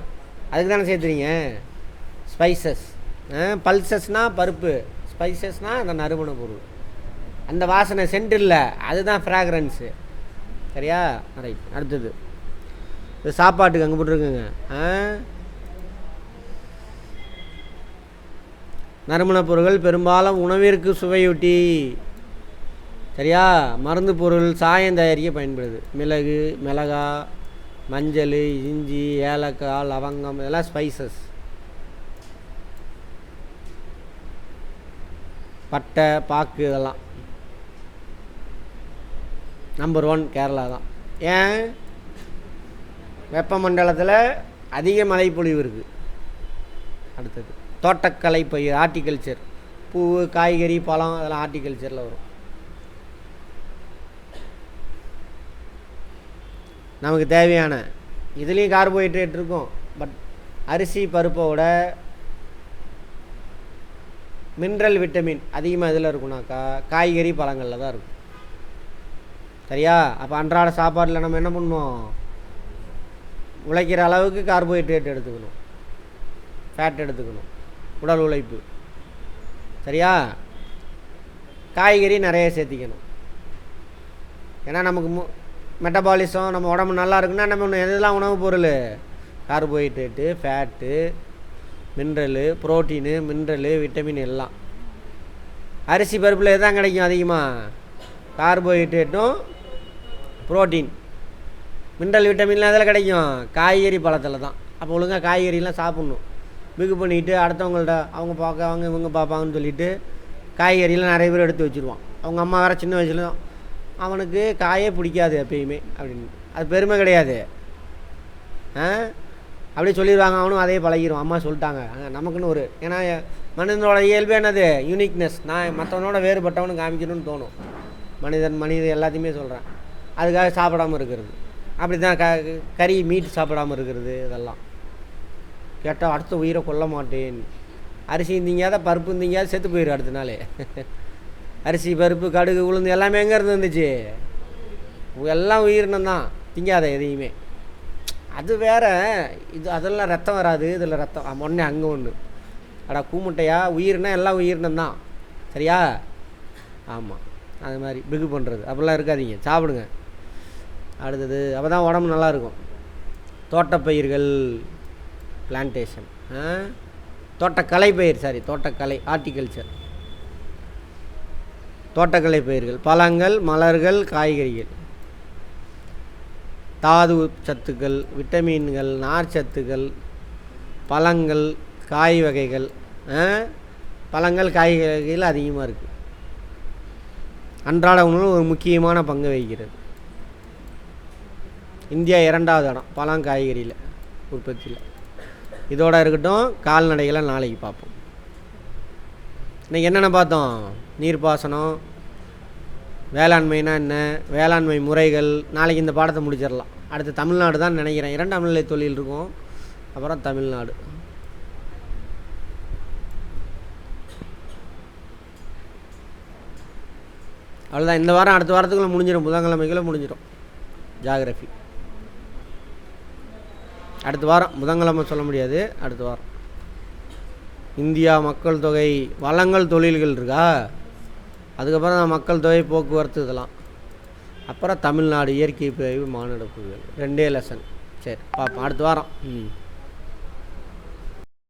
அதுக்கு தானே சேர்த்துறீங்க. ஸ்பைசஸ். பல்சஸ்னால் பருப்பு, ஸ்பைசஸ்னால் அந்த நறுமண பொருள். அந்த வாசனை சென்ட் இல்லை, அதுதான் ஃப்ராக்ரன்ஸு. சரியா? ரைட். அடுத்தது இது சாப்பாட்டுக்கு அங்கே போட்டுருக்குங்க. நறுமணப் பொருட்கள் பெரும்பாலும் உணவிற்கு சுவையூட்டி. சரியா? மருந்து பொருள், சாயம் தயாரிக்க பயன்படுது. மிளகு, மிளகா, மஞ்சள், இஞ்சி, ஏலக்காய், லவங்கம் இதெல்லாம் ஸ்பைசஸ். பட்டை, பாக்கு இதெல்லாம் நம்பர் 1 கேரளா தான். ஏன்? வெப்பமண்டலத்தில் அதிக மழைப்பொழிவு இருக்குது. அடுத்தது தோட்டக்கலை பயிர், ஹார்டிகல்ச்சர். பூ, காய்கறி, பழம் அதெல்லாம் ஹார்டிகல்ச்சரில் வரும். நமக்கு தேவையான இதுலேயும் கார்போஹைட்ரேட் இருக்கும். பட் அரிசி பருப்போட மினரல், விட்டமின் அதிகமாக இதில் இருக்குனாக்கா காய்கறி, பழங்களில் தான் இருக்கும். சரியா? அப்போ அன்றாட சாப்பாட்டில் நம்ம என்ன பண்ணுவோம்? உழைக்கிற அளவுக்கு கார்போஹைட்ரேட் எடுத்துக்கணும், ஃபேட் எடுத்துக்கணும், உடல் உழைப்பு. சரியா? காய்கறி நிறைய சேர்த்திக்கணும். ஏன்னா நமக்கு மெட்டபாலிசம், நம்ம உடம்பு நல்லா இருக்குன்னா நம்ம எதெல்லாம் உணவு பொருள்? கார்போஹைட்ரேட்டு, ஃபேட்டு, மினரலு, ப்ரோட்டீனு, மினரலு, விட்டமின் எல்லாம். அரிசி பருப்பில் எதுதான் கிடைக்கும் அதிகமாக? கார்போஹைட்ரேட்டும் ப்ரோட்டீன், மினரல், விட்டமின்லாம் அதில் கிடைக்கும் காய்கறி, பழத்தில் தான். அப்போ ஒழுங்காக காய்கறிலாம் சாப்பிட்ணும். பிகு பண்ணிவிட்டு அடுத்தவங்கள்ட்ட அவங்க பார்க்க இவங்க பார்ப்பாங்கன்னு சொல்லிவிட்டு காய்கறிலாம் நிறைய பேர் எடுத்து வச்சுருவான். அவங்க அம்மா வேறு சின்ன வயசுல அவனுக்கு காயே பிடிக்காது எப்பயுமே அப்படின்னு. அது பெருமை கிடையாது. அப்படியே சொல்லிடுவாங்க, அவனும் அதே பழகிடுவான். அம்மா சொல்லிட்டாங்க நமக்குன்னு ஒரு. ஏன்னா மனிதனோட இயல்பு என்னது? யூனிக்னஸ். நான் மற்றவனோட வேறுபட்டவனு காமிக்கணும்னு தோணும். மனிதன் எல்லாத்தையுமே சொல்கிறேன். அதுக்காக சாப்பிடாமல் இருக்கிறது. அப்படி தான் கறி, மீட் சாப்பிடாமல் இருக்கிறது. இதெல்லாம் கேட்டால் அடுத்த உயிரை கொல்ல மாட்டேன். அரிசி திங்காத, பருப்பு திங்காத, செத்து போயிடும் அடுத்த நாளே. அரிசி, பருப்பு, கடுகு, உளுந்து எல்லாமே எங்கே இருந்து வந்துச்சு? எல்லாம் உயிரினம் தான். திங்காத எதையுமே. அது வேறு. இது அதெல்லாம் ரத்தம் வராது, இதில் ரத்தம் ஒன்றே அங்கே ஒன்று. அடா கூமுட்டையா? உயிரினா எல்லாம் உயிரினம் தான். சரியா? ஆமாம். அது மாதிரி பிகு பண்ணுறது அப்படிலாம் இருக்காதீங்க. சாப்பிடுங்க. அடுத்தது அப்போ தான் உடம்பு நல்லாயிருக்கும். தோட்டப்பயிர்கள், பிளான்டேஷன், தோட்டக்கலை பயிர், தோட்டக்கலை, ஹார்டிகல்ச்சர், தோட்டக்கலை பயிர்கள், பழங்கள், மலர்கள், காய்கறிகள், தாது சத்துக்கள், விட்டமின்கள், நார் சத்துக்கள், பழங்கள், காய் வகைகள், பழங்கள் காய்கறிகள் அதிகமாக இருக்குது. அன்றாட உணவில் ஒரு முக்கியமான பங்கு வகிக்கிறது. இந்தியா 2வது இடம் பழம் காய்கறியில் உற்பத்தியில். இதோட இருக்கட்டும். கால்நடைகளை நாளைக்கு பார்ப்போம். இன்றைக்கி என்னென்ன பார்த்தோம்? நீர்ப்பாசனம், வேளாண்மைனா என்ன, வேளாண்மை முறைகள். நாளைக்கு இந்த பாடத்தை முடிச்சிடலாம். அடுத்து தமிழ்நாடு தான் நினைக்கிறேன். 2ஆம் நிலை தொழில் இருக்கும், அப்புறம் தமிழ்நாடு. அவ்வளோதான். இந்த வாரம் அடுத்த வாரத்துக்குள்ளே முடிஞ்சிடும். புதன்கிழமைக்குள்ளே முடிஞ்சிடும் ஜாகிரஃபி. அடுத்த வாரம் புதன்கிழமை சொல்ல முடியாது, அடுத்த வாரம். இந்தியா மக்கள் தொகை, வளங்கள், தொழில்கள் இருக்கா. அதுக்கப்புறம் தான் மக்கள் தொகை, போக்குவரத்து, இதெல்லாம். அப்புறம் தமிழ்நாடு இயற்கை பிரிவு, மானுட புவியியல். 2 லெசன். சரி பார்ப்போம் அடுத்த வாரம்.